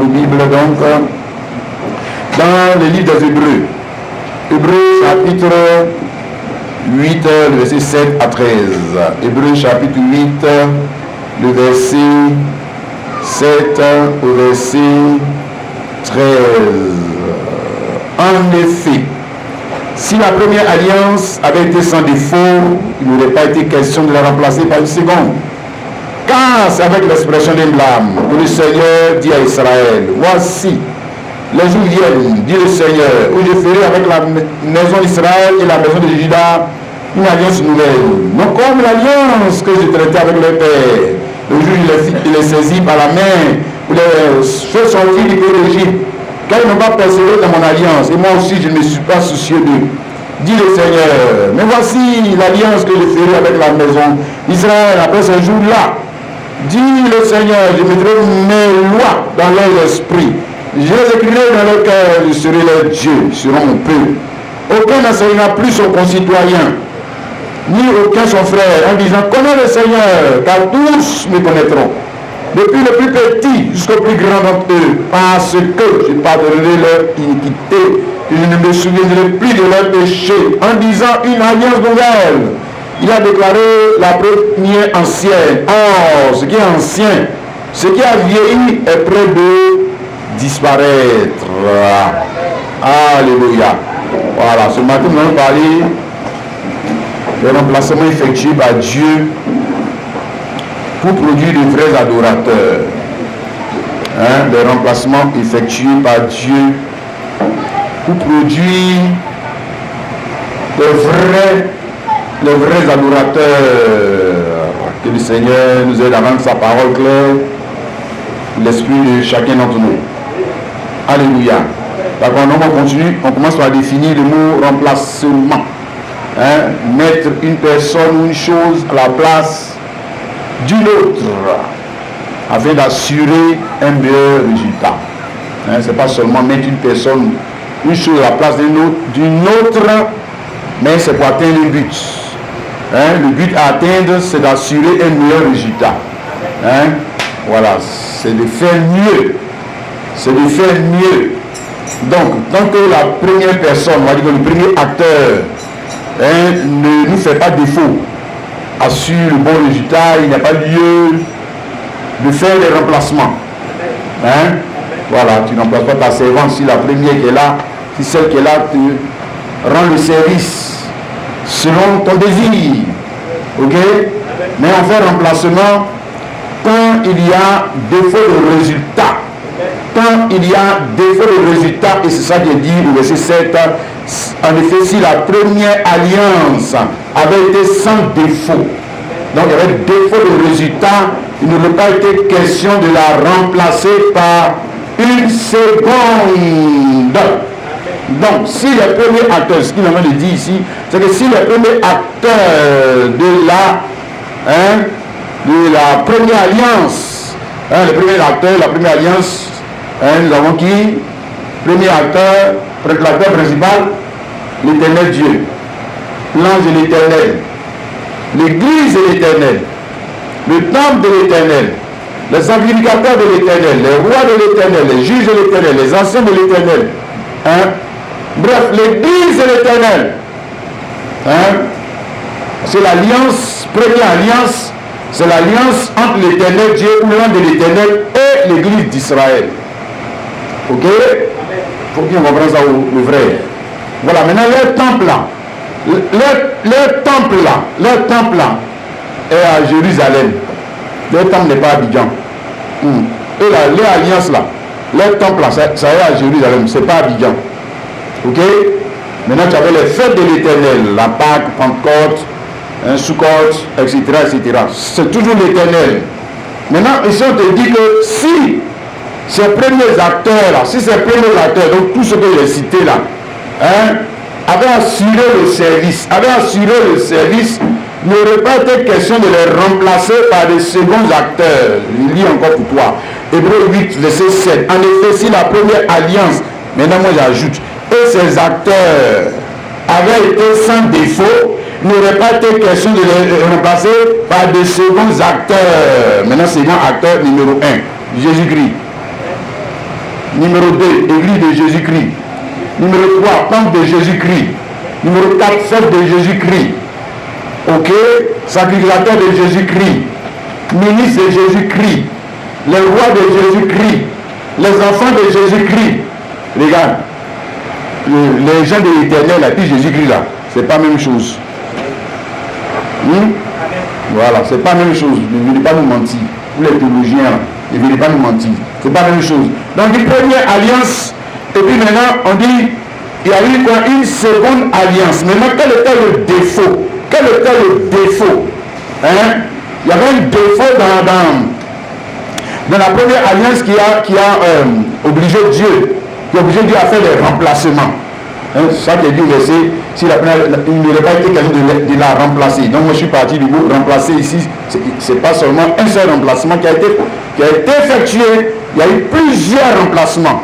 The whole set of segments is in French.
nos Bibles donc dans le livre des Hébreux. Hébreux chapitre 8, le verset 7 à 13. Hébreux chapitre 8, le verset 7 au verset 13. En effet, si la première alliance avait été sans défaut, il n'aurait pas été question de la remplacer par une seconde. Car c'est avec l'expression d'un blâme que le Seigneur dit à Israël, voici, les jours viennent, dit le Seigneur, où je ferai avec la maison d'Israël et la maison de Juda une alliance nouvelle. Non comme l'alliance que je traitais avec le Père. Le jour il les saisit par la main pour les faire sortir du pays d'Égypte. Car ils n'ont pas persévéré dans mon alliance. Et moi aussi je ne suis pas soucieux d'eux. Dit le Seigneur. Mais voici l'alliance que je ferai avec la maison d'Israël après ce jour-là. Dit le Seigneur, je mettrai mes lois dans leur esprit. Je les écrirai dans leur cœur, je serai leur Dieu, ils seront mon peuple. Aucun n'enseignera plus son concitoyen, ni aucun son frère, en disant, connais le Seigneur, car tous me connaîtront. Depuis le plus petit jusqu'au plus grand d'entre eux, parce que je pardonnerai leur iniquité, et je ne me souviendrai plus de leur péché, en disant une alliance nouvelle. Il a déclaré la première ancienne. Or, ce qui est ancien, ce qui a vieilli est près de disparaître. Alléluia. Voilà, ce matin nous allons parler des remplacements effectués par Dieu pour produire de vrais adorateurs. Des remplacements effectués par Dieu pour produire les vrais adorateurs. Que le Seigneur nous aide à rendre sa parole claire, l'esprit de chacun d'entre nous. Alléluia. D'accord, on continue, on commence par définir le mot remplacement. Mettre une personne ou une chose à la place d'une autre afin d'assurer un meilleur résultat. Ce n'est pas seulement mettre une personne, une chose à la place d'une autre, mais c'est pour atteindre un but. Le but à atteindre, c'est d'assurer un meilleur résultat. Voilà, c'est de faire mieux. C'est de faire mieux. Donc, tant que la première personne, on va dire que le premier acteur ne nous fait pas défaut, assure le bon résultat, il n'y a pas lieu de faire des remplacements. Voilà, tu n'emplaces pas ta servante si la première qui est là, si celle qui est là te rend le service selon ton désir. Ok? Mais on fait remplacement quand il y a défaut de résultat. Quand il y a défaut de résultat, et c'est ça qui est dit au verset 7, en effet, si la première alliance avait été sans défaut, donc il y avait défaut de résultat, il n'aurait pas été question de la remplacer par une seconde. Donc, si le premier acteur, ce qu'il a dit ici, c'est que si le premier acteur de la première alliance, le premier acteur, la première alliance, nous avons qui? Premier acteur, l'acteur principal, l'éternel Dieu, l'ange de l'éternel, l'église de l'éternel, le temple de l'éternel, les sacrificateurs de l'éternel, les rois de l'éternel, les juges de l'éternel, les anciens de l'éternel. Bref, l'église de l'éternel. C'est l'alliance, première alliance, c'est l'alliance entre l'éternel Dieu ou l'un de l'éternel et l'église d'Israël. Ok? Il faut bien comprendre ça le vrai. Voilà, maintenant leur temple là, est à Jérusalem. Leur temple n'est pas à Abidjan. Et leur alliance là, leur temple là, ça est à Jérusalem, c'est pas à Abidjan. Ok? Maintenant tu avais les fêtes de l'éternel, la Pâque, Pentecôte, Sukkot, etc., etc. C'est toujours l'éternel. Maintenant, ici on te dit que si ces premiers acteurs là, donc tout ce que j'ai cité là, avaient assuré le service, il n'aurait pas été question de les remplacer par des seconds acteurs. Je lis encore pour toi. Hébreux 8, verset 7. En effet, si la première alliance, maintenant moi j'ajoute, et ces acteurs avaient été sans défaut, il n'aurait pas été question de les remplacer par des seconds acteurs. Maintenant, second acteur numéro 1, Jésus-Christ. Numéro 2, Église de Jésus-Christ. Numéro 3, Temple de Jésus-Christ. Numéro 4, Fête de Jésus-Christ. Ok, sacrificateur de Jésus-Christ. Ministre de Jésus-Christ. Les rois de Jésus-Christ. Les enfants de Jésus-Christ. Regarde, les gens de l'éternel et puis Jésus-Christ là, c'est pas la même chose. Voilà, c'est pas la même chose. Ne venez pas nous mentir. Vous les théologiens, ne venez pas nous mentir. C'est pas la même chose. Donc, une première alliance, et puis maintenant, on dit, il y a eu quoi? Une seconde alliance. Maintenant, quel était le défaut? Quel était le défaut? Hein? Il y avait un défaut dans la première alliance qui a obligé Dieu à faire des remplacements. Hein? C'est ça qui est dit au verset, si il n'aurait pas été question de la remplacer. Donc moi je suis parti du mot remplacer ici, c'est pas seulement un seul remplacement qui a été effectué, il y a eu plusieurs remplacements.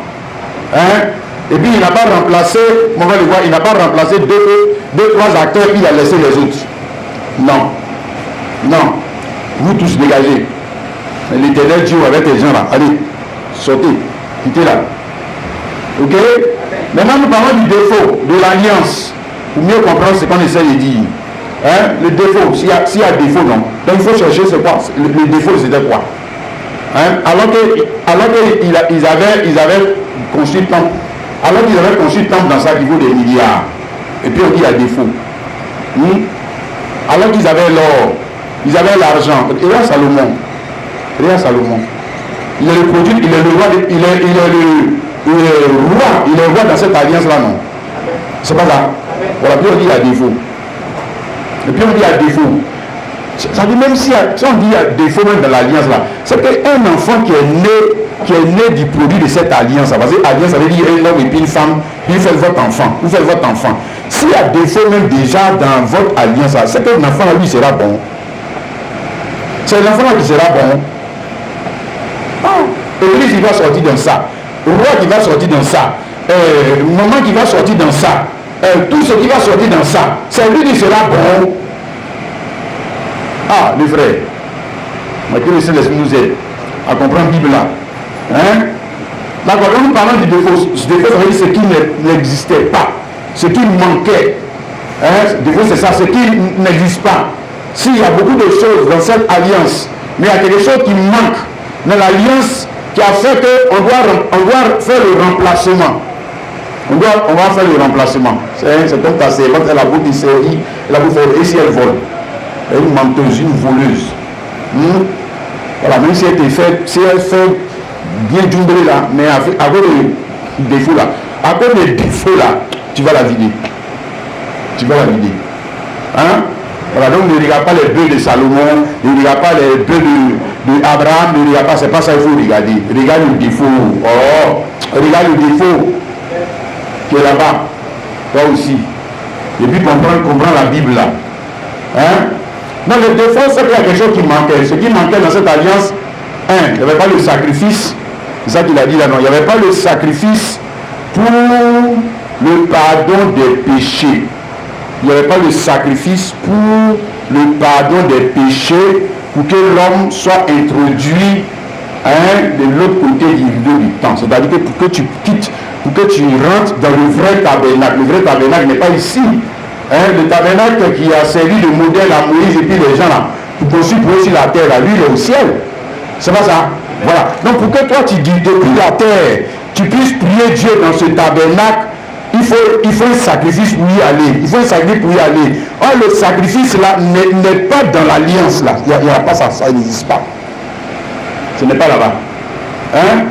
Hein? Et puis il n'a pas remplacé, on va le voir, il n'a pas remplacé deux, trois acteurs, puis il a laissé les autres. Non. Vous tous dégagez. L'éternel Dieu avec les gens là. Allez, sautez, quittez là. Ok? Maintenant nous parlons du défaut de l'alliance. Pour mieux comprendre ce qu'on essaie de dire. Hein? Le défaut, s'il y a défaut, non. Donc il faut chercher c'est quoi. Le défaut c'était quoi? Hein? Alors qu'ils avaient construit le temple. Alors qu'ils avaient construit le temple dans ça qui vaut des milliards. Et puis on dit il y a défaut. Alors qu'ils avaient l'or, ils avaient l'argent. Et là Salomon. Il est le produit, il est le roi, il est roi dans cette alliance-là, non? C'est pas ça. Voilà, puis on dit il y a défaut. Et puis on dit il y a défaut. Ça dit même si on dit il y a défaut même dans l'alliance-là, c'est qu'un enfant qui est né du produit de cette alliance, parce que alliance, ça veut dire un homme et puis une femme, puis vous faites votre enfant. S'il y a défaut même déjà dans votre alliance, c'est que l'enfant lui sera bon. C'est l'enfant qui sera bon. Église qui va sortir dans ça, roi qui va sortir dans ça, maman qui va sortir dans ça, tout ce qui va sortir dans ça, c'est lui qui sera bon. Ah, les frères, que le Saint-Esprit nous aide à comprendre la Bible là. Hein? D'accord, quand nous parlons du défaut, ce défaut, ça veut dire ce qui n'existait pas, ce qui manquait. Hein? Le défaut, c'est ça, ce qui n'existe pas. S'il y a beaucoup de choses dans cette alliance, mais il y a quelque chose qui manque dans l'alliance qui a fait qu'on doit faire le remplacement. On va faire le remplacement. C'est comme ta servante, elle a beau disserner, elle a beau faire, et si elle vole? Elle est une menteuse, une voleuse. Voilà, même si elle fait bien jumblé là, mais à cause des défauts là, à cause des défauts là, tu vas la vider. Hein? Voilà, donc ne regarde pas les bœufs de Salomon, ne regarde pas les bœufs d'Abraham, ne regarde pas, c'est pas ça qu'il faut regarder. Regarde le défaut. Regarde le défaut qui est là-bas. Toi aussi. Et puis comprendre la Bible là. Hein? Non, le défaut, c'est qu'il y a quelque chose qui manquait. Ce qui manquait dans cette alliance, il n'y avait pas le sacrifice. C'est ça qu'il a dit là, non. Il n'y avait pas le sacrifice pour le pardon des péchés. Il n'y avait pas le sacrifice pour le pardon des péchés, pour que l'homme soit introduit de l'autre côté du temps. C'est-à-dire que pour que tu quittes, pour que tu rentres dans le vrai tabernacle. Le vrai tabernacle n'est pas ici. Le tabernacle qui a servi de modèle à Moïse et puis les gens là, pour construire pour eux sur la terre, là, lui il est au ciel. C'est pas ça. Voilà. Donc pour que toi tu dis depuis la terre, tu puisses prier Dieu dans ce tabernacle, il faut un sacrifice pour y aller. Or, le sacrifice là n'est pas dans l'alliance là. Il n'y a pas ça, ça n'existe pas. Ce n'est pas là-bas. Hein?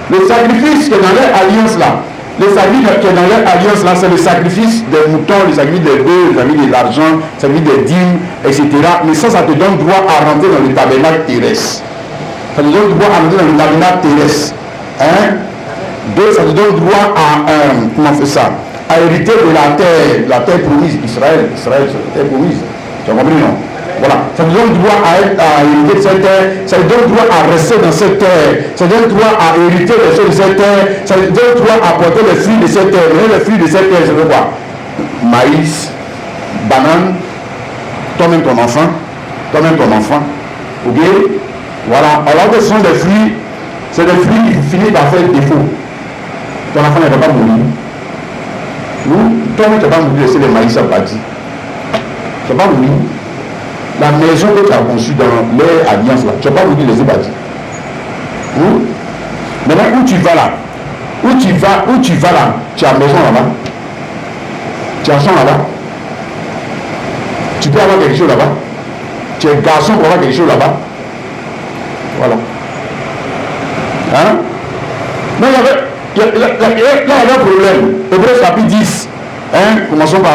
Le sacrifice qui est dans l'alliance là, le sacrifice qui est dans l'alliance là, c'est le sacrifice des moutons, le sacrifice des bœufs, le sacrifice de l'argent, le sacrifice des dîmes, etc. Mais ça te donne droit à rentrer dans le tabernacle terrestre. Ça te donne droit à rentrer dans le tabernacle terrestre. Hein? Deux, ça te donne droit à, comment on fait ça? À hériter de la terre promise, Israël, c'est la terre promise. Tu as compris, non? Voilà. Ça te donne droit à hériter de cette terre, ça te donne droit à rester dans cette terre, ça te donne droit à hériter des choses de cette terre, ça te donne droit à porter les fruits de cette terre. Mais les fruits de cette terre, c'est quoi? Maïs, banane, toi-même ton enfant. Ok? Voilà. Alors que ce sont des fruits, c'est des fruits qui finissent par faire défaut. ton enfant ne va pas mourir. Toi, tu ne vas pas mourir, laisser les maïs à bâtir. Tu ne vas pas mourir. La maison que tu as conçue dans leur alliance là, tu ne vas pas mourir, laisser bâtir. Maintenant, où tu vas là, tu as maison là-bas, tu as chambre là-bas, tu peux avoir quelque chose là-bas, tu es garçon pour avoir quelque chose là-bas. Voilà. Hein? Mais il y avait un problème. Hébreux chapitre 10. Hein? Commençons par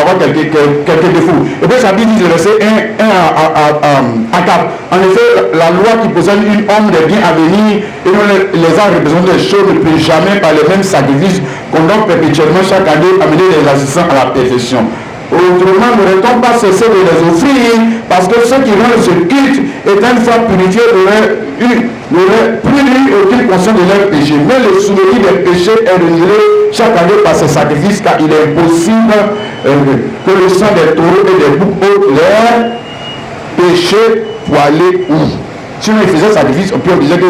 avoir quelques défauts. Hébreux chapitre 10, verset 1 à 4. En effet, la loi qui possède une homme des biens à venir et dont les arts représentent des choses ne peut jamais par les mêmes sacrifices qu'on doit perpétuellement chaque année amener les assistants à la perfection. Autrement, n'aurait-on pas cessé de les offrir parce que ceux qui rendent ce culte étant une fois purifiés n'auraient plus eu aucune conscience de leur péché. Mais le souvenir des péchés est renouvelé chaque année par ces sacrifices, car il est impossible que le sang des taureaux et des boucs ôte leurs péchés pour aller où? Sinon, ils faisaient sacrifice, puis on disait que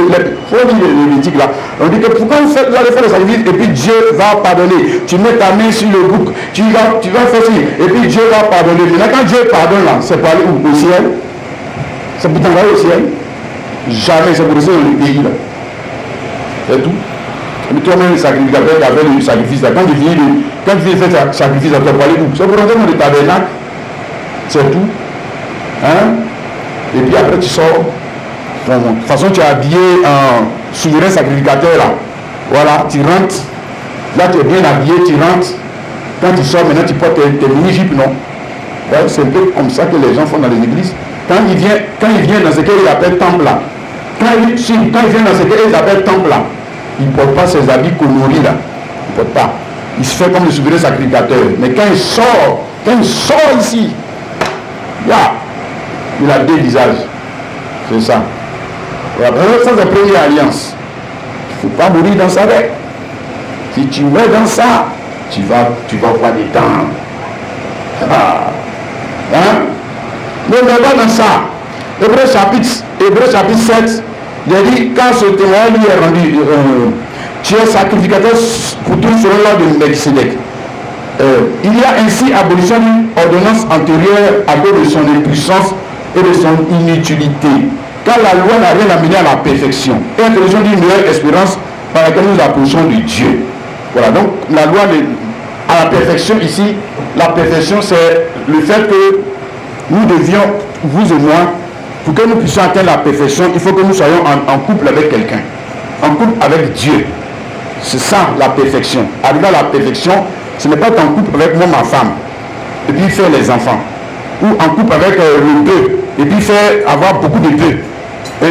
faut dire l'éthique là. On dit que pourquoi vous allez faire le sacrifice et puis Dieu va pardonner. Tu mets ta main sur le bouc, tu vas faire ci, et puis Dieu va pardonner. Maintenant, quand Dieu pardonne là, c'est pour aller où? Au ciel. C'est pour t'envoyer au ciel. Jamais, c'est pour rester dans le pays là. C'est tout. Mais toi-même, le sacrificateur qui a fait le sacrifice là, quand tu viens de faire le sacrifice là, tu vas pour aller où? C'est pour rentrer dans le tabernacle. C'est tout. Hein? Et puis après, tu sors. De toute façon, tu es habillé en souverain sacrificateur là. Voilà, tu rentres. Là, tu es bien habillé, tu rentres. Quand tu sors, maintenant, tu portes tes mini-jupes, non? Ouais, c'est un peu comme ça que les gens font dans les églises. Quand il vient dans ce qu'ils appellent temple là, quand il vient dans ce qu'ils appellent temple là, il ne porte pas ses habits coloris là. Il ne porte pas. Il se fait comme le souverain sacrificateur. Mais quand il sort ici, là, il a deux visages. C'est ça. Ça, c'est la première alliance. Il ne faut pas mourir dans ça. Si tu meurs dans ça, tu vas avoir des temps. Hein? Ne meurs pas dans ça. Hébreux chapitre 7, il dit, quand ce témoin lui est rendu, tu es sacrificateur pour tous selon l'ordre de Melchisédek. Il y a ainsi abolition d'une ordonnance antérieure à cause de son impuissance et de son inutilité. Car la loi n'a rien amené à la perfection. Et l'introduction d'une meilleure espérance par laquelle nous approchons de Dieu. Voilà, donc la loi à la perfection ici, la perfection c'est le fait que nous devions, vous et moi, pour que nous puissions atteindre la perfection, il faut que nous soyons en couple avec quelqu'un, en couple avec Dieu. C'est ça la perfection. Arriver à la perfection, ce n'est pas être en couple avec moi, ma femme, et puis faire les enfants. Ou en couple avec le bœuf, et puis avoir beaucoup de bœufs,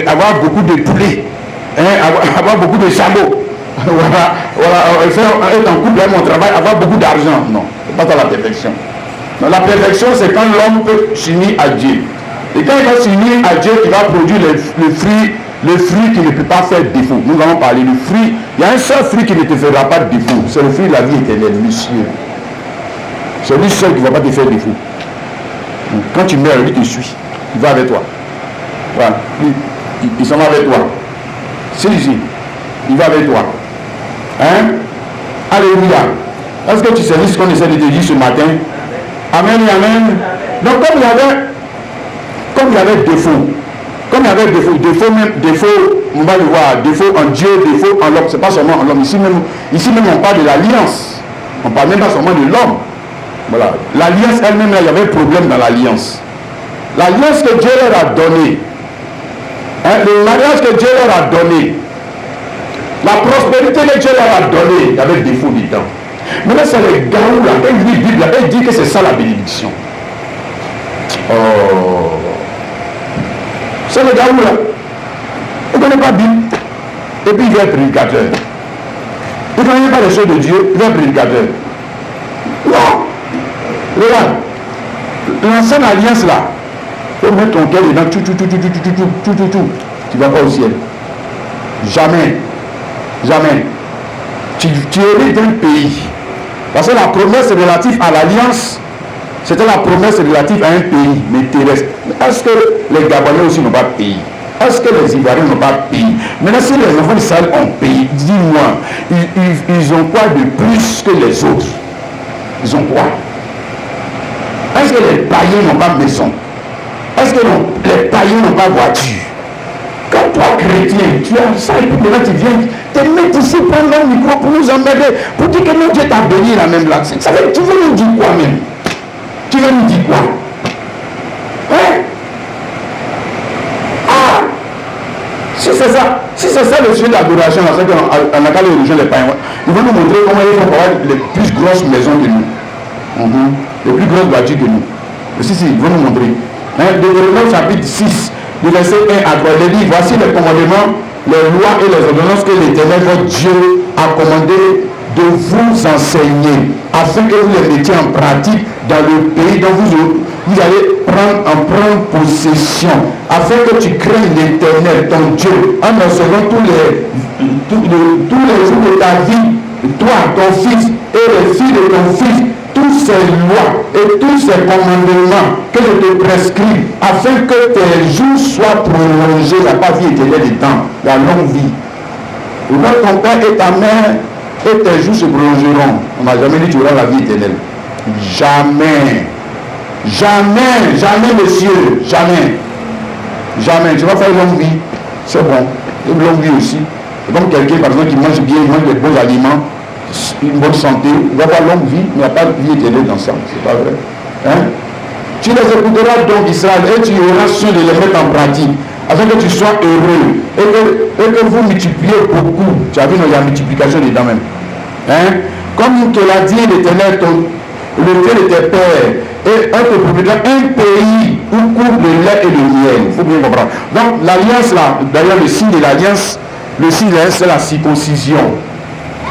avoir beaucoup de poulets, avoir beaucoup de chameaux. Voilà, être en couple avec mon travail, avoir beaucoup d'argent. Non, c'est pas ça la perfection. Non, la perfection, c'est quand l'homme peut s'unir à Dieu. Et quand il va s'unir à Dieu, il va produire le fruit qui ne peut pas faire défaut. Nous allons parler du fruit. Il y a un seul fruit qui ne te fera pas de défaut. C'est le fruit de la vie éternelle, monsieur. C'est lui seul qui ne va pas te faire défaut. Donc, quand tu meurs, lui te suit. Il va avec toi. Voilà. Il s'en va avec toi. C'est ici. Il va avec toi. Hein? Alléluia. Est-ce que tu sais ce qu'on essaie de te dire ce matin? Amen et amen. Donc comme il y avait défaut, on va le voir, défaut en Dieu, défaut en l'homme. C'est pas seulement en l'homme. Ici même on parle de l'alliance. On parle même pas seulement de l'homme. Voilà. L'alliance elle-même, il y avait un problème dans l'alliance. L'alliance que Dieu leur a donnée, hein, le mariage que Dieu leur a donné, la prospérité que Dieu leur a donnée, il y avait des défauts dedans. Mais là, c'est les garous là, quand il lit la Bible, il dit que c'est ça la bénédiction. Oh. C'est les garous là. Il ne connaît pas la Bible. Et puis il vient prédicateur. Il ne connaît pas les choses de Dieu, il vient prédicateur. Non. Regarde. L'ancienne alliance là, il faut mettre ton cœur dedans, tu ne vas pas au ciel. Jamais. Jamais. Tu hérites d'un pays. Parce que la promesse relative à l'alliance, c'était la promesse relative à un pays, mais terrestre. Est-ce que les Gabonais aussi n'ont pas payé? Est-ce que les Ivoiriens n'ont pas payé? Maintenant, si les enfants d'Israël ont payé, dis-moi, ils ont quoi de plus que les autres? Ils ont quoi? Est-ce que les païens n'ont pas maison? Est-ce que les païens n'ont pas voiture? Quand toi, chrétien, tu as ça et puis maintenant tu viens te mettre ici, prendre le micro pour nous emmerder, pour dire que non, Dieu t'a béni la même là. Ça veut, tu veux nous dire quoi même? Tu veux nous dire quoi? Hein? Ah! Si c'est ça le sujet de l'adoration, c'est qu'on a qu'à les religions des païens. Ils vont nous montrer comment ils vont avoir les plus grosses maisons que nous. Les plus grosses voitures que nous. Si, ils vont nous montrer. Deutéronome chapitre 6, du verset 1 à 3, il dit, voici les commandements, les lois et les ordonnances que l'Éternel votre Dieu a commandé de vous enseigner, afin que vous les mettiez en pratique dans le pays dont vous allez prendre possession, afin que tu craignes l'Éternel, ton Dieu, en observant tous les jours de ta vie, toi, ton fils et les filles de ton fils, tous ces lois et tous ces commandements que je te prescris, afin que tes jours soient prolongés, la pas vie éternelle des temps, la longue vie. Et quand ton père et ta mère et tes jours se prolongeront, on n'a jamais dit que tu auras la vie éternelle. Jamais. Jamais, jamais, monsieur, jamais. Jamais. Tu vas faire une longue vie, c'est bon. Une longue vie aussi. C'est comme quelqu'un, par exemple, qui mange bien, il mange des bons aliments, une bonne santé, il va avoir longue vie, mais il n'y a pas de vie éternelle dans ça. C'est pas vrai. Hein? Tu les écouteras donc, Israël, et tu auras soin de les mettre en pratique, afin que tu sois heureux, et que vous multipliez beaucoup. Tu as vu, il y a multiplication dedans même. Hein? Comme te l'a dit l'Éternel, le Dieu de tes pères, et un te promettra un pays où coule le lait et le miel. Il faut bien comprendre. Donc l'alliance là, d'ailleurs le signe de l'alliance, c'est la circoncision.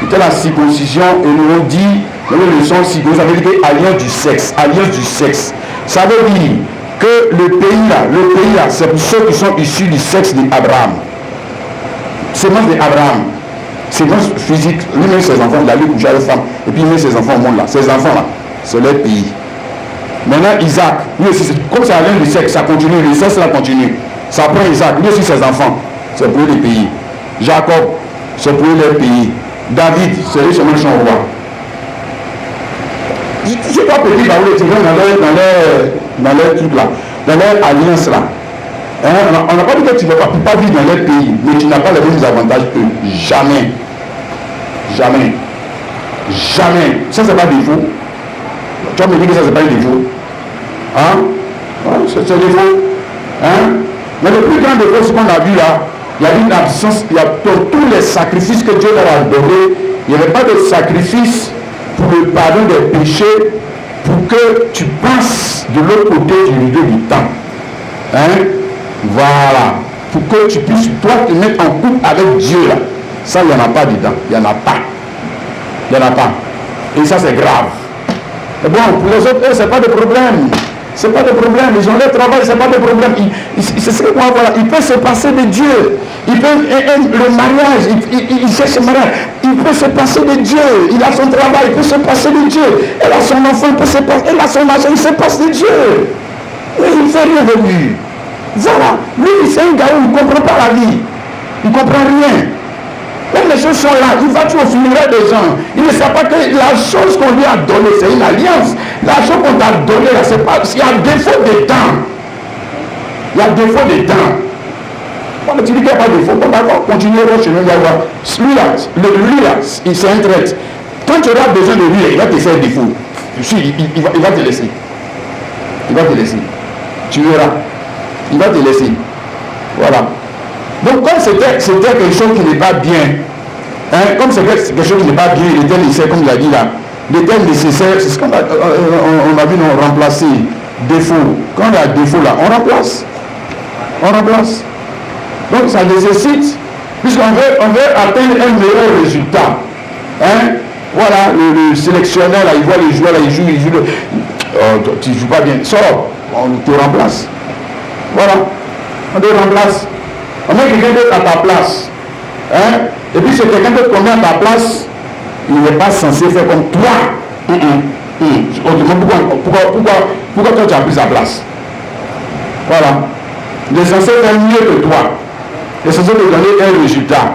C'était la circoncision et nous on dit, dans le leçon circoncision, ça veut dire alliance du sexe. Alliance du sexe. Ça veut dire que le pays là, c'est pour ceux qui sont issus du sexe d'Abraham. Sémence d'Abraham. Sémence physique, lui-même ses enfants, il a lui couché avec femme, et puis il met ses enfants au monde là. Ces enfants là, c'est leur pays. Maintenant Isaac, lui aussi, comme c'est alliance du sexe, ça continue, le sexe là continue. Ça prend Isaac, lui aussi ses enfants, c'est pour les pays. Jacob, c'est pour leur pays. David, c'est lui seulement son roi. Je ne suis pas petit dans leur truc là, dans leur alliance là. Hein? On n'a pas dit que tu ne peux pas vivre dans leur pays, mais tu n'as pas les mêmes avantages qu'eux. Jamais. Jamais. Jamais. Ça, c'est pas défaut. Tu vas me dire que ça, c'est pas un défaut. Hein? C'est un défaut. Hein? Mais le plus grand défaut, ce qu'on a vu là, il y a une absence, il y a tous les sacrifices que Dieu leur a donnés. Il n'y avait pas de sacrifice pour le pardon des péchés, pour que tu passes de l'autre côté du rideau du temps. Hein? Voilà. Pour que tu puisses, toi, te mettre en couple avec Dieu, là. Ça, il n'y en a pas dedans. Il n'y en a pas. Il n'y en a pas. Et ça, c'est grave. Et bon, pour les autres, c'est pas de problème. C'est pas de problème. Ils ont leur travail, c'est pas de problème. C'est ce que moi, voilà. Il peut se passer de Dieu. Il peut, le mariage, il cherche le mariage. Il peut se passer de Dieu. Il a son travail, il peut se passer de Dieu. Elle a son enfant, il peut se passer. Elle a son argent, il se passe de Dieu. Mais il ne fait rien de lui. Voilà. Lui, c'est un gars où il ne comprend pas la vie. Il ne comprend rien. Quand les choses sont là, il va toujours au funérailles des gens. Il ne sait pas que la chose qu'on lui a donnée, c'est une alliance. La chose qu'on t'a donnée, là, c'est pas. Il y a défaut des temps. Il y a défaut des temps. Quand tu dis qu'il n'y a pas de défaut, on va continuer le chemin. Lui là, il s'est un traite. Quand tu auras besoin de lui, il va te faire défaut. Il va te laisser. Il va te laisser. Tu verras. Il va te laisser. Voilà. Donc comme c'était quelque chose qui n'est pas bien, hein, comme c'est quelque chose qui n'est pas bien, il était nécessaire, comme il a dit là, il était nécessaire, c'est ce qu'on a, on a vu nous remplacer, défaut. Quand il y a défaut là, on remplace. On remplace. Donc ça nécessite, puisqu'on veut atteindre un meilleur résultat. Hein? Voilà, le sélectionneur là, il voit les joueurs là, il joue tu ne joues pas bien, sors, on te remplace. Voilà, on te remplace. On met quelqu'un d'autre à ta place. Hein? Et puis c'est quelqu'un d'autre qu'on met à ta place, il n'est pas censé faire comme toi. On demande pourquoi toi tu as pris sa place. Voilà. Il est censé faire mieux que toi. Il est censé te donner un résultat.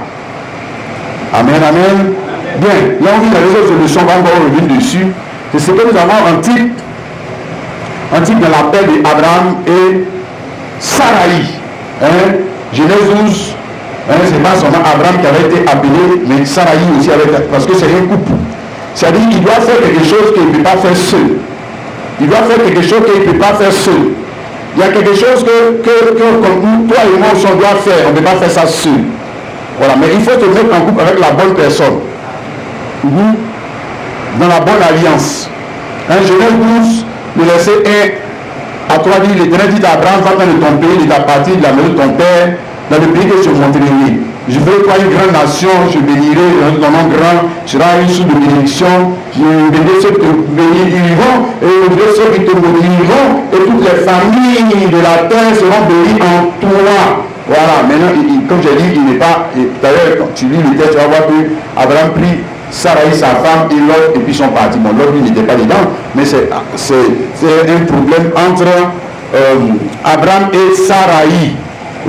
Amen, amen. Bien, là on vit dans les autres solutions, on va encore revenir dessus. C'est ce que nous avons en type dans l'appel d'Abraham et Sarai. Hein? Genèse 12, hein, c'est pas seulement Abraham qui avait été appelé, mais Sarai aussi parce que c'est un couple. C'est-à-dire qu'il doit faire quelque chose qu'il ne peut pas faire seul. Il doit faire quelque chose qu'il ne peut pas faire seul. Il y a quelque chose que comme toi et moi on doit faire, on ne peut pas faire ça seul. Voilà, mais il faut te mettre en couple avec la bonne personne. Dans la bonne alliance. Hein, Genèse 12, le verset 1 à 3 dit, l'Éternel dit à Abraham, va dans ton pays, de ta partie, de la maison de ton père, dans le pays que je montrerai. Je veux toi une grande nation, je bénirai ton nom grand, tu seras une source de bénédiction, je bénirai ceux qui te béniront, et ceux qui te béniront, et toutes les familles de la terre seront bénies en toi. Voilà, maintenant, comme j'ai dit, il n'est pas, d'ailleurs, quand tu lis le texte, tu vas voir que Abraham prit Sarai, sa femme, et l'autre, et puis ils sont partis. Bon, l'autre, il n'était pas dedans, mais c'est un problème entre Abraham et Sarai.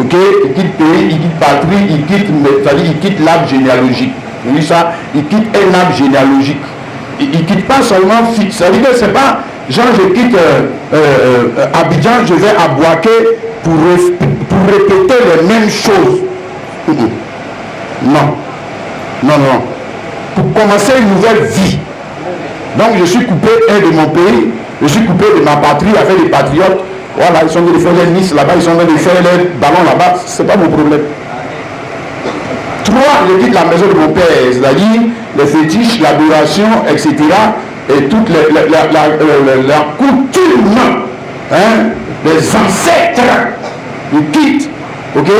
Ok, il quitte pays, il quitte patrie, il quitte l'arbre généalogique. Vous voyez ça? Il quitte un arbre généalogique. Il ne quitte pas seulement fixe. Ça veut dire que c'est pas genre je quitte Abidjan, je vais à Boaké pour répéter les mêmes choses. Non. Pour commencer une nouvelle vie. Donc je suis coupé de mon pays, je suis coupé de ma patrie avec les patriotes. Voilà, ils sont en train de faire les Nice là-bas, ils sont en train de faire les ballons là-bas, c'est pas mon problème. 3, je quitte la maison de mon père, c'est-à-dire les fétiches, l'adoration, etc. Et toute la coutume, hein, les ancêtres, ils quittent, ok.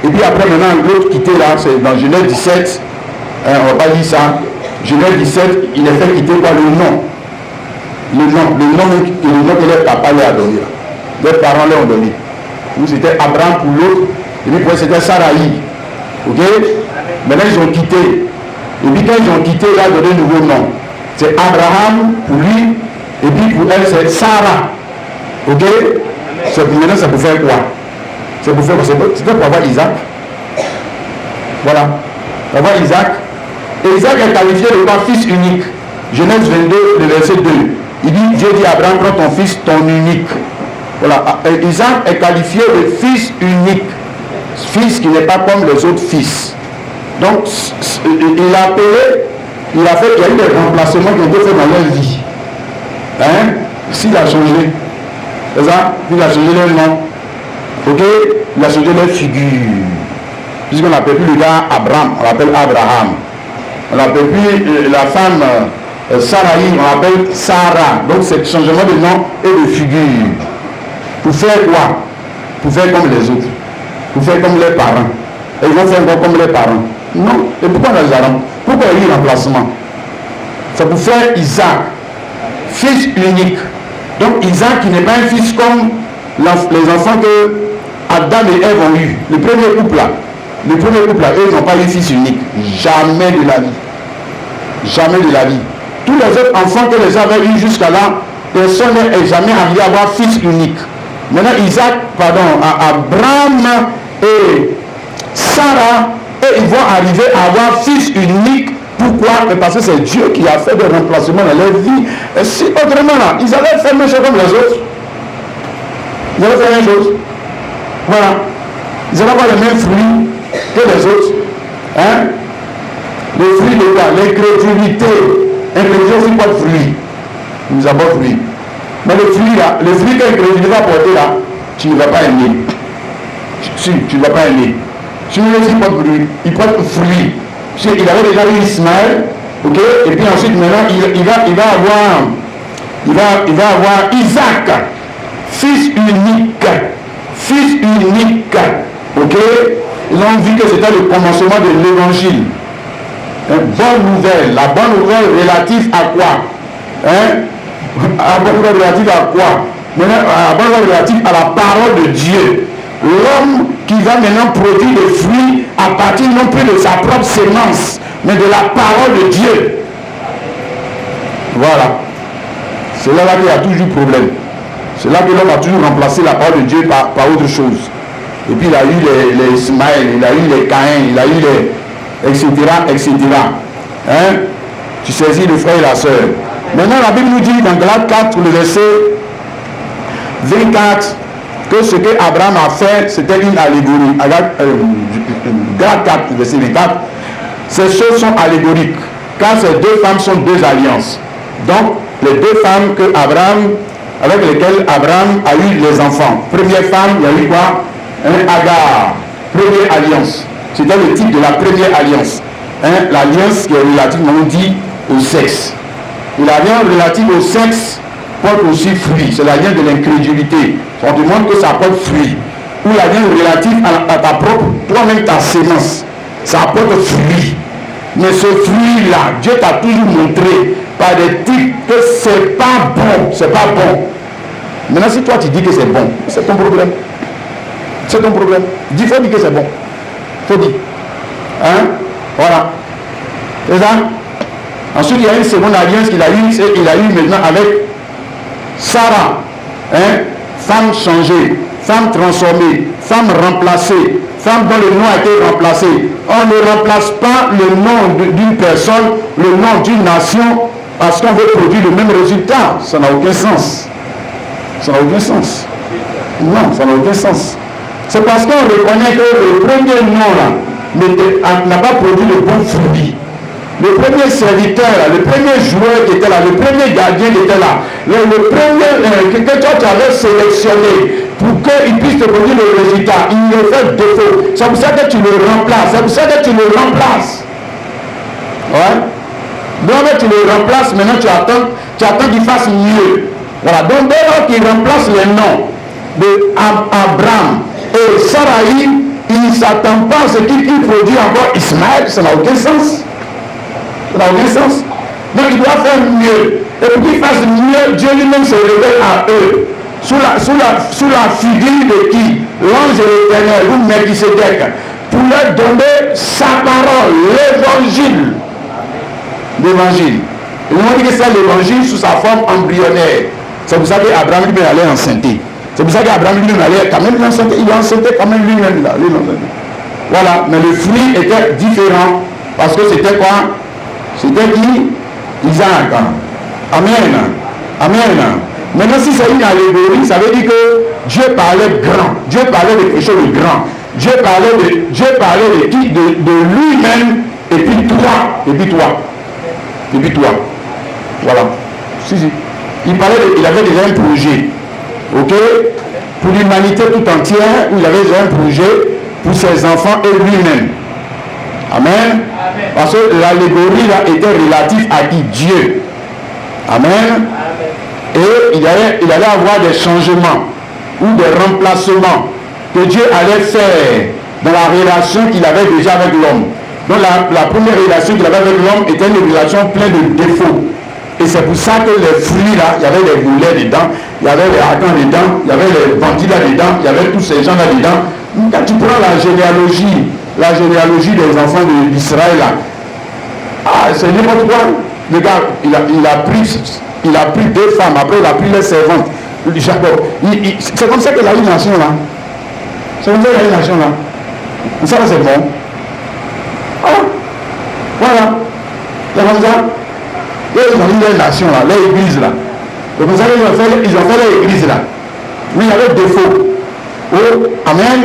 Et puis après maintenant l'autre quitter là, c'est dans Genèse 17, hein, on va pas dire ça. Genèse 17, il est fait quitter par le nom. Le nom que les papas lui a donné là. Les parents leur ont donné. Ou c'était Abraham pour l'autre, et puis pour c'était Sarai. Ok? Maintenant ils ont quitté. Et puis quand ils ont quitté, il a donné un nouveau nom. C'est Abraham pour lui, et puis pour elle c'est Sarah. Ok? Maintenant c'est pour faire quoi? C'est pour faire quoi? C'était pour avoir Isaac. Voilà. Pour avoir Isaac. Et Isaac est qualifié de quoi? Fils unique. Genèse 22, le verset 2. Il dit, Dieu dit à Abraham, prends ton fils, ton unique. Voilà, Isaac est qualifié de fils unique, fils qui n'est pas comme les autres fils. Donc, il a appelé, il y a eu des remplacements qui ont été faits dans leur vie. Hein? S'il a changé, c'est ça? Il a changé leur nom. Ok? Il a changé leur figure. Puisqu'on n'appelle plus le gars Abraham, on l'appelle Abraham. On n'appelle plus la femme Sarai, on l'appelle Sarah. Donc, c'est changement de nom et de figure. Pour faire quoi? Pour faire comme les autres. Pour faire comme les parents. Et ils vont faire encore comme les parents. Non. Et pourquoi les parents? Pourquoi il y a eu remplacement? C'est pour faire Isaac, fils unique. Donc Isaac qui n'est pas un fils comme les enfants que Adam et Ève ont eu. Le premier couple là, eux ils n'ont pas eu fils unique. Jamais de la vie. Jamais de la vie. Tous les autres enfants que les avaient eu jusqu'à là, personne n'est jamais arrivé à avoir fils unique. Maintenant, Abraham et Sarah, et ils vont arriver à avoir fils unique. Pourquoi? Parce que c'est Dieu qui a fait des remplacements dans leur vie. Et si autrement là, ils allaient faire la même chose comme les autres. Ils allaient faire la même chose. Voilà. Ils allaient avoir les mêmes fruits que les autres. Hein? Les fruits de quoi? L'incrédulité. Incrédulité, c'est quoi de fruits? Nous avons fruits. Mais le fruit là, le fruit que tu vas porter là, tu ne vas pas aimer. Si, tu ne vas pas aimer. Si vous voulez, il porte fruit. Il avait déjà eu Ismaël, ok, et puis ensuite maintenant il va avoir Isaac, fils unique, ok. Ils ont vu que c'était le commencement de l'évangile. Bonne nouvelle, la bonne nouvelle relative à quoi? La bonne nouvelle relative à quoi? Maintenant, la bonne nouvelle relative à la parole de Dieu. L'homme qui va maintenant produire des fruits à partir non plus de sa propre sémence, mais de la parole de Dieu. Voilà. C'est là qu'il y a toujours problème. C'est là que l'homme a toujours remplacé la parole de Dieu par autre chose. Et puis il a eu les Ismaël, il a eu les Caïn, il a eu les etc. etc. Hein? Tu saisis le frère et la soeur. Maintenant, la Bible nous dit dans Galates 4, le verset 24, que ce que Abraham a fait, c'était une allégorie. Galates 4, verset 24, ces choses sont allégoriques, car ces deux femmes sont deux alliances. Donc, les deux femmes que Abraham, avec lesquelles Abraham a eu les enfants. Première femme, il y a eu quoi? Agar, première alliance. C'était le type de la première alliance. L'alliance qui est relativement dit au sexe. Et l'alliance relative au sexe porte aussi fruit. C'est l'alliance de l'incrédulité. On te montre que ça porte fruit. Ou l'alliance relative à ta propre, toi-même ta sémence. Ça porte fruit. Mais ce fruit-là, Dieu t'a toujours montré par des trucs que c'est pas bon. C'est pas bon. Maintenant, si toi tu dis que c'est bon, c'est ton problème. C'est ton problème. Il faut dire que c'est bon. Il faut dire. Hein? Voilà. C'est ça? Ensuite, il y a une seconde alliance qu'il a eue. Il a eu maintenant avec Sarah. Hein? Femme changée, femme transformée, femme remplacée, femme dont le nom a été remplacé. On ne remplace pas le nom d'une personne, le nom d'une nation, parce qu'on veut produire le même résultat. Ça n'a aucun sens. Ça n'a aucun sens. Non, ça n'a aucun sens. C'est parce qu'on reconnaît que le premier nom là n'a pas produit le bon fruit. Le premier serviteur, le premier joueur qui était là, le premier gardien qui était là, le premier que toi tu avais sélectionné pour qu'il puisse te produire le résultat, il lui fait défaut. C'est pour ça que tu le remplaces. C'est pour ça que tu le remplaces. Ouais. Donc tu le remplaces, maintenant tu attends qu'il fasse mieux. Voilà. Donc dès lors qu'il remplace les noms d'Abraham et Sarai, il ne s'attend pas à ce qu'il produit encore Ismaël. Ça n'a aucun sens. Ça n'a aucun sens. Donc il doit faire mieux. Et pour qu'il fasse mieux, Dieu lui-même se révèle à eux. Sous la figure de qui? L'ange de l'Éternel, ou Melchisédek, pour leur donner sa parole, l'évangile. L'évangile. Et on dit que c'est l'évangile sous sa forme embryonnaire. C'est pour ça qu'Abraham lui-même allait enceinter. C'est pour ça qu'Abraham lui-même allait quand même l'enceinter. Il enceintait quand même lui-même là. Voilà. Mais le fruit était différent. Parce que c'était quoi? C'était qui? Isaac. Amen. Amen. Maintenant, si c'est une allégorie, ça veut dire que Dieu parlait grand. Dieu parlait de quelque chose de grand. Dieu parlait de qui? De lui-même, et puis toi. Et puis toi. Et puis toi. Voilà. Si. Il avait déjà un projet. Ok? Pour l'humanité tout entière, il avait déjà un projet pour ses enfants et lui-même. Amen. Parce que l'allégorie là était relative à qui? Dieu. Amen. Et il allait avoir des changements ou des remplacements que Dieu allait faire dans la relation qu'il avait déjà avec l'homme. Donc la première relation qu'il avait avec l'homme était une relation pleine de défauts. Et c'est pour ça que les fruits là, il y avait les volets dedans, il y avait les hackants dedans, il y avait les bandits là dedans, il y avait tous ces gens là dedans. Quand tu prends la généalogie des enfants d'Israël là, c'est n'importe quoi. Le gars, il a pris deux femmes, après il a pris les servantes. Jacob. C'est comme ça qu'il a eu une nation là. C'est comme ça qu'il a eu une nation là. Ça c'est bon. Voilà. C'est comme ça. Et ils ont eu leur nation là, leur église là. C'est comme ça qu'ils ont fait leur église là. Mais il y avait défaut. Oh, amen.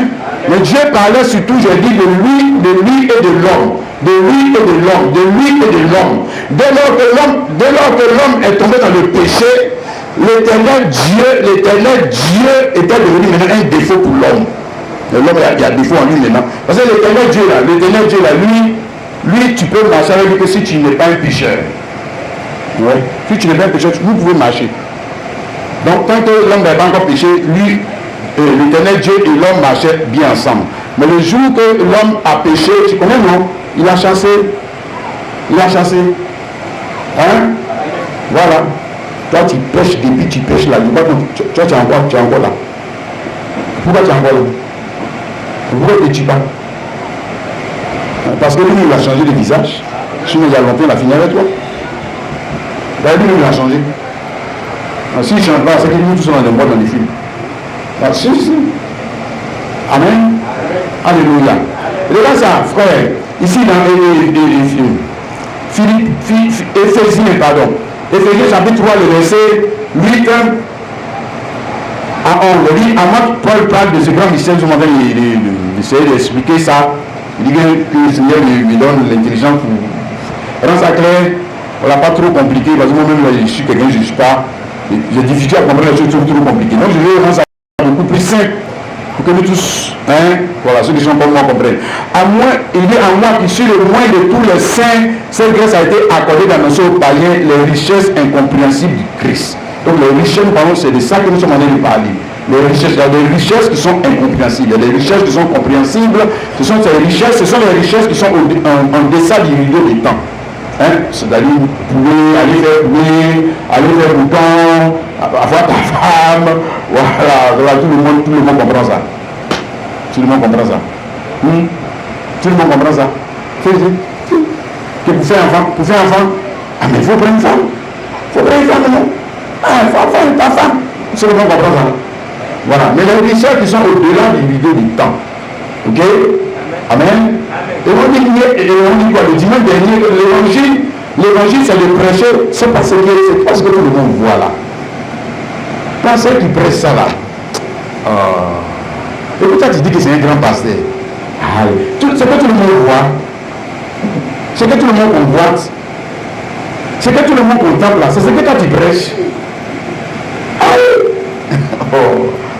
Mais Dieu parlait surtout, j'ai dit, de lui et de l'homme. De lui et de l'homme. De lui et de l'homme. Dès lors que l'homme est tombé dans le péché, l'éternel Dieu était devenu maintenant un défaut pour l'homme. L'homme il y a défaut en lui maintenant. Parce que l'éternel Dieu là, lui tu peux marcher avec lui que si tu n'es pas un pécheur. Ouais. Si tu n'es pas un pécheur, vous pouvez marcher. Donc tant que l'homme n'a pas encore péché, lui, l'éternel Dieu et l'homme marchaient bien ensemble. Mais le jour que l'homme a péché, tu connais non? Il a chassé. Hein? Voilà. Toi tu pêches depuis tu pêches là. Tu es encore là. Pourquoi tu es encore là? Pourquoi tu ne tues pas? Parce que lui il a changé de visage. Sinon il y a longtemps il a fini avec toi. Lui il a changé. S'il ne change pas, c'est que nous tous sommes dans les films. Si. Amen. Alléluia. Regarde ça, frère. Ici dans Éphésiens, pardon. Éphésiens chapitre 3, le verset 8 à 11. Il dit, avant que Paul parle de ce grand mystère, je m'en vais essayer d'expliquer ça. Il dit que le Seigneur me donne l'intelligence pour rendre ça clair. On l'a pas trop compliqué, parce que moi-même, je suis quelqu'un, je ne suis pas. J'ai difficulté à comprendre les choses trop compliquées. Donc je vais rendre ça beaucoup plus simple pour que nous tous, voilà, ceux qui sont comme moi comprennent. Il est à moi qui suis le moins de tous les saints, cette grâce a été accordée d'annoncer aux païens les richesses incompréhensibles du Christ. Donc les richesses, pardon, c'est de ça que nous sommes en train de parler. Les richesses, il y a des richesses qui sont incompréhensibles, il y a des richesses qui sont compréhensibles. Ce sont les richesses qui sont en deçà du rideau du temps. C'est-à-dire aller faire bouler, aller faire bouton, avoir ta femme, voilà, tout le monde comprend ça. Tout le monde comprend ça. Tout le monde comprend ça. Que pour faire enfant, ah mais il faut prendre une femme. Il faut prendre une femme, non? Il faut avoir ta femme. Tout le monde comprend ça. Voilà. Mais les richesses qui sont au-delà du rideau du temps. Ok? Amen. Et on dit quoi? Le dimanche dernier, l'évangile c'est de prêcher, c'est parce que tout le monde voit là. Quand ceux qui prêchent ça là, et pourquoi tu dis que c'est un grand pasteur? C'est que tout le monde voit, c'est que tout le monde convoite, c'est que tout le monde contemple là, c'est ce que toi tu prêches.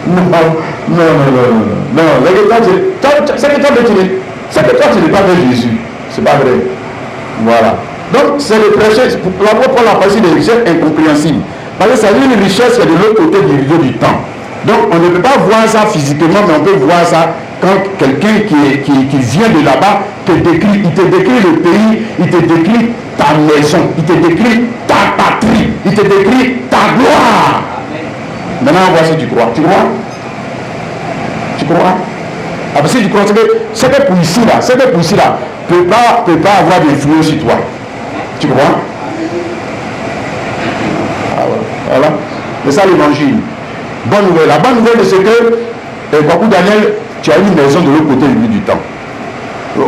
Non, c'est que toi tu n'es pas de Jésus, c'est pas vrai. Voilà. Donc c'est le prêcher, pour la partie des richesses incompréhensibles. Parce que ça dit une richesse qui est de l'autre côté du rideau du temps. Donc on ne peut pas voir ça physiquement, mais on peut voir ça quand quelqu'un qui vient de là-bas te décrit, il te décrit le pays, il te décrit ta maison, il te décrit ta patrie, il te décrit ta gloire. Maintenant on voit si tu crois. Tu crois? Tu crois? Ah, parce que tu crois que c'est que pour ici là, peut pas avoir d'influence sur toi. Tu crois? Ah, voilà. C'est ça l'évangile. Bonne nouvelle. La bonne nouvelle c'est que beaucoup Daniel, tu as une maison de l'autre côté du temps.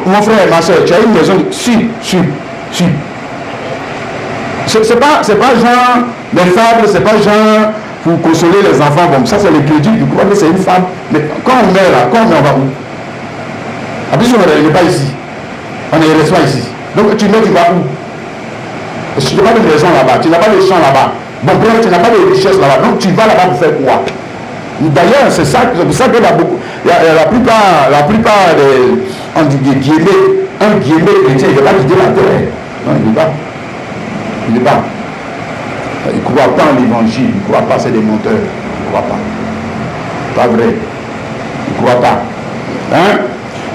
Mon frère et ma soeur, tu as une maison de... Si. C'est pas genre des fables, c'est pas genre pour consoler les enfants. Bon, ça c'est le crédit du crois que c'est une femme. Mais quand on meurt là, quand on va où? En plus on n'est pas ici. On ne reste pas ici. Donc tu mets, tu vas où? Tu n'as pas de maison là-bas, tu n'as pas de champ là-bas. Bon, bref, tu n'as pas de richesse là-bas. Donc tu vas là-bas pour faire quoi? D'ailleurs, c'est pour ça que la plupart des, on dit un guillemets chrétien, il ne va pas quitter la terre. Non, il ne veut pas. Il ne veut pas. Il ne croit pas en l'évangile, il ne croit pas, c'est des menteurs. Il ne croit pas. Pas vrai. Il ne croit pas.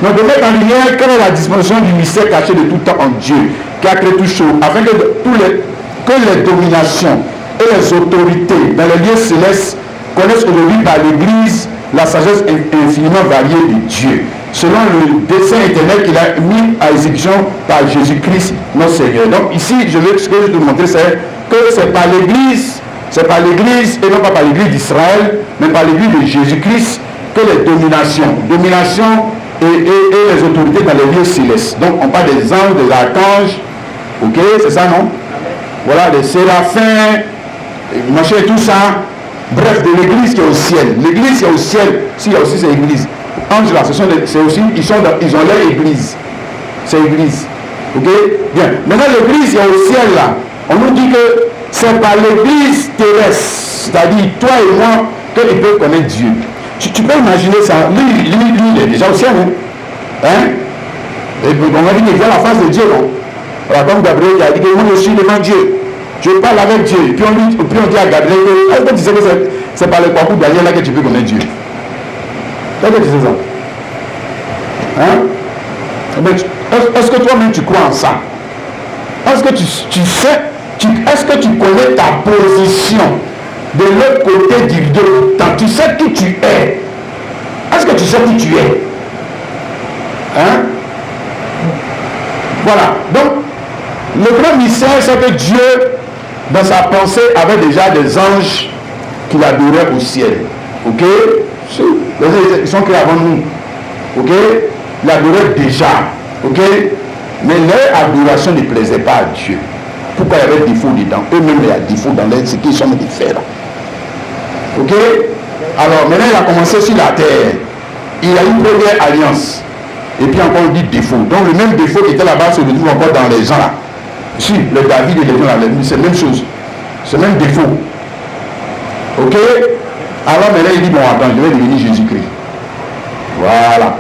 Donc, de mettre en lumière quelle est la disposition du mystère caché de tout temps en Dieu, qui a créé tout chose, afin que les dominations et les autorités dans les lieux célestes connaissent aujourd'hui par l'Église la sagesse infiniment variée de Dieu, selon le dessein éternel qu'il a mis à exécution par Jésus-Christ, notre Seigneur. Donc ici, ce que je veux te montrer, c'est que c'est par l'Église, et non pas par l'Église d'Israël, mais par l'Église de Jésus-Christ, que les dominations et les autorités dans les lieux célestes. Donc on parle des anges, des archanges, ok, c'est ça, non? Voilà, les séraphins, machin et tout ça. Bref, de l'église qui est au ciel. L'église qui est au ciel, s'il y a aussi ces églises. Anges là, c'est aussi, ils ont leur église. C'est l'église. Ok? Bien. Maintenant, l'église qui est au ciel là, on nous dit que c'est par l'église terrestre, c'est-à-dire toi et moi, qu'ils peuvent connaître Dieu. Tu peux imaginer ça. Lui, il est déjà au ciel, hein? Et on va dire qu'il voit la face de Dieu, non? Alors, comme Gabriel qui a dit que moi je suis devant Dieu. Je parle avec Dieu. Puis on dit à Gabriel que, est-ce que tu sais que c'est par le parcours Daniel là que tu peux connaître Dieu? Est-ce que tu sais ça? Est-ce que toi-même tu crois en ça? Est-ce que tu sais, est-ce que tu connais ta position de l'autre côté du rideau? Tu sais qui tu es? Est-ce que tu sais qui tu es? Voilà. Donc, le grand mystère, c'est que Dieu, dans sa pensée, avait déjà des anges qu'il adorait au ciel. Ok? Ils sont créés avant nous. Ok? Il adorait déjà. Ok? Mais leur adoration ne plaisait pas à Dieu. Pourquoi il y avait défaut dedans? Eux-mêmes, il y a défaut dans ce qu'ils sont en train de faire là. Ok? Alors maintenant, il a commencé sur la terre. Il a une première alliance. Et puis encore, on dit défaut. Donc le même défaut qui était là-bas se retrouve encore dans les gens là. Si, le David et les gens là, c'est la même chose. C'est le même défaut. Ok? Alors maintenant, il dit, bon, attends, je vais devenir Jésus-Christ. Voilà.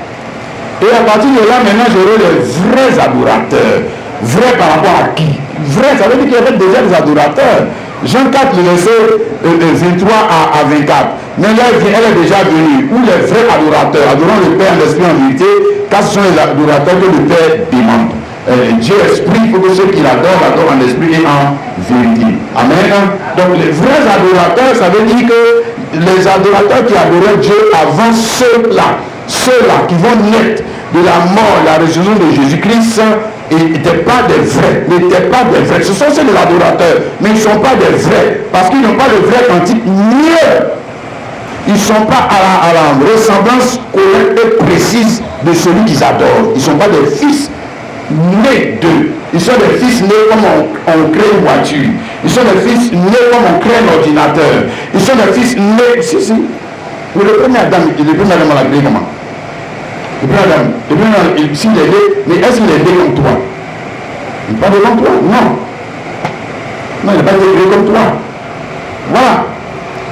Et à partir de là, maintenant, j'aurai les vrais adorateurs. Vrais par rapport à qui? Vrais, ça veut dire qu'il y avait déjà des adorateurs. Jean 4, le verset 23 à 24. Mais là, elle est déjà venue. Où les vrais adorateurs adorant le Père en esprit en vérité, car ce sont les adorateurs que le Père demande. Dieu esprit, il faut que ceux qui l'adorent en esprit et en vérité. Amen. Donc les vrais adorateurs, ça veut dire que les adorateurs qui adoraient Dieu avant ceux-là qui vont naître de la mort, la résurrection de Jésus-Christ, n'étaient pas des vrais, Ce sont ceux de l'adorateur, mais ils ne sont pas des vrais, parce qu'ils n'ont pas de vrai cantique mieux. Ils ne sont pas à la ressemblance correcte et précise de celui qu'ils adorent. Ils ne sont pas des fils nés d'eux. Ils sont des fils nés comme on crée une voiture. Ils sont des fils nés comme on crée un ordinateur. Ils sont des fils nés... Si. Mais le premier Adam, on l'a créé comment? Le premier Adam, s'il est né, mais est-ce qu'il est né comme toi? Il n'est pas né comme toi? Non. Non, il n'est pas né comme toi. Voilà.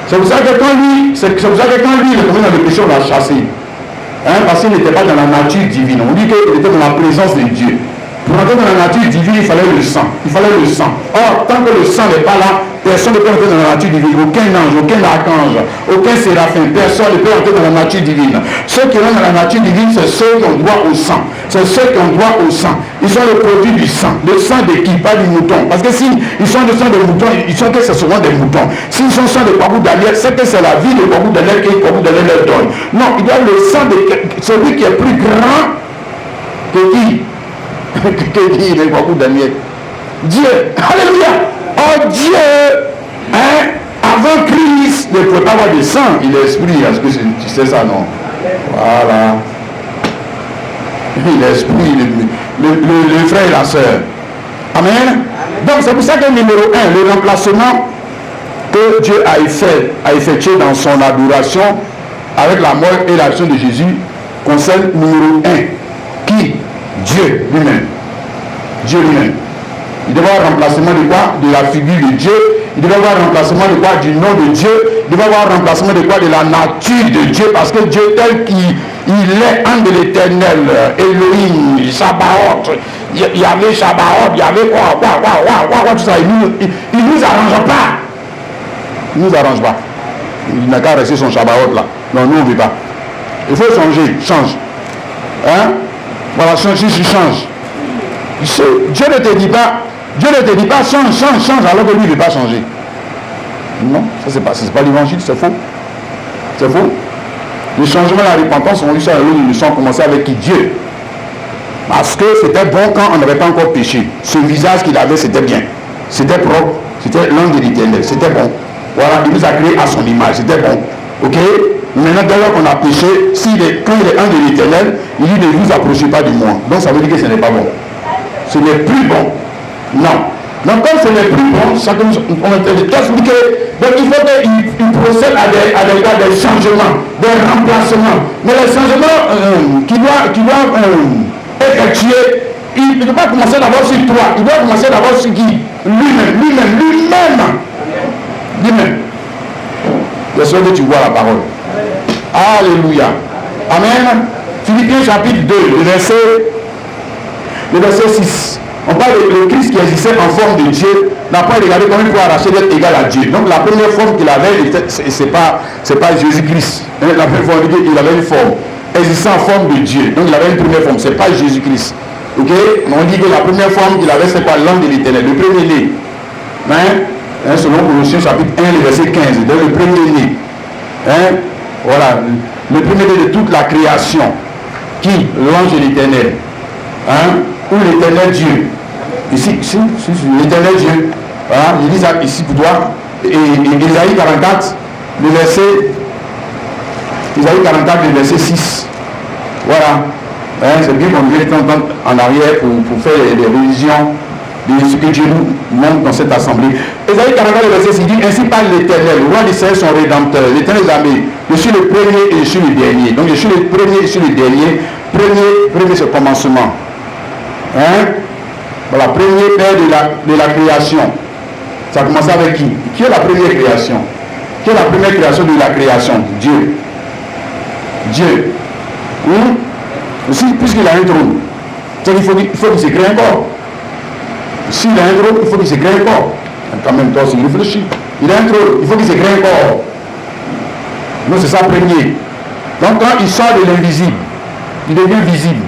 C'est pour ça que quand lui, il est tombé dans le péché, on l'a chassé. Parce qu'il n'était pas dans la nature divine. On dit qu'il était dans la présence de Dieu. Pour entrer dans la nature divine, il fallait le sang. Or, tant que le sang n'est pas là, personne ne peut entrer dans la nature divine. Aucun ange, aucun archange, aucun séraphin, personne ne peut entrer dans la nature divine. Ceux qui rentrent dans la nature divine, c'est ceux qui ont droit au sang. C'est ceux qui ont droit au sang. Ils sont le produit du sang. Le sang de qui? Pas du mouton. Parce que s'ils sont le sang de mouton, ils sont que c'est souvent des moutons. S'ils sont le sang de Kwabou Daniel, c'est que c'est la vie de Kwabou Daniel que Kwabou Daniel leur donne. Non, il doit le sang de celui qui est plus grand que qui? Que dit le Kwabou Daniel? Dieu. Alléluia. Oh Dieu, avant Christ ne peut pas avoir de sang, il est esprit. Est-ce que tu sais ça, non? Voilà. Il est esprit, le frère et la soeur. Amen. Donc c'est pour ça que numéro 1, le remplacement que Dieu a effectué dans son adoration avec la mort et l'action de Jésus concerne numéro 1. Qui? Dieu lui-même. Dieu lui-même. Il devait avoir un remplacement de quoi? De la figure de Dieu. Il devait avoir un remplacement de quoi? Du nom de Dieu. Il devait avoir un remplacement de quoi? De la nature de Dieu. Parce que Dieu tel qu'il est un de l'éternel, Elohim, Shabbaoth, il y avait Shabbaoth, il y avait quoi, tout ça. Il ne nous arrange pas. Il ne nous arrange pas. Il n'a qu'à rester son Shabbaoth là. Non, nous on ne veut pas. Il faut changer, change. Voilà, change. Dieu ne te dit pas change alors que lui ne veut pas changer. Non, ça c'est pas l'évangile, c'est faux. C'est faux. Le changement et la repentance ont eu ça, ils sont commencés avec qui? Dieu. Parce que c'était bon quand on n'avait pas encore péché. Ce visage qu'il avait, c'était bien. C'était propre. C'était l'ange de l'Éternel. C'était bon. Voilà, il nous a créé à son image. C'était bon. Ok? Maintenant, d'ailleurs qu'on a péché, quand il est ange de l'Éternel, il dit ne vous approchez pas de moi. Donc ça veut dire que ce n'est pas bon. Ce n'est plus bon. Non. Donc comme ce n'est plus bon, ça que on a expliqué. Donc il faut qu'il procède à des changements, des remplacements. Mais les changements qui doivent effectuer, il ne peut pas commencer d'abord sur toi. Il doit commencer d'abord sur qui? Lui-même. J'espère que tu vois la parole. Alléluia. Amen. Philippiens chapitre 2, le verset 6. On parle de Christ qui existait en forme de Dieu, n'a pas regardé comment il peut arracher d'être égal à Dieu. Donc la première forme qu'il avait, c'est pas Jésus-Christ. La première forme, il avait une forme existant en forme de Dieu. Donc il avait une première forme, c'est pas Jésus-Christ. Ok? On dit que la première forme qu'il avait, c'est pas l'homme de l'Éternel, le premier-né. Selon Colossiens chapitre 1, le verset 15. Donc le premier-né. Voilà. Le premier-né de toute la création. Qui? L'ange de l'Éternel. Ou l'éternel Dieu. Ici, l'éternel Dieu. Voilà, il dit ça ici pour toi. Et Isaïe 44, le verset 6. Voilà. C'est bien qu'on vienne en arrière pour faire des révisions de ce que Dieu nous montre dans cette assemblée. Ésaïe 44, verset 6 dit, ainsi parle l'Éternel, le roi d'Israël, son rédempteur, l'Éternel des armées. Je suis le premier et je suis le dernier. Donc je suis le premier et je suis le dernier. Premier c'est le commencement. Voilà, premier père de la création. Ça a commencé avec qui? Qui est la première création? Qui est la première création de la création? Dieu. Dieu. Aussi, puisqu'il a un trône, il faut qu'il se crée encore. S'il a un trône, il faut qu'il se crée encore. Quand même, toi, s'il réfléchit. Il a un trône, il faut qu'il se crée encore. Donc, c'est ça premier. Donc, quand il sort de l'invisible, il devient visible.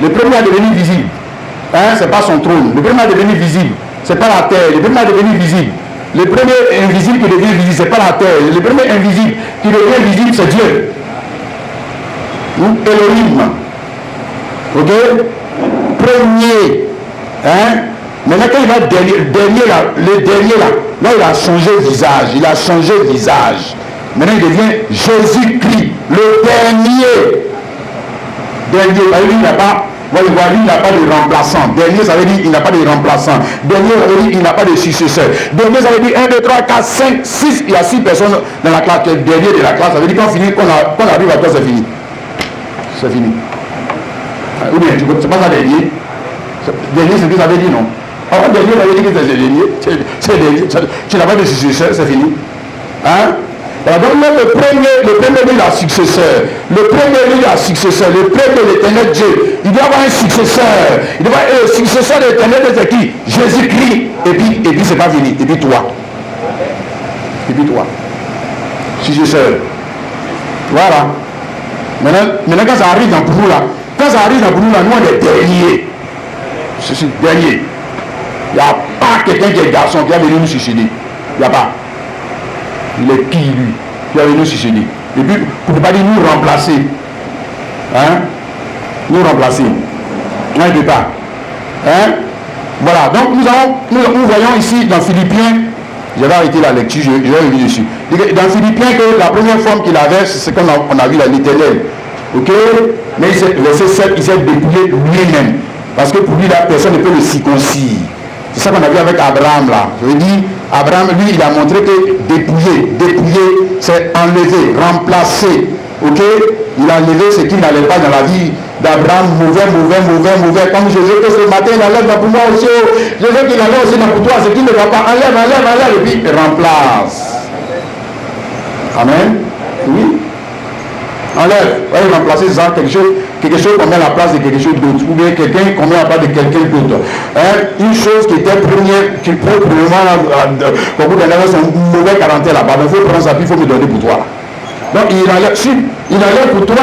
Le premier à devenir visible, c'est pas son trône. Le premier à devenir visible, c'est pas la terre. Le premier à devenir visible. Le premier invisible qui devient visible, c'est pas la terre. Le premier invisible qui devient visible, c'est Dieu. Elohim. Ok? Premier. Maintenant, quand il va le dernier là, il a changé de visage. Il a changé de visage. Maintenant, il devient Jésus-Christ, le dernier. Lui, il n'a pas. Lui, il n'a pas de remplaçant. Dernier, ça veut dire qu'il n'a pas de remplaçant. Dernier, ça veut dire qu'il n'a pas de successeur. Dernier, ça veut dire 1, 2, 3, 4, 5, 6. Il y a 6 personnes dans la classe. Dernier de la classe, ça veut dire qu'on arrive à toi, c'est fini. C'est fini. Ou bien, c'est pas ça dernier. Dernier, c'est ce que ça veut dire, non? Alors, dernier, ça veut dire que c'est dernier. C'est dernier. Tu n'as pas de successeur, c'est fini. Alors, donc, le premier, il a successeur. Le premier, il a successeur. Le premier, l'éternel Dieu. Il doit avoir un successeur. Il doit avoir un successeur de l'éternel, c'est qui? Jésus-Christ. Et puis c'est pas fini. Et puis toi. Successeur. Voilà. Maintenant, quand ça arrive dans nous là, nous on est dernier. C'est dernier. Il n'y a pas quelqu'un qui est garçon qui va venir nous suicider. Il n'y a pas. Il est qui lui? Qui va venir nous suicider. Et puis, pour ne pas dire nous remplacer. Nous remplacer. Non, il ne peut pas. Voilà. Donc, nous voyons ici dans Philippiens, j'avais arrêté la lecture, je vais revenir dessus. Dans Philippiens, que la première forme qu'il avait, c'est ce qu'on a vu là, l'Éternel. Ok? Mais verset 7, il s'est dépouillé lui-même. Parce que pour lui, la personne ne peut le circoncire. C'est ça qu'on a vu avec Abraham là. Je veux dire, Abraham, lui, il a montré que dépouiller, c'est enlever, remplacer. Ok? Il a enlevé ce qui n'allait pas dans la vie d'Abraham, mauvais. Comme Jésus, que ce matin, il enlève pour moi aussi. Je veux qu'il enlève aussi pour toi, ce qui ne va pas. Enlève, et puis remplace. Amen. Oui. Enlève. Ouais, remplacer ça, quelque chose qu'on met à la place de quelque chose d'autre. Ou bien quelqu'un qu'on met à la place de quelqu'un d'autre. Une chose qui était première, qui prend premièrement, comme vous avez son mauvais caractère là-bas. Il faut prendre ça, puis il faut me donner pour toi. Donc il enlève pour toi,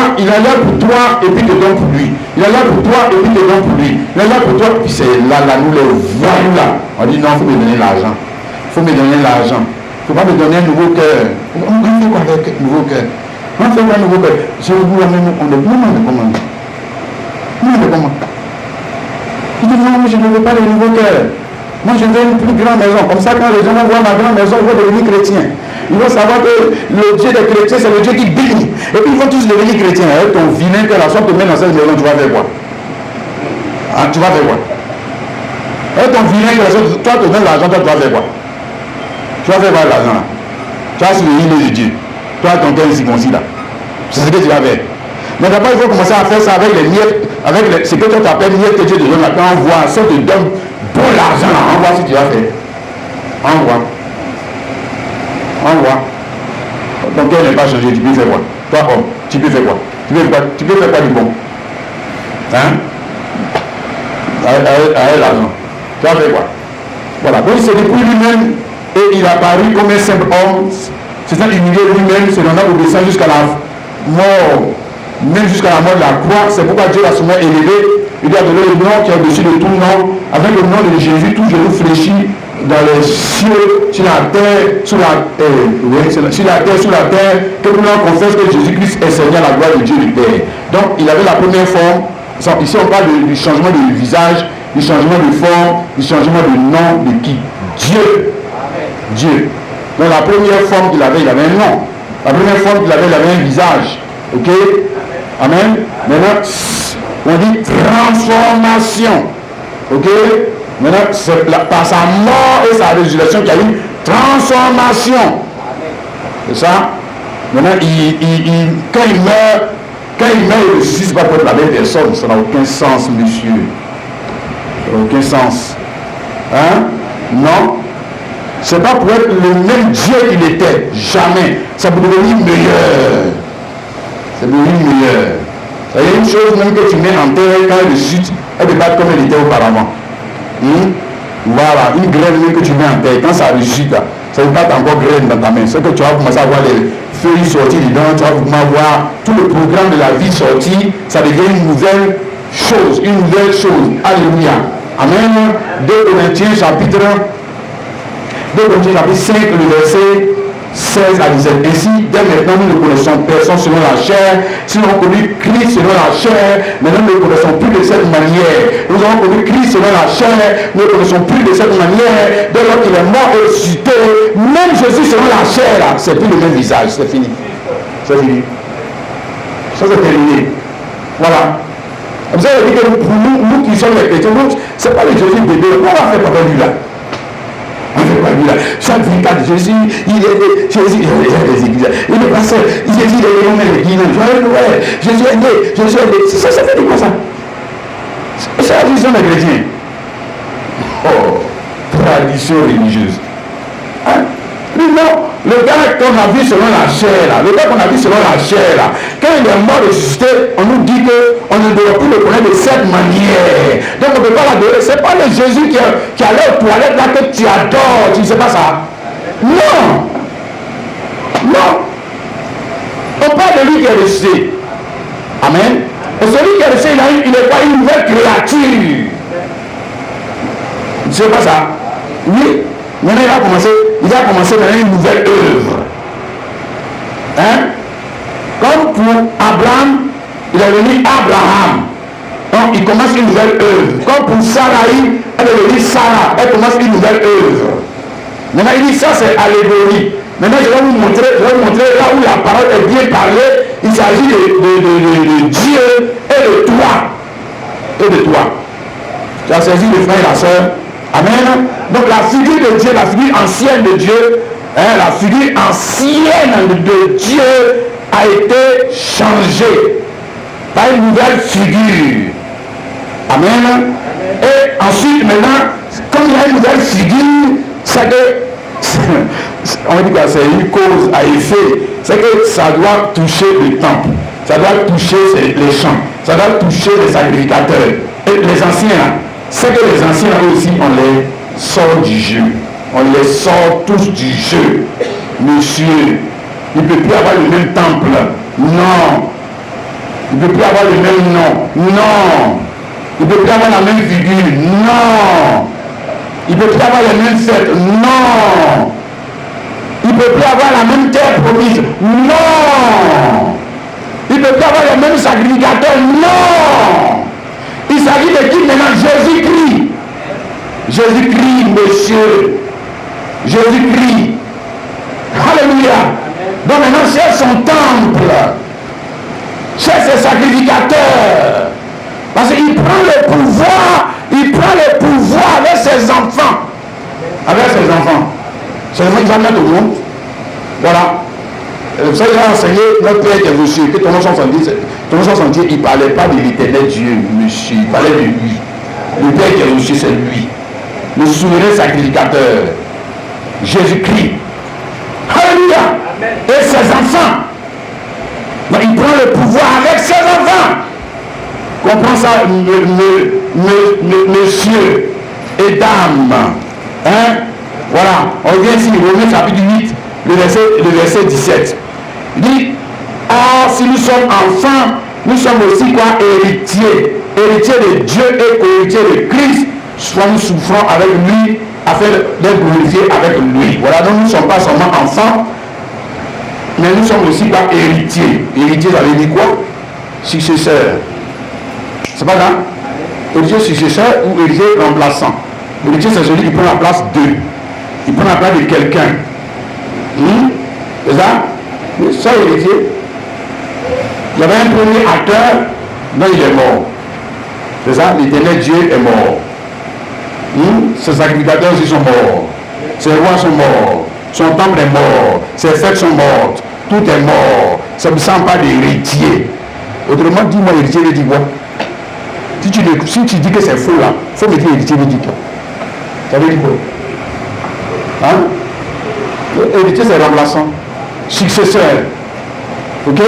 et puis te donne pour lui. Il enlève pour toi, et puis te donne pour lui. Il enlève pour toi, puis c'est là, nous les voyons là. On dit non, il faut me donner l'argent. Il faut me donner l'argent. Il ne faut pas me donner un nouveau cœur. On gagne quoi avec un nouveau cœur? On fait un nouveau cœur. Si vous voulez, on est comment? Il dit non, je ne veux pas de nouveau cœur. Moi, je veux une plus grande maison. Comme ça, quand les gens voient ma grande maison, ils vont devenir chrétiens. Ils vont savoir que le Dieu des chrétiens, c'est le Dieu qui bénit. Et puis, ils vont tous devenir chrétiens. Avec ton vilain cœur, la sorte te met dans cette maison, tu vas faire quoi? Tu vas faire quoi? Avec ton vilain cœur, toi, tu donnes l'argent, toi, tu vas faire quoi? Tu vas faire quoi l'argent là? Tu vas soulever les Dieu. Toi, ton cœur est circoncis là. C'est ce que tu vas faire. Mais d'abord, il faut commencer à faire ça avec les miettes, avec ce que toi tu appelles miettes que Dieu te donne là. Quand on voit, ça te donne bon l'argent là. On voit ce que tu vas faire. On voit. Ton cœur n'est pas changé, tu peux faire quoi? Toi, homme, tu peux faire quoi? Tu peux faire quoi du bon? Avec l'argent. Tu vas faire quoi? Voilà. Donc il s'est dépouillé lui-même et il a apparu comme un simple homme. C'est ça, humilié lui-même, c'est l'homme obéissant jusqu'à la mort. Même jusqu'à la mort de la croix. C'est pourquoi Dieu l'a souvent élevé. Il lui a donné le nom qui est au-dessus de tout nom. Avec le nom de Jésus, tout genou fléchit dans les cieux, sur la terre, sous la terre, que tout le monde confesse que Jésus-Christ est Seigneur, la gloire de Dieu du Père. Donc, il avait la première forme. Ici, on parle du changement de visage, du changement de forme, du changement de nom de qui? Dieu. Dieu. Donc, la première forme qu'il avait, il avait un nom. La première forme qu'il avait un visage. Ok? Amen. Maintenant, on dit transformation. Ok? Maintenant, c'est par sa mort et sa résurrection qu'il y a eu transformation. C'est ça? Maintenant, quand il meurt, il ressuscite, c'est pas pour être la même personne. Ça n'a aucun sens, monsieur. Ça n'a aucun sens. Hein? Non? C'est pas pour être le même Dieu qu'il était. Jamais. C'est pour devenir meilleur. C'est pour devenir meilleur. Ça y est, une chose même que tu mets en terre, quand elle ressuscite, elle ne peut pas être comme elle était auparavant. Voilà, une graine même que tu mets en terre, quand ça ressuscite, ça ne va pas encore graine dans ta main. C'est que tu vas commencer à voir les feuilles sortir dedans, tu vas vraiment voir tout le programme de la vie sortir, ça devient une nouvelle chose, une nouvelle chose. Alléluia. Amen. 2 Corinthiens chapitre 5, le verset 16 à 17. Ainsi, dès maintenant, nous ne connaissons personne selon la chair. Si nous avons connu Christ selon la chair, maintenant nous ne connaissons plus de cette manière. Nous avons connu Christ selon la chair, nous ne connaissons plus de cette manière. Dès lors qu'il est mort et ressuscité, même Jésus selon la chair, là, c'est plus le même visage. C'est fini. C'est fini. Ça, c'est terminé. Voilà. Vous avez dit que pour nous qui sommes les chrétiens, ce n'est pas le Jésus bébé. On va faire pas lui là. Chaque vicaire de Jésus, il est Jésus, il est passé, Jésus il est né, Jésus est né, Jésus est né. Ça fait quoi ça? C'est la vision des chrétiens. Oh, tradition religieuse. Hein? Non, le gars qu'on a vu selon la chair, là, quand il est mort ressuscité, on nous dit qu'on ne doit plus le connaître de cette manière. Donc on ne peut pas l'adorer. Ce n'est pas le Jésus qui allait aux toilettes là que tu adores, tu ne sais pas ça. Non. Non. On parle de lui qui est ressuscité. Amen. Et celui qui est ressuscité, il n'est pas une nouvelle créature. Tu ne sais pas ça. Oui. Maintenant il va commencer dans une nouvelle œuvre. Hein? Comme pour Abraham, il est devenu Abraham. Donc il commence une nouvelle œuvre. Comme pour Sarai, elle est devenue Sarah. Elle commence une nouvelle œuvre. Maintenant il dit ça c'est allégorie. Maintenant je vais vous montrer là où la parole est bien parlée. Il s'agit de Dieu et de toi. Et de toi. Tu as saisi le frère et la soeur. Amen. Donc la figure de Dieu, la figure ancienne de Dieu, la figure ancienne de Dieu a été changée par une nouvelle figure. Amen. Et ensuite maintenant, comme il y a une nouvelle figure, c'est que on dit que c'est une cause à effet, c'est que ça doit toucher le temple, ça doit toucher les champs, ça doit toucher les sacrificateurs. Et les anciens, c'est que les anciens aussi, on les sort du jeu. On les sort tous du jeu. Monsieur, il ne peut plus avoir le même temple. Non. Il ne peut plus avoir le même nom. Non. Il ne peut plus avoir la même figure. Non. Il ne peut plus avoir les mêmes fêtes. Non. Il ne peut plus avoir la même terre promise. Non. Il ne peut plus avoir les mêmes sacrificateurs. Non. Il s'agit de qui maintenant? Jésus-Christ. Jésus-Christ, monsieur. Jésus-Christ. Alléluia. Donc maintenant, c'est son temple. C'est ses sacrificateurs. Parce qu'il prend le pouvoir, avec ses enfants. Avec ses enfants. C'est le monde qui va mettre au monde. Voilà. Vous savez, il a enseigné notre Père qui est reçu, que ton nom soit senti, il ne parlait pas de l'éternel Dieu, monsieur, il parlait de lui. Le Père qui est reçu, c'est lui. Le souverain sacrificateur. Jésus-Christ. Alléluia. Et ses enfants. Donc, il prend le pouvoir avec ses enfants. Comprends ça, monsieur et dame. Hein? Voilà. On vient ici, Romains chapitre 8, le verset 17. Il dit, or si nous sommes enfants, nous sommes aussi quoi? Héritiers. Héritiers de Dieu et co-héritiers de Christ. Soit nous souffrons avec lui afin d'être glorifiés avec lui. Voilà, donc nous ne sommes pas seulement enfants, mais nous sommes aussi pas héritiers. Héritier, ça veut dire quoi? Successeur. C'est pas là? Héritier successeur ou héritier remplaçant. Héritier, c'est celui qui prend la place d'eux. Il prend la place de quelqu'un. C'est ça? Ça, héritier. Il y avait un premier acteur, mais il est mort. C'est ça, l'éternel Dieu est mort. Ses sacrificateurs aussi sont morts. Ses rois sont morts. Son temple est mort. Ses fêtes sont mortes. Tout est mort. Ça ne sent pas d'héritier. Autrement, dis-moi, héritier veut dire quoi? Si tu dis que c'est faux là, il faut me dire héritier veut dire quoi? Ça veut dire quoi? Hein? Héritier, c'est remplaçant. Successeur. Ok?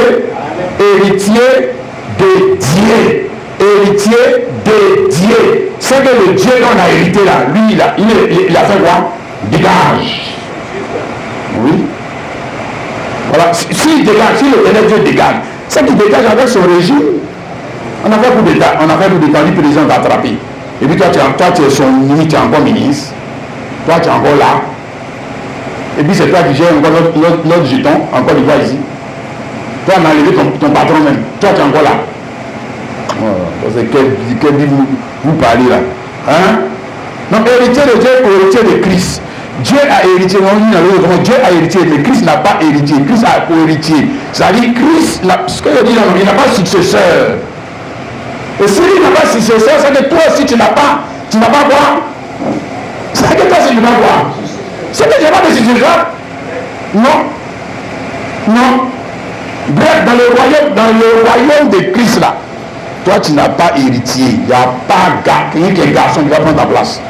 Héritier dédié. Héritier dédié. C'est que le Dieu qu'on a hérité là, lui, il a fait quoi? Dégage. Oui. Voilà. S'il dégage, si l'éternel Dieu dégage, c'est qu'il dégage avec son régime. On a fait coup d'état, lui président d'attraper. Et puis toi tu es son ministre, tu es encore ministre. Toi tu es encore là. Et puis c'est toi qui gères encore notre jeton, encore une fois ici. Toi on a enlevé ton patron même. Toi tu es encore là. C'est quel dit vous parlez là. Hein? Donc héritier de Dieu ou héritier de Christ. Dieu a hérité, Dieu a hérité, mais Christ n'a pas hérité. Christ a co-héritier. C'est-à-dire Christ, ce que je dis là, il n'a pas de successeur. Et s'il n'a pas de successeur, c'est que toi aussi tu n'as pas quoi? C'est que toi aussi tu n'as quoi? C'est que tu n'as pas de successeur? Non. Bref, dans le royaume de Christ là, toi tu n'as pas héritier. Il n'y a pas quelqu'un garçon qui va prendre ta place.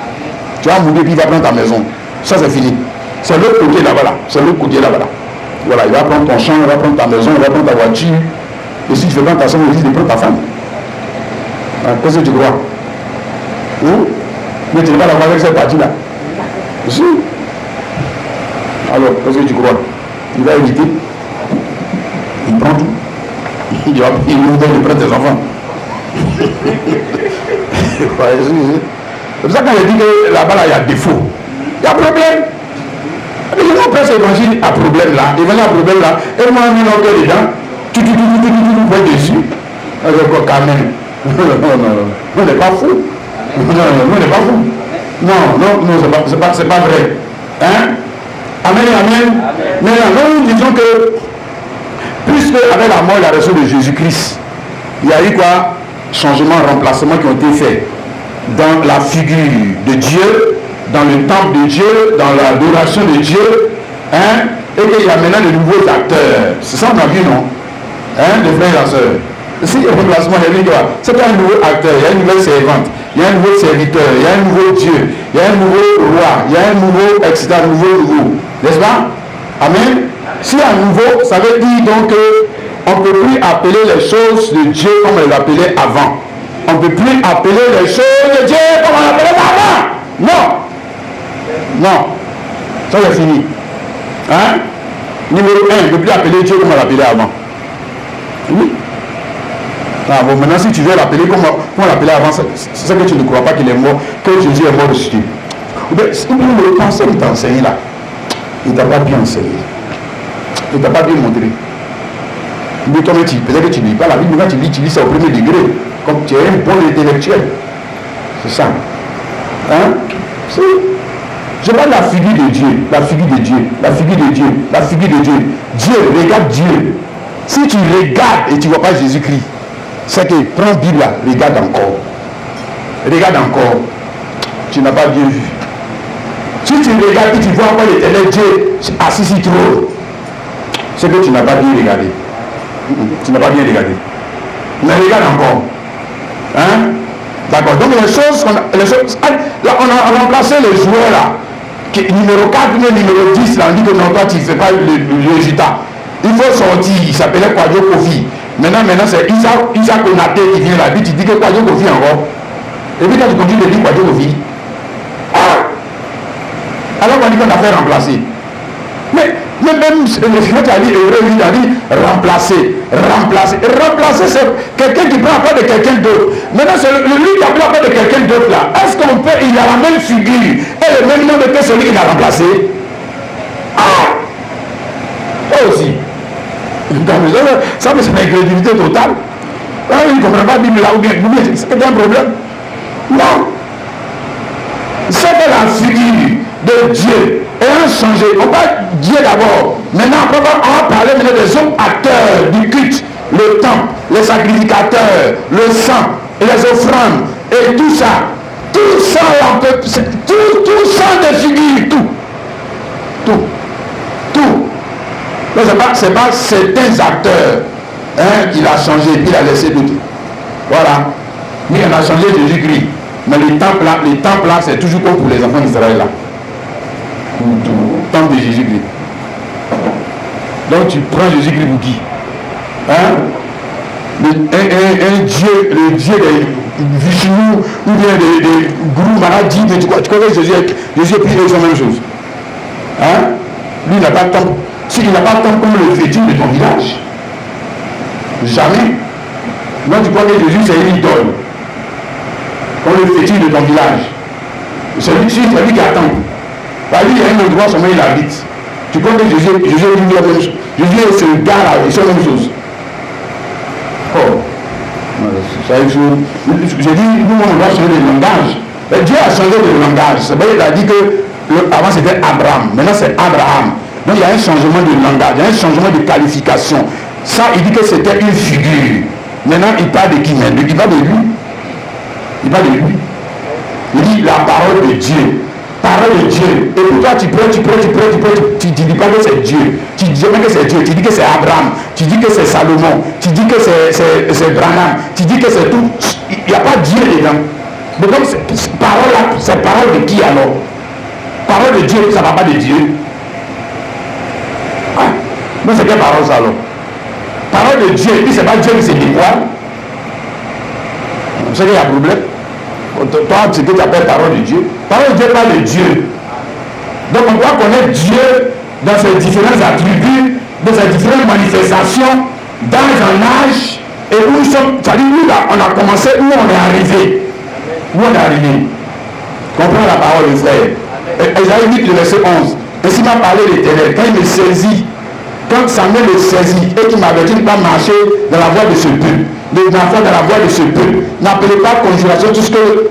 Tu vas mourir puis il va prendre ta maison. Ça c'est fini. C'est l'autre côté là-bas. Voilà, il va prendre ton champ, il va prendre ta maison, il va prendre ta voiture. Et si tu fais prendre ta somme, il risque de prendre ta femme. Qu'est-ce que tu crois? Mais tu ne vas pas l'avoir avec cette partie-là. Si. Alors, qu'est-ce que tu crois? Il va éviter. Il prend tout. Il nous donne de prendre tes enfants. C'est pour ça quand je dis que là-bas, il y a défaut. Il y a problème. Les gens prennent l'évangile à problème là. L'évangile à problème là. Et moi, je mets mon cœur dedans. Tu vois dessus. Alors, quand même. Non, on n'est pas fou. Non, c'est pas vrai. Hein? Amen. Maintenant, nous disons que, puisque avec la mort et la résurrection de Jésus-Christ, il y a eu quoi? Changements, remplacements qui ont été faits dans la figure de Dieu, dans le temple de Dieu, dans l'adoration de Dieu, hein? Et qu'il y a maintenant de nouveaux acteurs. C'est ça on a vu, non? Hein, les frères et les sœurs. Si il y a un remplacement, c'est pas un nouveau acteur, il y a une nouvelle servante, il y a un nouveau serviteur, il y a un nouveau Dieu, il y a un nouveau roi, il y a un nouveau, etc., nouveau. N'est-ce pas? Amen. Si un nouveau, ça veut dire donc qu'on ne peut plus appeler les choses de Dieu comme on les appelait avant. On ne peut plus appeler les choses de Dieu comme on les appelait avant. Non. Ça c'est fini. Hein? Numéro 1, on ne peut plus appeler Dieu comme on l'appelait avant. Oui. Ah, bon, maintenant, si tu veux l'appeler comme on l'appelait avant, c'est que tu ne crois pas qu'il est mort, que Jésus est mort ressuscité. Le conseil il t'a enseigné là. Il ne t'a pas bien enseigné. Il ne t'a pas bien montré. Mais toi, peut-être que tu ne lis pas la Bible, mais quand tu lis ça au premier degré. Comme tu es un bon intellectuel. C'est ça. Hein? Si. Je parle de la figure de Dieu. Dieu, regarde Dieu. Si tu regardes et tu ne vois pas Jésus-Christ, c'est que prends Bible là, regarde encore. Tu n'as pas bien vu. Si tu regardes et tu vois encore l'éternel Dieu assis si trop, c'est que tu n'as pas bien regardé. Tu n'as pas bien regardé. Mais regarde encore. Hein? D'accord. Donc les choses, là, on a remplacé les joueurs là. Numéro 4, numéro 10, là, on dit que non, toi tu ne fais pas le résultat. Il faut sortir, il s'appelait Kwadjo Kofi. Maintenant c'est Isaac Konaté qui vient là, puis tu dis que Kwadjo Kofi encore. Et puis quand tu continues de dire Kwadjo Kofi, alors on dit qu'on a fait remplacer. Mais même tu as dit heureux, il a dit remplacer. Remplacer, c'est quelqu'un qui prend la place de quelqu'un d'autre. Maintenant, c'est lui qui a pris la place de quelqu'un d'autre là. Est-ce qu'on peut, il a la même figure et le même nom que celui qu'il a remplacé? Toi aussi. Ça, c'est une incrédulité totale. Il ne comprend pas la Bible là ou bien c'est un problème. Non. C'est que la figure de Dieu ayant changé. On va Dieu d'abord. Maintenant, on va parler maintenant des autres acteurs du culte. Le temple, les sacrificateurs, le sang, les offrandes, Et tout ça, on peut, tout ça défigure tout. C'est pas certains acteurs qu'il a changé et puis il a laissé d'autres. Voilà. Mais on a changé Jésus-Christ. Mais le temple là, c'est toujours comme pour les enfants d'Israël là. Le temple de Jésus-Christ. Donc tu prends Jésus-Christ pour qui? Un Dieu, le Dieu des Vishnu ou bien des gourous maladies, tu connais Jésus et puis ils ont la même chose. Lui il n'a pas de temple. S'il n'a pas de temple comme le fétiche de ton village, jamais. Donc tu crois que Jésus c'est une idole. Comme le fétiche de ton village. C'est lui qui attend. Bah, lui il y a un endroit seulement il habite. Tu crois que Jésus lui dit la même chose. Jésus et ce gars-là, ils sont la même chose. Oh. J'ai dit, nous on doit changer de langage. Mais Dieu a changé de langage. C'est vrai, il a dit que avant c'était Abraham, maintenant c'est Abraham. Donc il y a un changement de langage, il y a un changement de qualification. Ça, il dit que c'était une figure. Maintenant, il parle de qui même? Il parle de lui. Il parle de lui. Il dit la parole de Dieu. Parole de Dieu. Et pour toi, tu dis pas que c'est Dieu. Tu dis jamais que c'est Dieu. Tu dis que c'est Abraham. Tu dis que c'est Salomon. Tu dis que c'est Branham. Tu dis que c'est tout. Il n'y a pas Dieu dedans. Mais comme cette parole-là, c'est parole de qui alors? Parole de Dieu, ça ne va pas de Dieu. Mais c'est quelle parole ça alors? Parole de Dieu, et puis c'est pas Dieu qui se dévoile. C'est qu'il y a un problème. Toi, ce que tu appelles parole de Dieu. Parole de Dieu parle de Dieu. Donc on doit connaître Dieu dans ses différents attributs, dans ses différentes manifestations, dans un âge, et où nous sommes, c'est-à-dire nous là, on a commencé, où on est arrivé. Où on est arrivé. Comprends la parole, frère. Esaïe 8, le verset 11. Ainsi m'a parlé l'Éternel. Quand il me saisit, quand Samuel le saisit et qu'il m'avait dit de ne pas marcher dans la voie de ce peuple, les enfants dans la voie de ce peuple, n'appelez pas conjuration tout ce que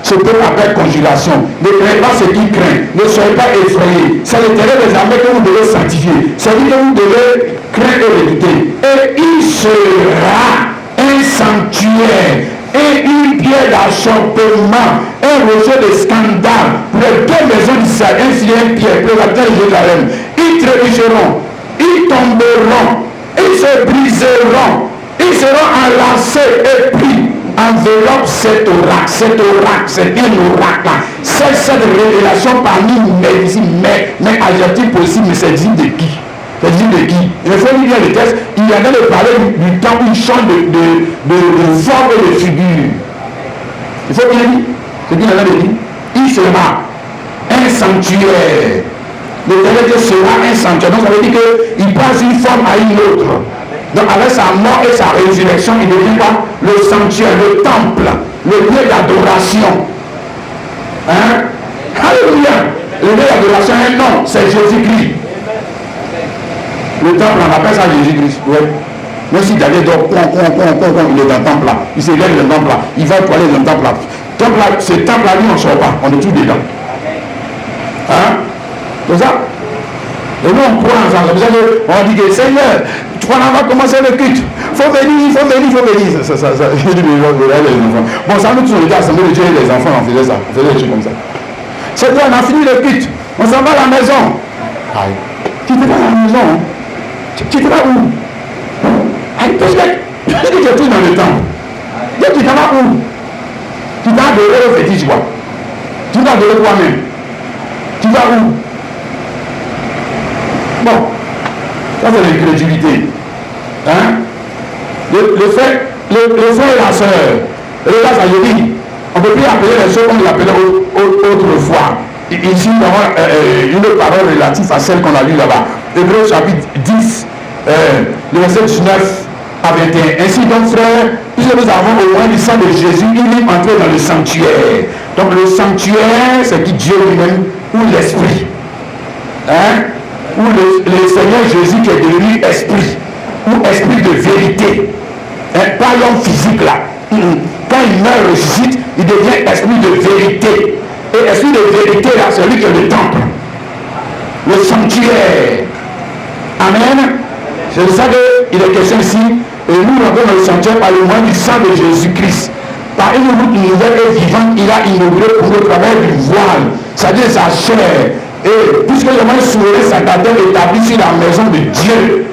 ce peuple appelle conjuration. Ne craignez pas ce qu'il craint, ne soyez pas effrayés. C'est l'intérêt des armées que vous devez sanctifier. C'est lui que vous devez craindre et redouter. Et il sera un sanctuaire et une pierre d'achoppement, un rocher de scandale pour les deux maisons d'Israël, ainsi une pierre pour la terre de Jérusalem. Ils trébucheront, ils tomberont, ils se briseront, ils seront enlacés et pris. Enveloppe cet oracle, c'est bien l'oracle. C'est cette révélation parmi mes ici, mais adjectif possible, mais c'est dit de qui? C'est dit de qui? Il faut lire le texte, il y en a de parler du temps où il change de forme et de figure. Il faut bien dire, c'est qu'il y en a de dire. Il sera un sanctuaire. L'Éternel sera un sanctuaire. Donc ça veut dire qu'il passe d'une forme à une autre. Donc avec sa mort et sa résurrection, il devient quoi? Le sanctuaire, le temple, le lieu d'adoration. Hein? Alléluia! Le lieu d'adoration est non, c'est Jésus-Christ. Le temple, on appelle ça Jésus-Christ. Ouais. Même si Daniel dort, il est dans le temple là. Il se lève dans le temple là. Il va pour aller dans le temple là. Ce temple là, lui, on ne sort pas. On est tous dedans. Hein? C'est ça? Et nous, on croit ensemble. C'est pour ça qu'on dit que Seigneur, on va commencer le culte. Il faut venir. Ça, je dis, mais les enfants. Bon, ça, nous tous, on était assemblés, Dieu et les enfants, on faisait ça. On faisait des choses comme ça. C'est bien, on a fini le culte. On s'en va à la maison. Aïe. Tu étais pas à la maison. Hein? Tu étais là où? Aïe, parce que tu es tout dans le temps. Donc, tu t'en vas où? Tu t'as adoré le fétiche, quoi. Tu t'as adoré toi-même. Tu vas où? Bon, ça c'est l'incrédulité. Hein? Le frère et la sœur, et là ça veut dire, on ne peut plus appeler les choses comme on l'appelait autrefois. Ici, nous avons une parole relative à celle qu'on a lue là-bas. Hébreux chapitre 10, le verset 19 à 21. Ainsi donc, frère, puisque nous avons au moins du sang de Jésus, il est entré dans le sanctuaire. Donc le sanctuaire, c'est qui Dieu lui-même, ou l'esprit. Hein? Ou le Seigneur Jésus qui est devenu esprit, ou esprit de vérité, hein, pas l'homme physique là. Quand il meurt, ressuscite, il devient esprit de vérité. Et esprit de vérité là, c'est lui qui est le temple, le sanctuaire. Amen. C'est ça qu'il est question ici. Et nous rentrons dans le sanctuaire par le moyen du sang de Jésus-Christ, par une route nouvelle et vivante, il a inauguré pour le travers du voile, c'est-à-dire sa chair. Et puisque le monde souverain sacerdotal établi sur la maison de Dieu.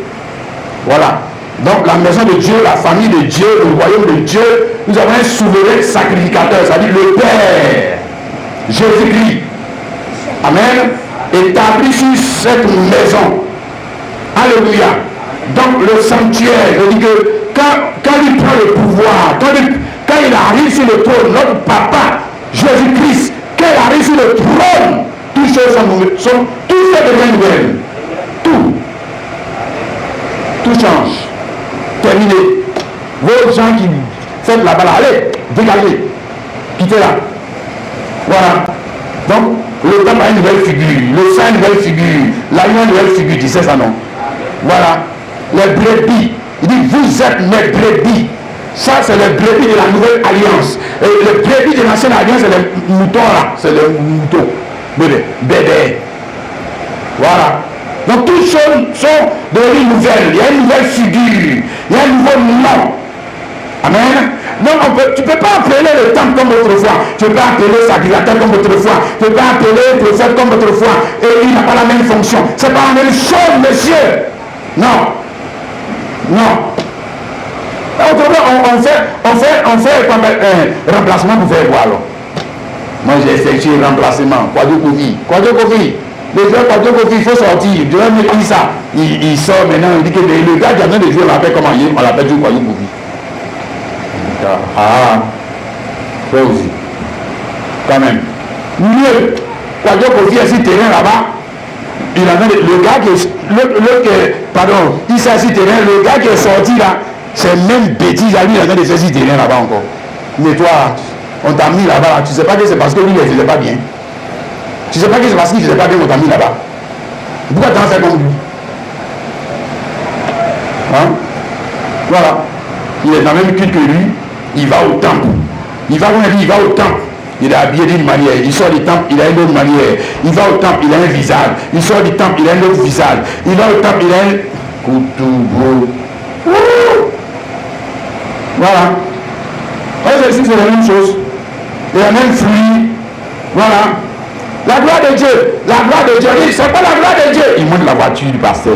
Voilà. Donc la maison de Dieu, la famille de Dieu, le royaume de Dieu, nous avons un souverain sacrificateur, c'est-à-dire le Père, Jésus-Christ. Amen. Établi sur cette maison. Alléluia. Donc le sanctuaire, je dis que quand il prend le pouvoir, quand il arrive sur le trône, notre papa, Jésus-Christ, quand il arrive sur le trône, toutes choses sont tout fait devient nouvelle. Tout change. Terminé. Vos gens qui faites là-bas, allez, dégagez. Quittez là. Voilà. Donc, le temple a une nouvelle figure, le sang a une nouvelle figure, l'agneau a une nouvelle figure, tu sais ça non? Voilà. Les brebis. Il dit, vous êtes mes brebis. Ça, c'est les brebis de la nouvelle alliance. Et les brebis de l'ancienne alliance, c'est les moutons là. C'est les moutons. Bébé. Voilà. Donc toutes choses sont devenues nouvelles. Il y a une nouvelle figure. Il y a un nouveau nom. Amen. Donc tu ne peux pas appeler le temple comme autrefois. Tu ne peux pas appeler le sacrificateur comme autrefois. Tu ne peux pas appeler le prophète comme autrefois. Et il n'a pas la même fonction. Ce n'est pas la même chose, monsieur. Non. Autrefois, on fait comme un remplacement pour faire quoi alors? Moi j'ai effectué un remplacement. Quadro-Kofi. Les joueurs Quadro-Kofi, il faut sortir. Je vais me dire ça. Il sort maintenant. Il dit que le gars qui a besoin de jouer, on l'appelle comment? On l'appelle jouer Quadro-Kofi. Toi aussi. Quand même. Mieux. Quadro-Kofi est sur le terrain là-bas. Il a le gars qui est. Pardon. Il s'est sur le terrain. Le gars qui est sorti là, c'est même bêtise à lui, il a de faire sur le terrain là-bas encore. Mais toi, on t'a mis là-bas. Tu ne sais pas que c'est parce que lui, il ne faisait pas bien. Tu ne sais pas que c'est parce qu'il ne faisait pas bien qu'on t'a mis là-bas. Pourquoi tu en fais comme lui? Hein? Voilà. Il est dans le même culte que lui. Il va au temple. Il va au temple. Il est habillé d'une manière. Il sort du temple, il a une autre manière. Il va au temple, il a un visage. Il sort du temple, il a un autre visage. Il va au temple, il a un couteau. Voilà. C'est la même chose. Il y a le même fruit. Voilà. La gloire de Dieu. La gloire de Dieu. C'est pas la gloire de Dieu. Il monte la voiture du pasteur.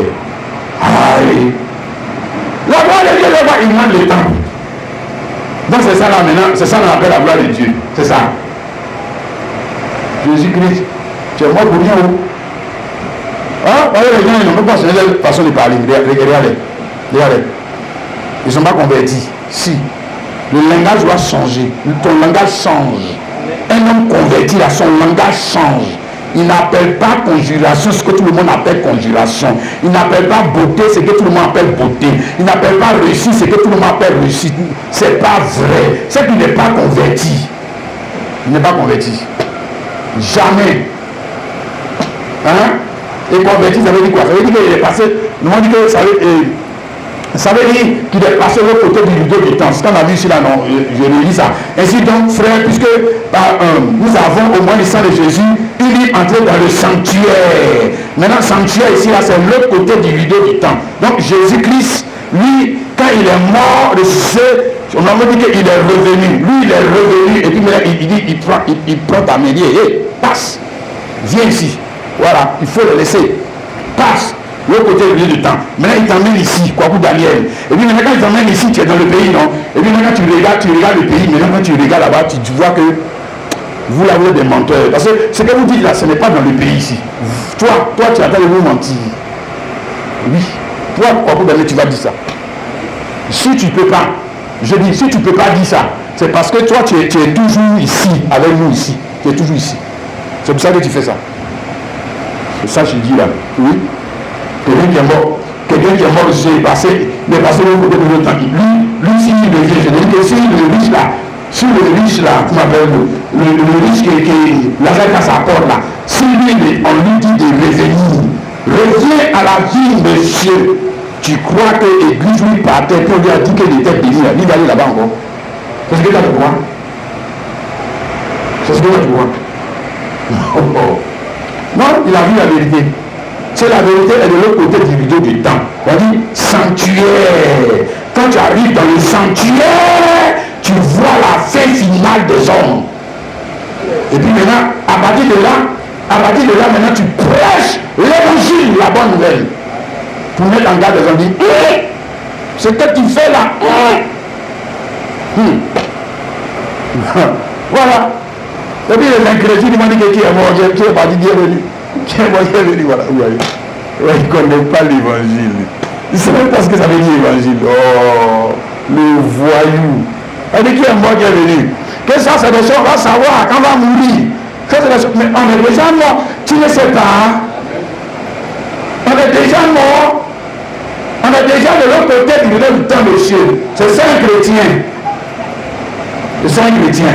Aïe. La gloire de Dieu, il monte le temple. Donc c'est ça là maintenant. C'est ça qu'on appelle la gloire de Dieu. C'est ça. Jésus-Christ. Tu es mort pour rien. Hein? Les gens, ils n'ont pas changé de façon de parler. Regardez. Ils ne sont pas convertis. Si. Le langage doit changer. Ton langage change. Un homme converti, là, son langage change. Il n'appelle pas conjuration ce que tout le monde appelle conjuration. Il n'appelle pas beauté ce que tout le monde appelle beauté. Il n'appelle pas réussite ce que tout le monde appelle réussite. C'est pas vrai. C'est qu'il n'est pas converti. Il n'est pas converti. Jamais. Hein? Et converti, ça veut dire quoi? Ça veut dire qu'il est passé. Nous on dit que ça veut dire qu'il est passé de l'autre côté du rideau du temps. C'est ce qu'on a vu ici là, non? Je le lis ça. Ainsi donc, frère, puisque nous avons au moins le sang de Jésus, il est entré dans le sanctuaire. Maintenant, sanctuaire ici là, c'est l'autre côté du rideau du temps. Donc Jésus-Christ, lui, quand il est mort, on a dit qu'il est revenu. Lui, il est revenu. Et puis il dit, il prend ta main, il dit, hey, passe, viens ici. Voilà, il faut le laisser. Passe. L'autre côté du temps. Maintenant, il t'emmène ici, quoi pour Daniel. Et puis maintenant, quand il t'emmène ici, tu es dans le pays, non? Et puis maintenant, tu regardes le pays. Maintenant, quand tu regardes là-bas, tu vois que vous là, vous êtes des menteurs. Parce que ce que vous dites là, ce n'est pas dans le pays ici. Toi, tu es en train de vous mentir. Oui. Toi, quoi pour Daniel, tu vas dire ça. Si tu ne peux pas, je dis, si tu ne peux pas dire ça, c'est parce que toi, tu es toujours ici, avec nous ici. Tu es toujours ici. C'est pour ça que tu fais ça. C'est ça que je dis là. Oui. Quelqu'un qui est mort, c'est passé au côté de l'autre. Lui, s'il devient, je dis que si le riche là, comment appelle-le, le riche qui Lazare à sa porte là, si lui, on lui dit de reviens à la vie, monsieur, tu crois que l'église lui partait, puis on lui a dit qu'il était béni, il va aller là-bas encore. C'est ce que tu as de voir. C'est ce que tu as de voir. Non, il a vu la vérité. C'est la vérité, elle est de l'autre côté du rideau du temps. On dit sanctuaire. Quand tu arrives dans le sanctuaire, tu vois la fin finale des hommes. Et puis maintenant, à partir de là, maintenant tu prêches l'évangile, la bonne nouvelle. Pour mettre en garde les hommes, dire, ce que tu fais là, voilà. Et puis les incrédules, ils m'ont dit que qui est mort, qui est parti, qui est venu. Qui est mort, qui est venu, voilà. Ouais, il ne connaît pas l'évangile. Il ne sait même pas ce que ça veut dire l'évangile. Oh, le voyou. Elle dit qui est mort, qui est venu. Que ça, c'est des choses, on va savoir quand on va mourir. Ça, c'est des choses. Mais on est déjà mort. Tu ne sais pas. On est déjà mort. On est déjà de l'autre côté du temps de cieux. C'est ça un chrétien. C'est ça un chrétien.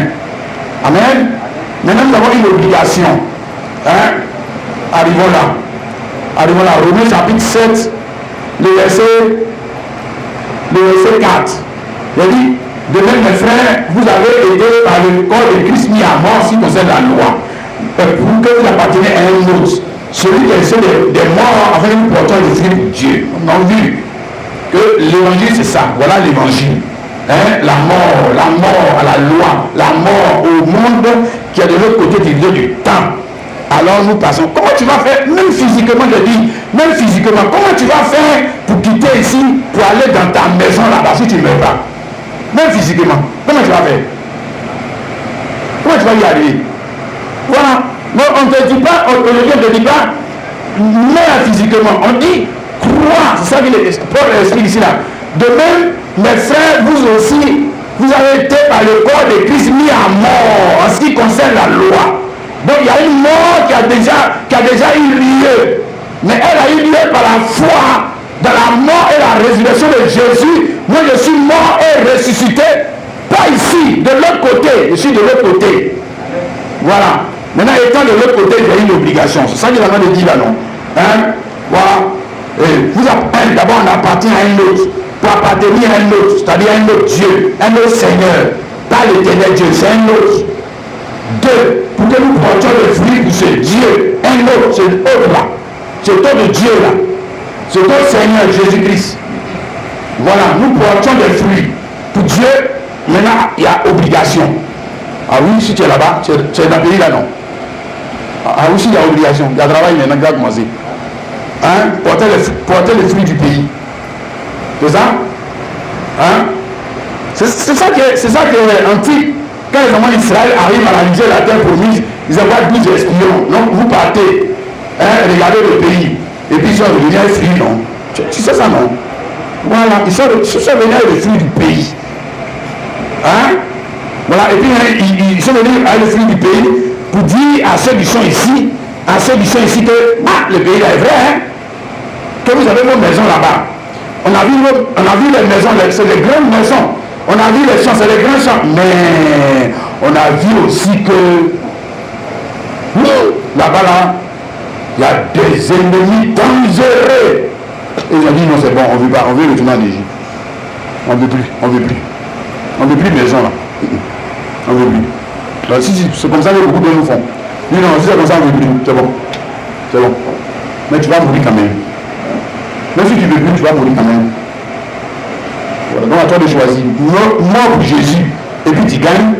Amen. Maintenant, nous avons une obligation. Hein? Arrivons là. Romains chapitre 7, le verset 4. Il dit, de même mes frères, vous avez été par le corps de Christ mis à mort si concerne la loi. Pour que vous appartenez à un autre. Celui qui est laissé des morts afin que nous portons le fruit de Dieu. On a vu que l'évangile c'est ça. Voilà l'évangile. Hein? La mort à la loi, la mort au monde qui est de l'autre côté du temps. Alors nous passons. Comment tu vas faire, même physiquement, je dis, même physiquement, comment tu vas faire pour quitter ici, pour aller dans ta maison là-bas si tu ne meurs pas? Même physiquement, comment tu vas faire? Comment tu vas y arriver? Voilà. Non, on ne te dit pas, on ne te dit pas, meurs physiquement. On dit, crois. C'est ça que Paul explique ici là. De même, mes frères, vous aussi, vous avez été par le corps de Christ mis à mort en ce qui concerne la loi. Donc il y a une mort qui a déjà eu lieu. Mais elle a eu lieu par la foi dans la mort et la résurrection de Jésus. Moi je suis mort et ressuscité. Pas ici, de l'autre côté. Je suis de l'autre côté. Voilà. Maintenant étant de l'autre côté, j'ai une obligation. C'est ça qu'il a de dire là, non? Hein? Voilà. D'abord on appartient à un autre. Pour appartenir à un autre, c'est-à-dire à un autre Dieu, un autre Seigneur. Pas l'éternel Dieu, c'est un autre. Deux, pour que nous portions le fruit de ce Dieu, un autre, c'est l'autre là, c'est autre Dieu là, c'est autre Seigneur Jésus-Christ. Voilà, nous portions des fruits. Pour Dieu, maintenant il y a obligation. Ah oui, si tu es là-bas, tu es dans le pays là non. Ah oui, si il y a obligation, il y a travail maintenant qui va commencer. Hein? Porter les fruits du pays. C'est ça? Hein? C'est ça qui est antique. Quand les enfants d'Israël arrivent à réaliser la terre promise, ils envoient 12 espions. Donc vous partez, hein, regardez le pays. Et puis ils sont revenus à fruit, non? Tu sais ça, non? Voilà, ils sont venus avec le fruit du pays. Hein? Voilà, et puis ils sont venus avec le fruit du pays pour dire à ceux qui sont ici, que le pays là est vrai, hein? Que vous avez vos maisons là-bas. On a vu les maisons, c'est les grandes maisons. On a vu les champs, c'est les grands champs. Mais on a vu aussi que là-bas, là, il y a des ennemis dangereux. Et ils ont dit non, c'est bon, on veut pas, on veut retourner en Égypte. On veut plus de maison là. On veut plus. Alors, si c'est comme ça que beaucoup de nous font. Non, si c'est comme ça, on veut plus. C'est bon. Mais tu vas mourir quand même. Même si tu veux plus, tu vas mourir quand même. Voilà, donc à toi de choisir. Mort pour Jésus, et puis tu gagnes.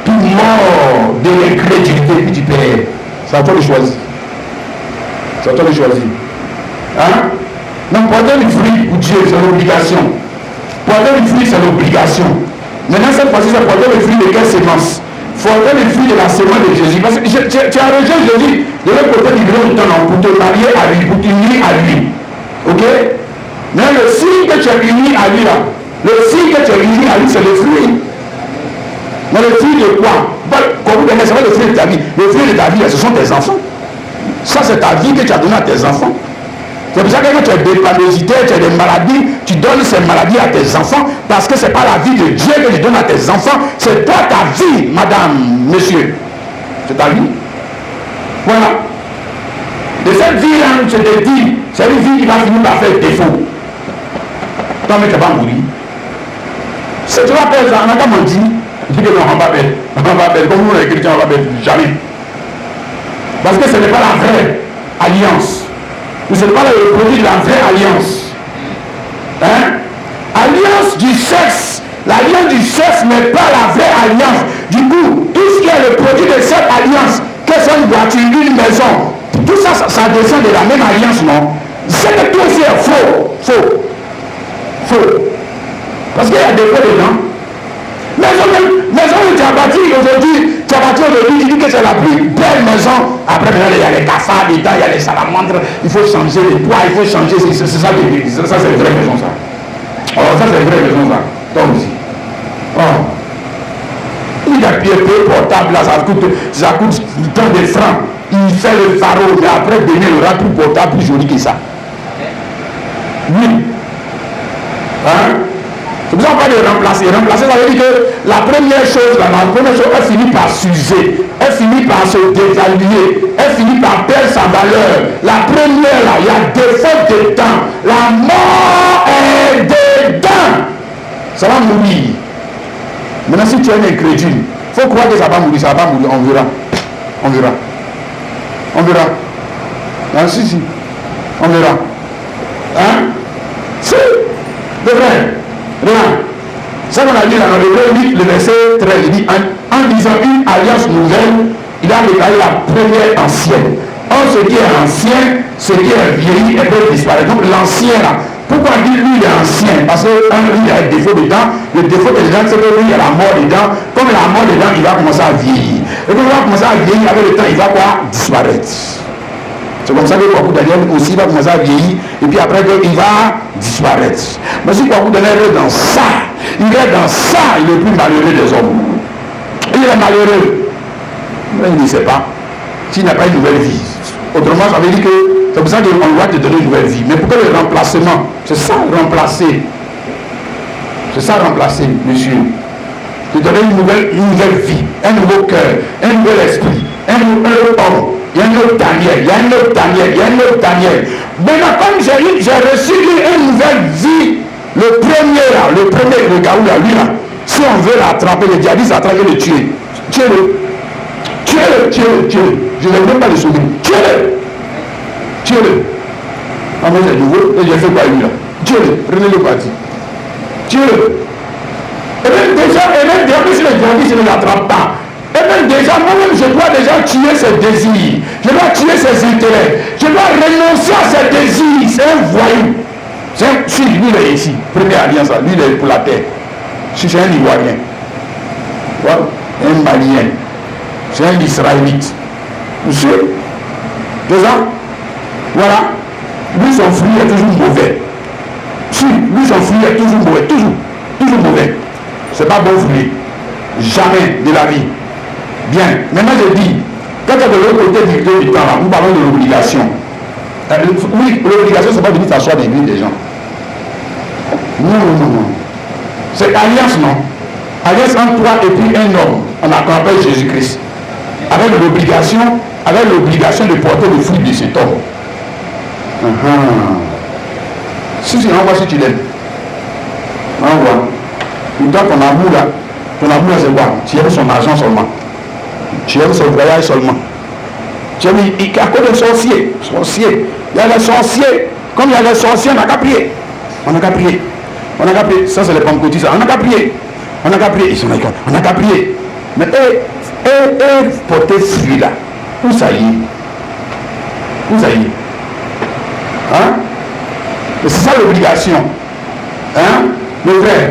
Puis mort de l'incrédulité, et puis tu perds. C'est à toi de choisir. Hein? Donc porter le fruit pour Dieu, c'est l'obligation. Porter le fruit, c'est l'obligation. Maintenant, cette fois-ci, c'est porter le fruit de quelle sémence? Porter le fruit de la sémence de Jésus. Parce que tu as rejoint Jésus de l'autre côté du grand temps pour te marier à lui, pour t'unir à lui. Ok? Mais le signe que tu es uni à lui là, c'est le fruit. Mais le fruit de quoi? Comme vous connaissez, le fruit de ta vie. Le fruit de ta vie, ce sont tes enfants. Ça, c'est ta vie que tu as donnée à tes enfants. C'est pour ça que quand tu as des dépendosité, tu as des maladies, tu donnes ces maladies à tes enfants parce que ce n'est pas la vie de Dieu que tu donnes à tes enfants, c'est toi ta vie, madame, monsieur. C'est ta vie. Voilà. De cette vie-là, je te dis, c'est une vie qui va finir par faire défaut. Toi, mais tu vas mourir. Si tu vas perdre ça, on n'a pas menti. Dis que non, on va perdre. Comme nous, les chrétiens, on va perdre. Jamais. Parce que ce n'est pas la vraie alliance. Ce n'est pas le produit de la vraie alliance. Hein? Alliance du sexe L'alliance du sexe n'est pas la vraie alliance. Du coup, tout ce qui est le produit de cette alliance, que ce soit une voiture, une maison, tout ça, ça descend de la même alliance, non? C'est que tout aussi est faux. Parce qu'il y a des faux dedans. Maison où tu as bâti aujourd'hui, tu dis que c'est la plus belle maison. Après, il y a les cafards dedans, il y a les salamandres, il faut changer les poids, il faut changer. C'est ça l'église. Ça, c'est les vraies maisons, ça. Alors, ça, c'est les vraies maisons, ça. Toi aussi. Oh. Il y a pied portable, là, ça coûte tant de francs. Il fait le pharaon, mais après, demain, il aura plus portable, plus joli que ça. Oui. Hein? C'est pour ça qu'on parle de remplacer. Remplacer, ça veut dire que la première chose, elle finit par s'user, elle finit par se dévaluer, elle finit par perdre sa valeur. La première, là, il y a défaut dedans. La mort est dedans. Ça va mourir. Maintenant, si tu es un incrédule, il faut croire que ça va mourir, ça va pas mourir. On verra. Ah, si. On verra. Hein? Si. De vrai. Regarde, ça qu'on a dit dans le Hébreu 8, le verset 13, il dit en disant une alliance nouvelle, il a déclaré la première ancienne. Or, ce qui est ancien, ce qui est vieilli, et peut disparaître. Donc, l'ancien là, pourquoi on dit lui il est ancien? Parce que lui il a un défaut dedans. Le défaut dedans, c'est que lui il y a la mort dedans. Comme la mort dedans, il va commencer à vieillir. Et quand il va commencer à vieillir, avec le temps, il va quoi? Disparaître. C'est comme ça que Kwaku Daniel aussi va commencer à vieillir et puis après il va disparaître. Mais si Kwaku Daniel est dans ça, il est dans ça, il est plus malheureux des hommes. Il est malheureux. Mais il ne sait pas. S'il n'a pas une nouvelle vie. Autrement, ça veut dire que c'est pour ça qu'on doit te donner une nouvelle vie. Mais pourquoi le remplacement? C'est ça remplacer. C'est ça remplacer, monsieur. Te donner une nouvelle vie, un nouveau cœur, un nouvel esprit, un nouveau homme. Il y a un autre Daniel. Maintenant, comme j'ai reçu une nouvelle vie, le premier, gars là, lui là, si on veut l'attraper, le djihadiste attrape et le tuer. Tuez-le. Je ne vais même pas le sauver. Tuez-le. Ah, moi c'est nouveau, et j'ai fait quoi lui là? Tuez-le, prenez-le parti. Tuez-le. Et même déjà, si le djihadiste ne l'attrape pas, et même déjà, moi-même, je dois déjà tuer ses désirs. Je dois tuer ses intérêts. Je dois renoncer à ses désirs. C'est un voyou. Si, lui, il est ici. Première alliance, lui, il est pour la terre. Si c'est un Ivoirien. Voilà. Un Malien. C'est un Israélite. Monsieur. Déjà. Voilà. Lui, son fruit est toujours mauvais. Si, lui, son fruit est toujours mauvais. Toujours mauvais. C'est pas bon fruit. Jamais de la vie. Bien, maintenant je dis, quand tu es de l'autre côté du temps, là, nous parlons de l'obligation. Oui, l'obligation, c'est pas de venir t'asseoir dans l'église des gens. Non. C'est alliance, non? Alliance entre toi et puis un homme, on accompagne Jésus-Christ. Avec l'obligation de porter le fruit de cet homme. Si tu l'envoies, si tu l'aimes. Envoie. Et toi, ton amour là, c'est quoi? Tu aimes son argent seulement. Tu aimes son voyage seulement. Tu aimes, à cause des sorciers. Il y a les sorciers. Comme il y a les sorciers, on n'a qu'à prier. Ça, c'est les pentecôtistes. On n'a qu'à prier. Ils sont là, on n'a qu'à prier. Mais eux, porter fruit là. Où ça y est? Hein? Mais c'est ça l'obligation. Hein? Le frère.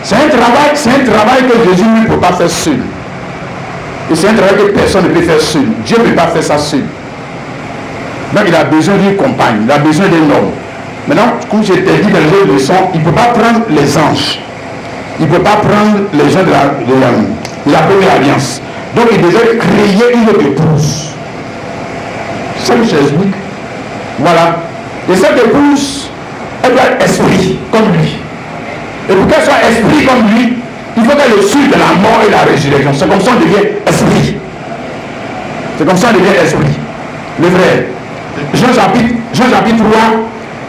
C'est un travail que Jésus ne peut pas faire seul. Et c'est un travail que personne ne peut faire seul. Dieu ne peut pas faire ça seul. Donc il a besoin d'une compagne, il a besoin d'un homme. Maintenant, comme je t'ai dit dans les autres leçons, il ne peut pas prendre les anges. Il ne peut pas prendre les gens de la première alliance. Donc il devait créer une autre épouse. C'est ça que j'explique. Voilà. Et cette épouse, elle doit être esprit comme lui. Et pour qu'elle soit esprit comme lui, il faut qu'elle le suive de la mort et la résurrection. C'est comme ça qu'on devient esprit. Le vrai. Jean chapitre 3,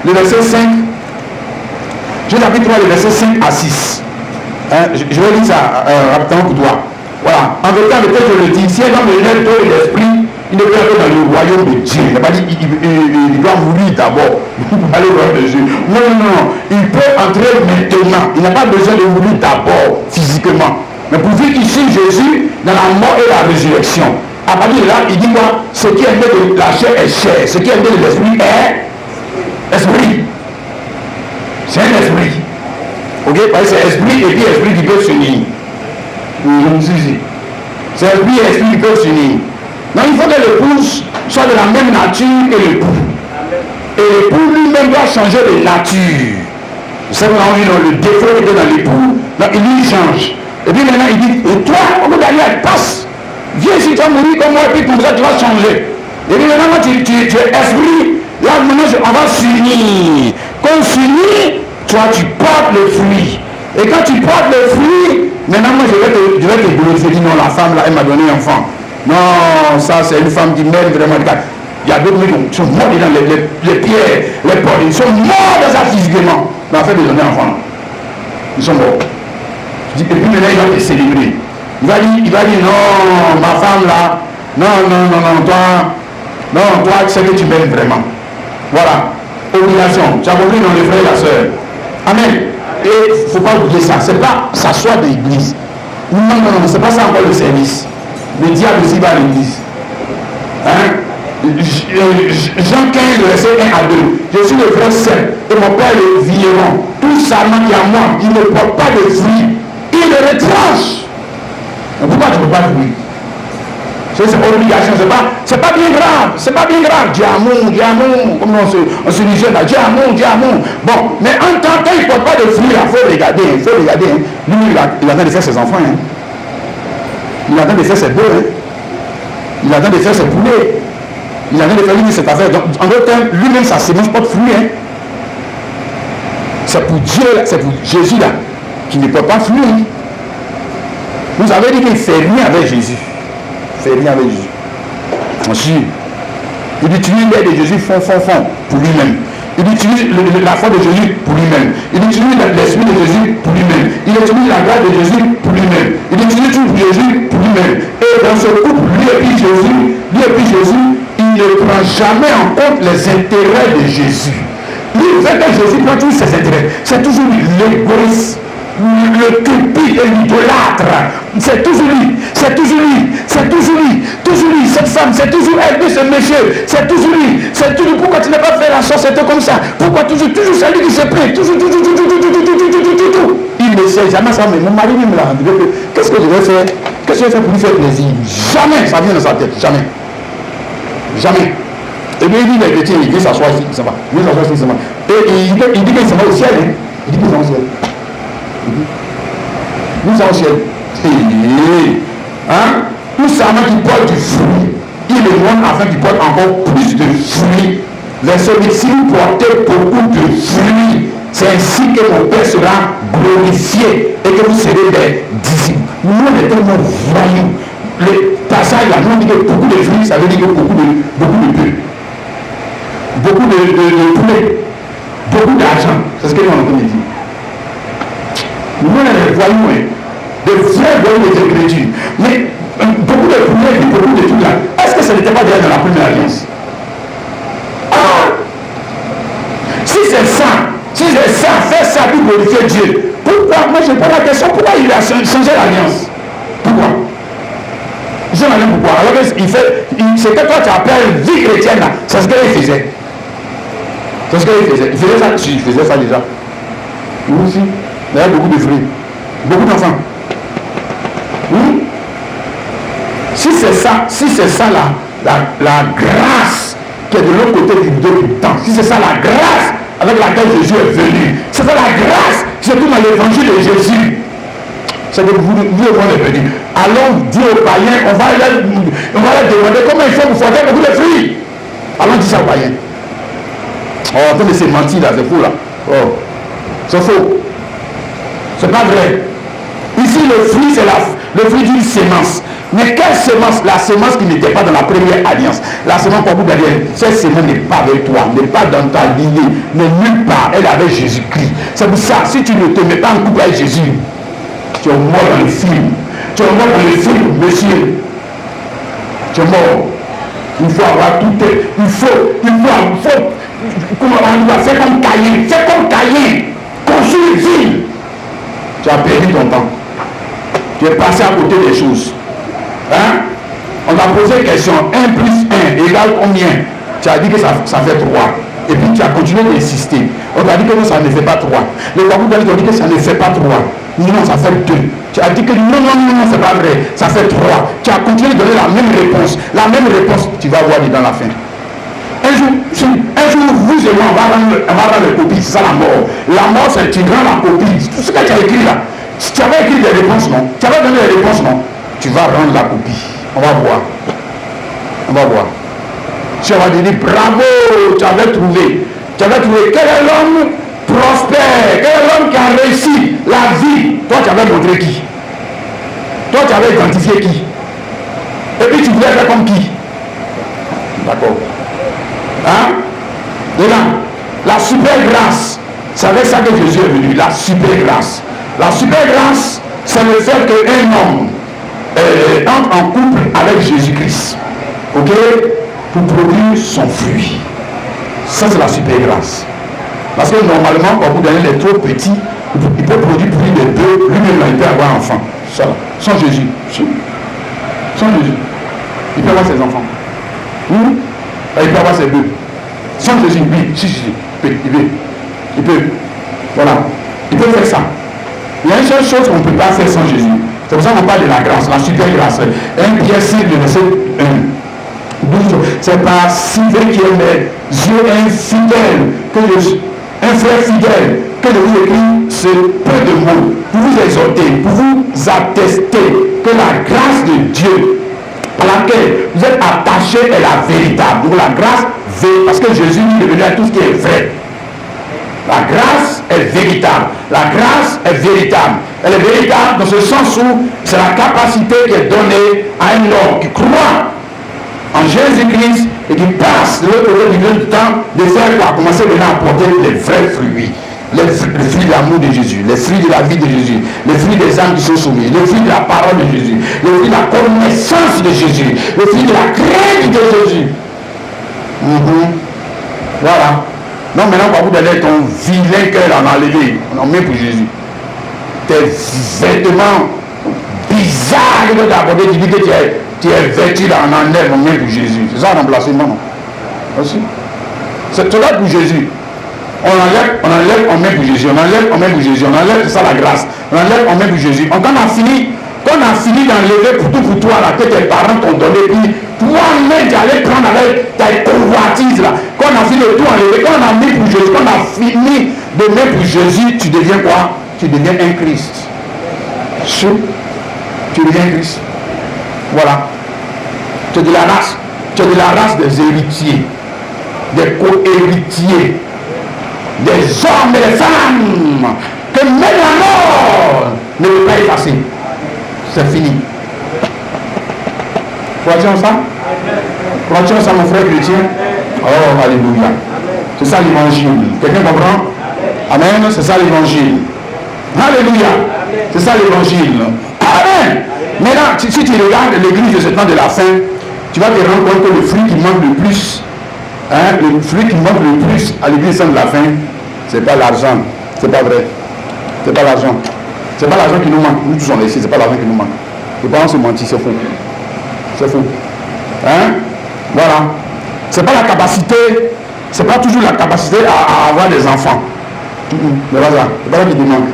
le verset 5. Jean chapitre 3, le verset 5 à 6. Je vais lire ça rapidement pour toi. Voilà. En vérité, je le dis, si un homme est d'eau et d'esprit, il ne peut aller dans le royaume de Dieu. Il n'a pas dit il doit mourir d'abord. Aller au royaume de Dieu. Non, non, non. Il peut entrer maintenant. Il n'a pas besoin de mourir d'abord physiquement. Mais pour vivre ici, Jésus, dans la mort et la résurrection, à partir de là, il dit quoi? Ce qui est né de la chair est chair. Ce qui est né de l'esprit est esprit. C'est un esprit. Ok? Parce que c'est esprit et puis esprit qui peut s'unir. C'est esprit et esprit qui peuvent s'unir. Donc il faut que l'épouse soit de la même nature que l'époux. Et l'époux lui-même doit changer de nature. C'est vraiment le défaut qui était dans l'époux. Donc il lui change. Et puis maintenant il dit, et toi, au bout d'aller, elle passe. Viens ici, tu vas mourir comme moi, et puis comme ça tu vas changer. Et puis maintenant tu es esprit. Là maintenant on va s'unir. Quand on s'unit, toi tu portes le fruit. Et quand tu portes le fruit, maintenant moi je vais te glorifier. Je dis non, la femme là, elle m'a donné un enfant. Non, ça c'est une femme qui m'aime vraiment. Il y a d'autres qui sont morts dans les pierres, les portes. Ils sont morts dans ça physiquement. Mais en fait, de donner un enfant. Ils sont morts. Je dis, et puis maintenant il va te célébrer. Il va dire non, ma femme là, non, toi, tu sais que tu m'aimes vraiment. Voilà. Obligation. Tu as compris dans les frères et la soeur. Amen. Et il ne faut pas oublier ça. Ce n'est pas s'asseoir dans l'église. Non, ce n'est pas ça encore le service. Le diable aussi va à l'église. Hein? Jean 15, verset 1 à 2. Je suis le frère saint et mon père le vigneron. Tout sarment qui est à moi, il ne porte pas de fruits. Il le retranche. Mais pourquoi tu ne peux pas fruit? C'est obligation, c'est pas bien grave, c'est pas bien grave. Diamant, comme on se disait là, diamant. Bon, mais en tant qu'il ne porte pas de fruits, il faut regarder. Lui, il attend de faire ses enfants. Hein. Il attend de faire ses bœufs. Hein. Il attend de faire ses poulets. Il attend de faire lui cette affaire. Donc, en d'autres termes, lui-même, sa sémence porte fruit. Hein. C'est pour Dieu, c'est pour Jésus là, qui ne porte pas fruit. Hein. Vous avez dit qu'il ne fait rien avec Jésus. Ensuite, il utilise l'aide de Jésus fond pour lui-même. Il utilise la foi de Jésus pour lui-même. Il utilise l'esprit de Jésus pour lui-même. Il utilise la grâce de Jésus pour lui-même. Il utilise tout pour Jésus pour lui-même. Et dans ce couple, lui et puis Jésus, il ne prend jamais en compte les intérêts de Jésus. Lui, il veut que Jésus prenne tous ses intérêts. C'est toujours l'égoïsme. Le cupide et l'idolâtre, c'est toujours lui, cette femme, c'est toujours elle, ce monsieur, c'est toujours lui, pourquoi tu n'as pas fait la société comme ça, pourquoi toujours c'est lui qui se plaît, toujours, il ne sait jamais ça, mais mon mari me l'a rendu, qu'est-ce que je vais faire pour lui faire plaisir, jamais, ça vient dans sa tête, jamais, et bien il dit, les chrétiens, il vient s'asseoir ici, ça va, et il dit qu'il s'en va au ciel, nous sommes au ciel. Tout sarment qui porte du fruit, il le demande afin qu'il porte encore plus de fruits. Verset 8, si vous portez beaucoup de fruits, c'est ainsi que mon Père sera glorifié et que vous serez des disciples. Nous, on est tellement voyous. Le passage là, nous dit que beaucoup de fruits, ça veut dire que beaucoup de bœufs, beaucoup de poulet, beaucoup d'argent. C'est ce que nous avons dit. Nous, on est des voyous, des vrais voyous des Écritures. Mais beaucoup de poulet et beaucoup de trucs là, est-ce que ça n'était pas déjà dans la première alliance? Si c'est ça, faire ça pour glorifier Dieu, pourquoi? Moi je pose la question, pourquoi il a changé l'alliance? Pourquoi? Je sais même pourquoi. Alors que c'est que toi tu appelles vie chrétienne là, c'est ce qu'il faisait. Il faisait ça, il faisait ça déjà. Nous aussi, il y a beaucoup de fruits, beaucoup d'enfants. Si c'est ça la grâce qui est de l'autre côté du temps, si c'est ça la grâce avec laquelle Jésus est venu, c'est ça la grâce, c'est tout dans l'évangile de Jésus. C'est que vous le venir. Allons dire aux païens, on va leur demander comment il faut pour faire beaucoup de fruits. Allons dire ça aux païens. Oh, attendez, c'est menti là, c'est faux là. Oh, c'est faux. C'est pas vrai. Ici, le fruit, c'est le fruit d'une sémence. Mais quelle sémence? La sémence qui n'était pas dans la première alliance. La sémence pour vous dire, cette sémence n'est pas avec toi, n'est pas dans ta lignée, mais nulle part. Elle est avec Jésus-Christ. C'est pour ça, si tu ne te mets pas en couple avec Jésus, tu es mort dans le film. Tu es mort dans le film, monsieur. Tu es mort. Il faut avoir tout. Il faut comment on va faire comme Caïn. Fais comme Caïn. Construis une ville. Tu as perdu ton temps. Tu es passé à côté des choses. Hein? On t'a posé une question. 1 plus 1 égale combien? Tu as dit que ça fait 3. Et puis tu as continué d'insister. On t'a dit que non, ça ne fait pas 3. Les Babou t'ont dit que ça ne fait pas 3. Non, ça fait 2. Tu as dit que non, c'est pas vrai. Ça fait 3. Tu as continué de donner la même réponse. La même réponse, tu vas voir dans la fin. Un jour, vous et moi, on va rendre les copies. C'est ça la mort. La mort, c'est tu rends la copie. Tout ce que tu as écrit là. Si tu avais écrit des réponses, non. Tu avais donné des réponses, non. Tu vas rendre la copie. On va voir. On va voir. Tu vas dire bravo, tu avais trouvé. Tu avais trouvé quel est l'homme prospère, quel est l'homme qui a réussi la vie. Toi, tu avais montré qui? Toi, tu avais identifié qui? Et puis tu voulais faire comme qui? D'accord. Hein? Et là, la super grâce, c'est avec ça que Jésus est venu, la super grâce. La super grâce, c'est le fait qu'un homme entre en couple avec Jésus-Christ. Ok? Pour produire son fruit. Ça, c'est la super grâce. Parce que normalement, quand vous donnez les trop petits, il peut produire plus de 2, lui-même, il peut avoir un enfant. Ça, sans Jésus. Sans Jésus. Il peut avoir ses enfants. Il peut avoir ses bœufs. Sans Jésus, oui, si, il peut. Voilà. Il peut faire ça. Il y a une seule chose qu'on ne peut pas faire sans Jésus. C'est pour ça qu'on parle de la grâce, la super grâce. 1 Pierre 6, le verset 1. C'est par Sylvain qui est mes yeux infidèles, un frère fidèle, que je vous écris ce peu de mots pour vous exhorter, pour vous attester que la grâce de Dieu à laquelle vous êtes attachés est la véritable. Donc la grâce, parce que Jésus est venu à tout ce qui est vrai. La grâce est véritable. La grâce est véritable. Elle est véritable dans ce sens où c'est la capacité qui est donnée à un homme qui croit en Jésus-Christ et qui passe de l'autre côté du temps de faire quoi? Commencer maintenant à porter les vrais fruits. Les fruits de l'amour de Jésus, les fruits de la vie de Jésus, les fruits des âmes qui sont soumises, les fruits de la parole de Jésus, les fruits de la connaissance de Jésus, les fruits de la crainte de Jésus. Voilà. Non, maintenant, quand vous donnez ton vilain cœur en enlevé, on en met pour Jésus. Tes vêtements bizarres que tu as apportés, tu dis que tu es vêtu en enlève, on met pour Jésus. C'est ça un remplacement, non? Aussi. C'est tout là pour Jésus. On enlève, on met pour Jésus. On enlève, on met pour Jésus. On enlève, c'est ça la grâce. On enlève, on met pour Jésus. Quand on a fini d'enlever pour toi, là, que tes parents t'ont donné, puis toi-même, tu allais prendre avec ta convoitise, là. Quand on a fini de tout enlever, quand on a mis pour Jésus, quand on a fini de mettre pour Jésus, tu deviens quoi? Tu deviens un Christ. Tu deviens Christ. Voilà. Tu es de la race des héritiers, des co-héritiers, des hommes et des femmes que même la mort ne peut pas effacer. C'est fini. Crois-tu ça? Crois-tu ça, mon frère chrétien? Oh, alléluia. C'est ça l'évangile. Quelqu'un comprend? Amen. C'est ça l'évangile. Alléluia. C'est ça l'évangile. Amen. Maintenant, si tu regardes l'église de ce temps de la fin, tu vas te rendre compte que le fruit qui manque le plus, le fruit qui manque le plus à l'église de la fin, c'est pas l'argent. C'est pas vrai. C'est pas l'argent. C'est pas l'argent qui nous manque. Nous tous on est ici, c'est pas l'argent qui nous manque. Les parents se mentent, c'est faux. C'est faux. Voilà. C'est pas la capacité, c'est pas toujours la capacité à avoir des enfants. Mais voilà, c'est pas ça qui nous manque.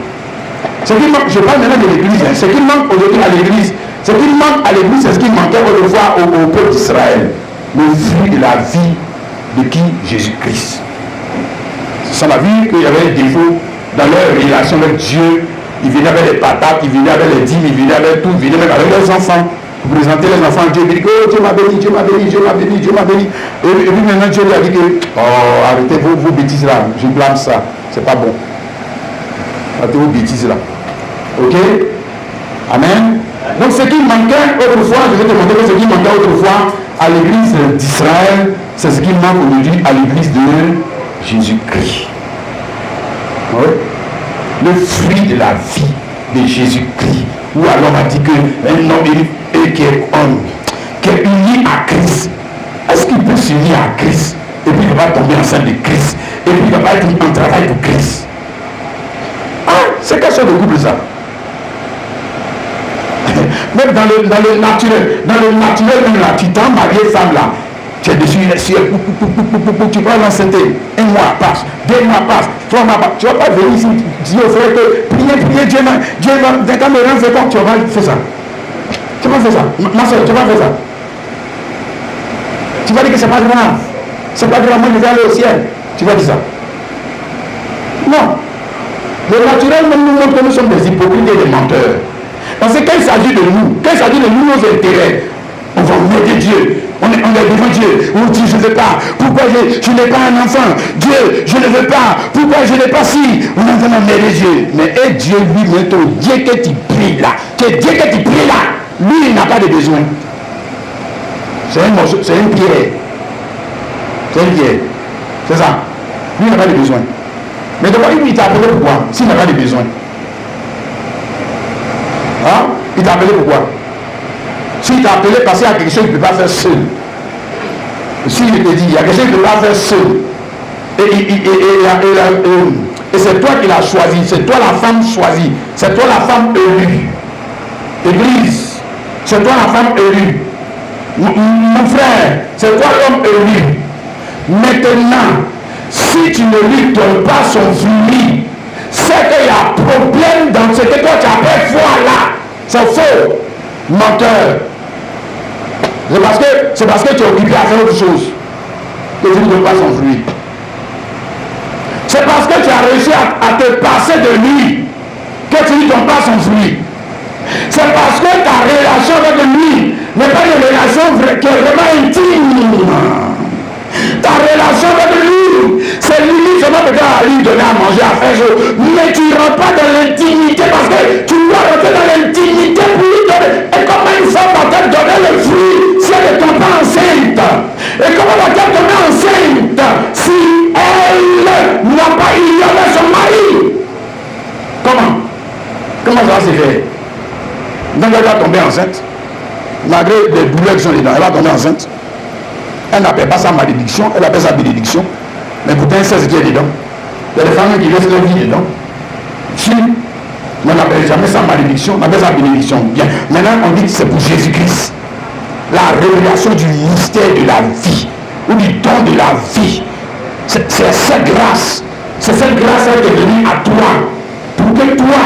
Ce qui manque, je parle maintenant de l'église, ce qui manque aujourd'hui à l'église, ce qui manque à l'église, c'est ce qui manquait autrefois au peuple d'Israël. Le fruit de la vie de qui? Jésus-Christ. Ça m'a vu qu'il y avait des défauts dans leur relation avec Dieu. Ils venaient avec les patates, ils venaient avec les dîmes, ils venaient avec tout, ils venaient même avec leurs enfants. Pour présenter les enfants à Dieu, il dit que oh, Dieu m'a béni, Dieu m'a béni, Dieu m'a béni, Dieu m'a béni. Et puis maintenant Dieu lui a dit que oh, arrêtez vos bêtises là, je blâme ça, c'est pas bon. Arrêtez vos bêtises là. Ok? Amen. Donc ce qui manquait autrefois, je vais te montrer que ce qui manquait autrefois à l'église d'Israël, c'est ce qui manque aujourd'hui à l'église de Jésus-Christ. Oui. Le fruit de la vie de Jésus-Christ. Ou alors on a dit qu'un homme qui est uni à Christ, est-ce qu'il peut s'unir à Christ et puis il va tomber enceinte de Christ et puis il va pas être en travail pour Christ? Ah, c'est quelque chose de couple ça. Même dans le naturel, même là, tu t'es marié femme là, tu es dessus, tu prends l'enceinte, 1 mois passe, 2 mois passe, 3 mois passe, tu vas pas venir ici, dire au frère que priez, Dieu va, quand me rend fait quoi, tu vas faire ça. Tu vas faire ça, ma soeur, tu vas faire ça. Tu vas dire que c'est pas grave, moi je vais aller au ciel, tu vas dire ça. Non, le naturel même nous montre que nous sommes des hypocrites et des menteurs. Parce que quand il s'agit de nous, nos intérêts, on va aider Dieu. On est devant Dieu. On dit je ne veux pas. Pourquoi je n'ai pas un enfant? Dieu, je ne veux pas. Pourquoi je n'ai pas si? On est en train d'aider Dieu. Mais et Dieu lui maintenant, Dieu que tu pries là. Que Dieu que tu pries là. Lui, il n'a pas de besoin. C'est une pierre. C'est une pierre. C'est ça. Lui, il n'a pas de besoin. Mais d'abord, il t'a appelé pourquoi? S'il n'a pas de besoin. Hein? Il t'a appelé pourquoi? S'il t'a appelé parce qu'il y a quelque chose qu'il ne peut pas faire seul. S'il te dit, il y a quelque chose qu'il ne peut pas faire seul. Et c'est toi qui l'as choisi. C'est toi la femme choisie. C'est toi la femme élue. Église, c'est toi la femme élue. Mon frère, c'est toi l'homme élu. Maintenant, si tu ne lui donnes pas son fruit, c'est qu'il y a problème dans ce que toi tu appelles foi là. C'est faux. Menteur. C'est parce que tu es occupé à faire autre chose que tu ne donnes pas son fruit. C'est parce que tu as réussi à te passer de lui que tu ne donnes pas son fruit. C'est parce que ta relation avec lui n'est pas une relation qui est vraiment intime. Ta relation avec lui, c'est limite seulement peut-être à lui donner à manger, à faire chose. Mais tu ne rentres pas dans l'intimité parce que tu dois rentrer dans l'intimité pour lui donner. Et comment une femme va-t-elle donner le fruit si elle ne tombe pas enceinte? Et comment va-t-elle tomber enceinte si elle n'a pas ignoré son mari? Comment ça va se faire? Donc elle va tomber enceinte, malgré les douleurs qui sont dedans, elle va tomber enceinte. Elle n'appelle pas ça malédiction, elle appelle ça bénédiction. Mais pourtant, elle sait ce qui est dedans. Il y a des femmes qui laissent leur vie dedans. Si, on n'appelle jamais ça malédiction, on appelle ça bénédiction. Bien. Maintenant, on dit que c'est pour Jésus-Christ. La révélation du mystère de la vie, ou du don de la vie. C'est cette grâce. C'est cette grâce qui est venue à toi. Pour que toi,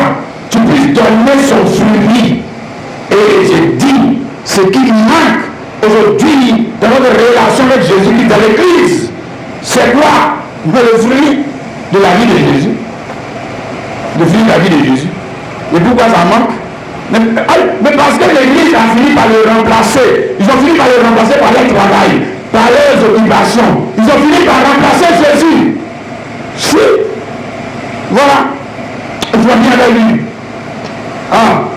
tu puisses donner son fruit. Et je dis, ce qui manque aujourd'hui dans notre relation avec Jésus-Christ dans l'église, c'est quoi? Le fruit de la vie de Jésus. Le fruit de la vie de Jésus. Et pourquoi ça manque? Mais parce que l'église a fini par le remplacer. Ils ont fini par le remplacer par leur travail, par leurs occupations. Ils ont fini par remplacer Jésus. Si. Voilà. Il faut bien avec lui. Ah.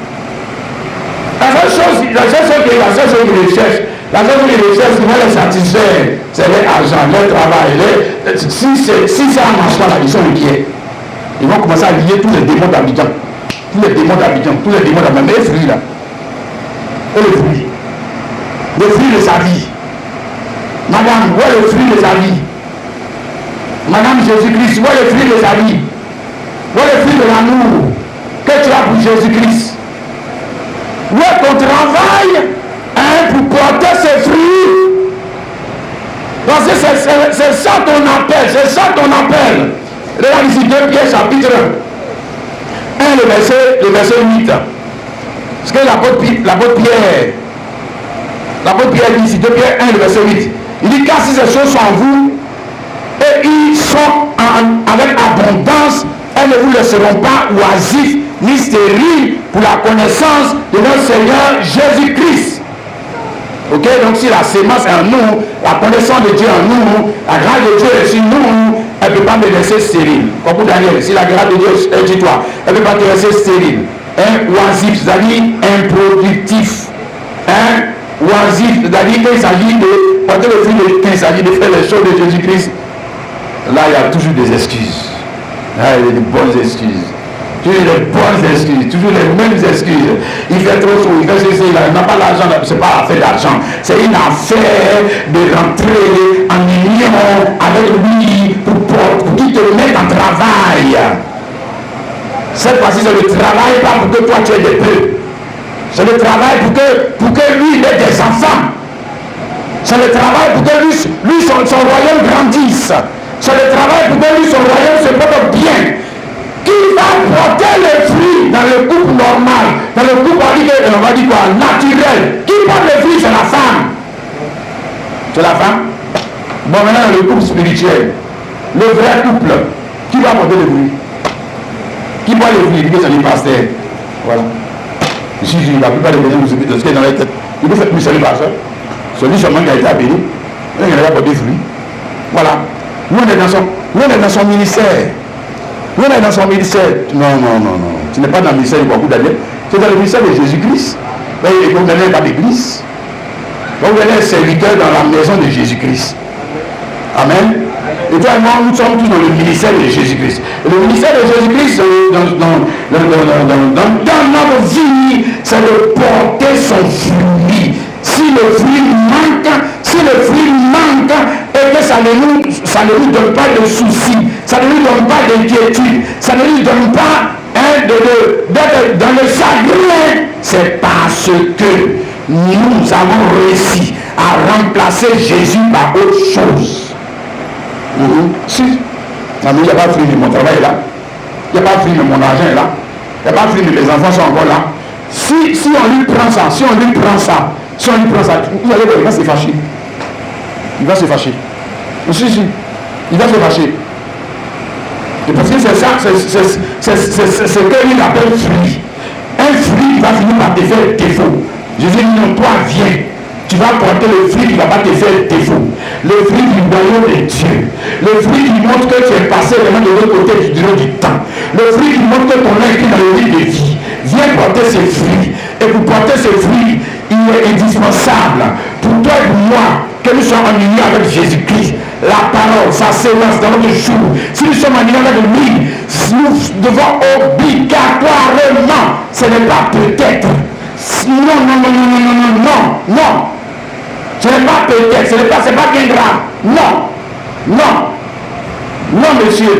La seule chose qu'ils recherchent, la seule chose qu'ils recherchent, qui va les satisfaire, c'est leur argent, leur travail. Si ça ne marche pas, là, ils sont inquiets. Ils vont commencer à lier tous les démons d'Abidjan. Tous les démons d'Abidjan. Mais les fruits là. Et le fruit. Le fruit de sa vie. Madame, où est le fruit de sa vie? Madame Jésus-Christ, où est le fruit de sa vie? Où est le fruit de l'amour que tu as pour Jésus-Christ? Où est ton travail pour porter ses fruits? Parce que c'est ça ton appel. Regarde ici 2 Pierre chapitre 1, le verset 8. Parce que l'apôtre Pierre dit ici 2 Pierre 1, le verset 8. Il dit car si ces choses sont en vous et ils sont avec abondance, elles ne vous laisseront pas oisifs ni stériles pour la connaissance de notre Seigneur Jésus-Christ. Ok, donc si la sémence est en nous, la connaissance de Dieu en nous, la grâce de Dieu est sur nous, elle ne peut pas me laisser stérile. Comme pour Daniel, si la grâce de Dieu est sur toi, elle ne peut pas te laisser stérile. Oisif, c'est-à-dire improductif. Oisif, c'est-à-dire qu'il s'agit de porter le fruit, qu'il s'agit de faire les choses de Jésus-Christ. Là, il y a toujours des excuses. Là, il y a des bonnes excuses. toujours les bonnes excuses, toujours les mêmes excuses. Il fait trop chaud, il fait ceci, il n'a pas l'argent, c'est pas affaire d'argent, c'est une affaire de rentrer en union avec lui pour qu'il te mette en travail. Cette fois-ci, c'est le travail, pas pour que toi tu aies des peu. C'est le travail pour que lui il ait des enfants. C'est le travail pour que lui son royaume grandisse. C'est le travail pour que lui son royaume se porte bien. Qui va porter les fruits dans le couple normal, dans le couple on va dire quoi, naturel. Qui porte les fruits, c'est la femme. C'est la femme. Bon, maintenant le couple spirituel, le vrai couple, qui va porter les fruits? Qui voit les fruits? Il dit que c'est le pasteur. Voilà. Si la plupart des gens de ce qui est dans la tête, il peut faire plus salut pasteur. Celui seulement qui a été appelé, il n'a pas porté fruits. Voilà. Nous on est dans son ministère. Nous on est dans son ministère. Non. Tu n'es pas dans le ministère de beaucoup d'années. Tu es dans le ministère de Jésus-Christ. Et vous n'êtes pas d'église. Vous êtes serviteur dans la maison de Jésus-Christ. Amen. Et toi et moi, nous sommes tous dans le ministère de Jésus-Christ. Et le ministère de Jésus-Christ, dans notre vie, c'est de porter son fruit. Si le fruit manque, et que ça ne lui donne pas de soucis, ça ne lui donne pas d'inquiétude, ça ne lui donne pas d'être dans le chagrin, c'est parce que nous avons réussi à remplacer Jésus par autre chose. Si, il n'y a pas de fruit de mon travail là, il n'y a pas de fruit de mon argent là, il n'y a pas de fruit de mes enfants sont encore là. Si on lui prend ça, vous allez voir, il va se fâcher. Il va se fâcher. Il va se fâcher. Et parce que c'est ça, c'est ce qu'il appelle fruit. Un fruit va finir par te faire défaut. Jésus dit non, toi viens. Tu vas porter le fruit qui ne va pas te faire défaut. Le fruit du royaume de Dieu. Le fruit qui montre que tu es passé vraiment de l'autre côté du temps. Le fruit qui montre que ton âme est dans le lit de vie. Viens porter ces fruits. Et pour porter ces fruits, il est indispensable pour toi et pour moi que nous soyons en union avec Jésus-Christ. La parole, sa séance dans notre jour. Si nous sommes en union avec lui, nous devons obligatoirement, ce n'est pas peut-être. Non. Ce n'est pas peut-être, c'est pas bien grave. Non, monsieur.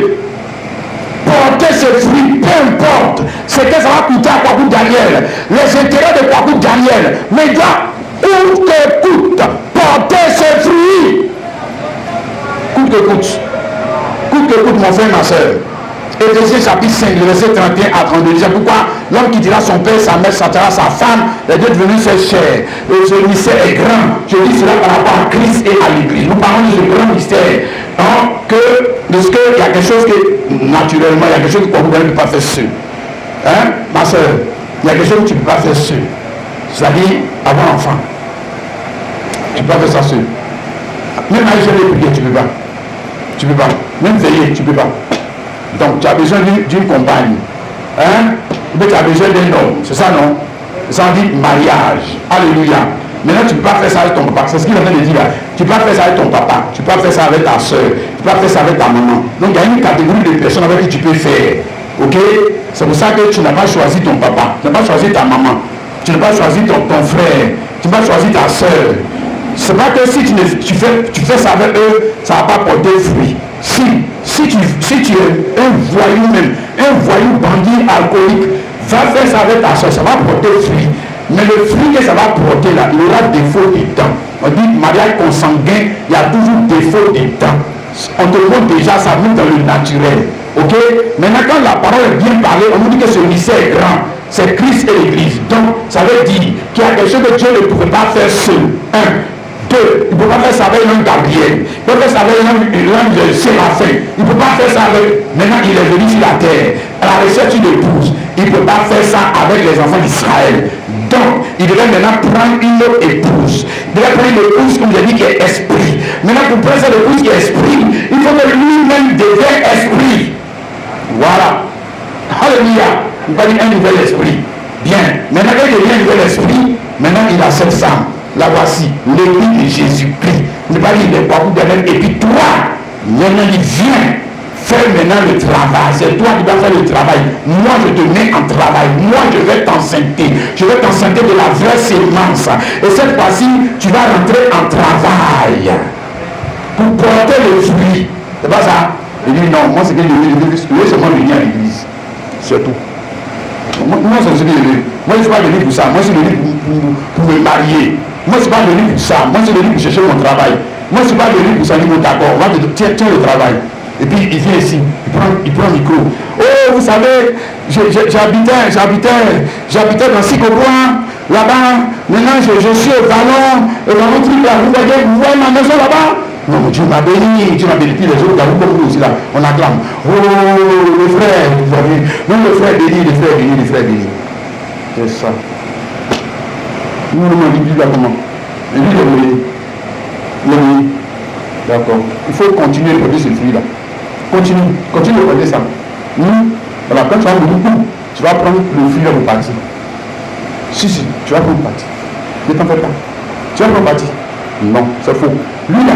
Porter ce fruit, peu importe ce que ça va coûter à Kwaku Daniel, les intérêts de Kwaku Daniel, mais il doit coûte que coûte porter ce fruit. Coûte que coûte, mon frère, ma soeur. Éphésiens chapitre 5, verset 31 à 32. C'est pourquoi l'homme quittera son père, sa mère, sa femme, les deux devenus ses chairs. Et ce mystère est grand. Je dis cela par rapport à Christ et à l'Église. Nous parlons de ce grand mystère. De ce qu'il y a quelque chose que, naturellement, il y a quelque chose qu'on ne peut pas faire seul. Ma soeur, il y a quelque chose que tu ne peux pas faire seul. C'est-à-dire avoir enfant. Tu ne peux pas faire ça seul. Même à les prier, tu ne peux pas. Même veiller, tu ne peux pas. Donc tu as besoin d'une compagne. Mais tu as besoin d'un homme. C'est ça, non? Ça dit mariage. Alléluia. Maintenant tu ne peux pas faire ça avec ton papa. C'est ce qu'il est en train de dire là. Tu ne peux pas faire ça avec ton papa. Tu ne peux pas faire ça avec ta soeur. Tu ne peux pas faire ça avec ta maman. Donc il y a une catégorie de personnes avec qui tu peux faire. Ok? C'est pour ça que tu n'as pas choisi ton papa. Tu n'as pas choisi ta maman. Tu n'as pas choisi ton frère. Tu n'as pas choisi ta soeur. C'est pas que si tu fais ça avec eux, ça ne va pas porter fruit. Si tu es un voyou même, un voyou bandit alcoolique, va faire ça avec ta soeur, ça va porter fruit. Mais le fruit que ça va porter là, il y aura défaut dedans. On dit mariage consanguin, il y a toujours défaut dedans. On te montre déjà, ça vient dans le naturel. Ok? Maintenant, quand la parole est bien parlée, on nous dit que ce lycée est grand. C'est Christ et l'Église. Donc, ça veut dire qu'il y a quelque chose que Dieu ne pouvait pas faire seul. 1. 2. Il ne peut pas faire ça avec l'homme Gabriel. Il peut faire ça avec l'homme de Séraphin. Il ne peut pas faire ça avec... Maintenant, il est venu sur la terre. À la recherche d'épouse. Il ne peut pas faire ça avec les enfants d'Israël. Donc, il devait maintenant prendre une autre épouse. Il devait prendre une épouse, comme je dis, qui est esprit. Maintenant, pour prendre cette épouse qui est esprit, il faut que lui-même devienne esprit. Voilà. Alléluia. Il va dire un nouvel esprit. Bien. Maintenant qu'il devient un nouvel esprit, maintenant il a cette femme. La voici, l'église de Jésus-Christ. Il ne va dire il est pas vous donner. Et puis toi, maintenant il vient fais maintenant le travail. C'est toi qui dois faire le travail. Moi, je te mets en travail. Moi, je vais t'enceinte. Je vais t'enceinte de la vraie sémence. Et cette fois-ci, tu vas rentrer en travail pour porter le fruit. C'est pas ça? Il dit non, moi, c'est que je veux seulement venir à l'église. C'est tout. Moi, c'est ce que je veux. Moi, je ne suis pas venu pour ça. Moi, je suis venu pour me marier. Moi, je ne suis pas venu pour ça. Moi, je suis venu pour chercher mon travail. Moi, je ne suis pas venu pour ça. Niveau d'accord. Tiens le travail. Et puis, il vient ici. Il prend le micro. Oh, vous savez, j'habitais dans Sicobois. Là-bas, maintenant, je suis au ballon. Et dans mon truc là, vous voyez ma maison là-bas? Non, Dieu m'a béni. Dieu m'a béni. Puis les autres, là, vous comme vous aussi là, on acclame. Oh, le frère, vous voyez. Non, le frère béni, le frère béni, le frère béni. C'est ça. Nous, on dit là comment? Et lui, le béni. D'accord. Il faut continuer de produire ce fruit-là. Continue de produire ça. Voilà, quand tu vas beaucoup, tu vas prendre le fruit pour partir. Si, tu vas prendre parti. Ne t'en fais pas. Tu vas prendre parti. Non, c'est faux. Lui là,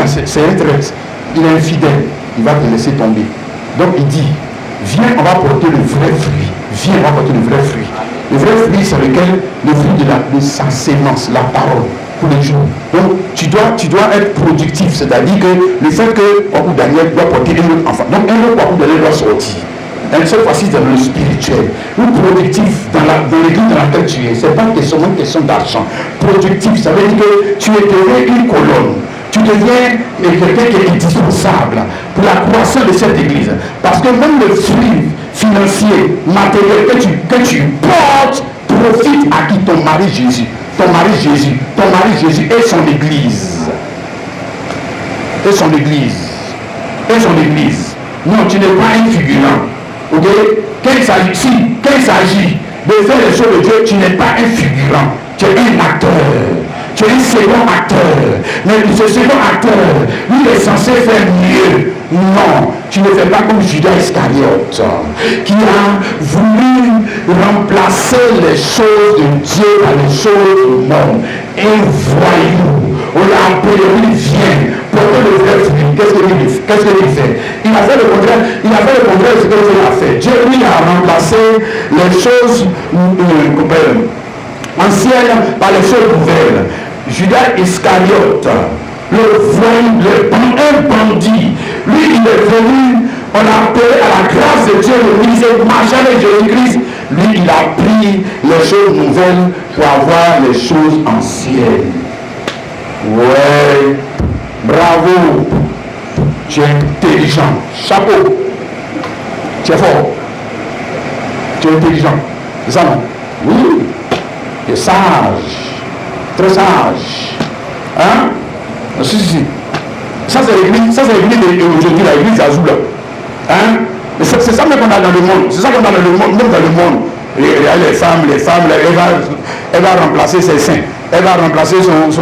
c'est un traître. Il est infidèle. Il va te laisser tomber. Donc il dit, viens, on va porter le vrai fruit. Viens, on va porter le vrai fruit. Le vrai fruit, c'est lequel? Le fruit de sa sémence, la parole, pour les jours. Donc tu dois être productif. C'est-à-dire que le fait que Papou Daniel doit porter un autre enfant. Donc un autre Papou Daniel doit sortir. Et cette fois-ci, dans le spirituel, ou productif dans l'église dans laquelle tu es, c'est pas une question d'argent. Productif, ça veut dire que tu es une colonne. Tu deviens quelqu'un qui est indispensable pour la croissance de cette église. Parce que même le fruit financier, matériel que tu portes, profite à qui? Ton mari Jésus. Ton mari Jésus et son église. Et son église. Non, tu n'es pas un figurant. Ok? Quand il s'agit de faire les choses de Dieu, tu n'es pas un figurant, tu es un acteur, tu es un second acteur. Mais ce second acteur, lui il est censé faire mieux. Non, tu ne fais pas comme Judas Iscariote, qui a voulu remplacer les choses de Dieu par les choses du monde. Un voyou. On l'a appelé, il vient porter le vrai fruit. Qu'est-ce qu'il fait? Il a fait le contraire de ce que Dieu a fait. Dieu lui a remplacé les choses anciennes par les choses nouvelles. Judas Iscariote, un bandit, lui il est venu, on l'a appelé à la grâce de Dieu, le ministère marchant avec Jésus-Christ. Lui il a pris les choses nouvelles pour avoir les choses anciennes. Ouais, bravo, tu es intelligent, chapeau, tu es fort, tu es intelligent, c'est ça non? Oui, tu es sage, très sage, hein? Si. Ça c'est l'église d'aujourd'hui, l'église Azoula, hein? C'est ça même qu'on a dans le monde, c'est ça qu'on a dans le monde, même dans le monde. Les femmes, elle va remplacer ses seins. Elle va remplacer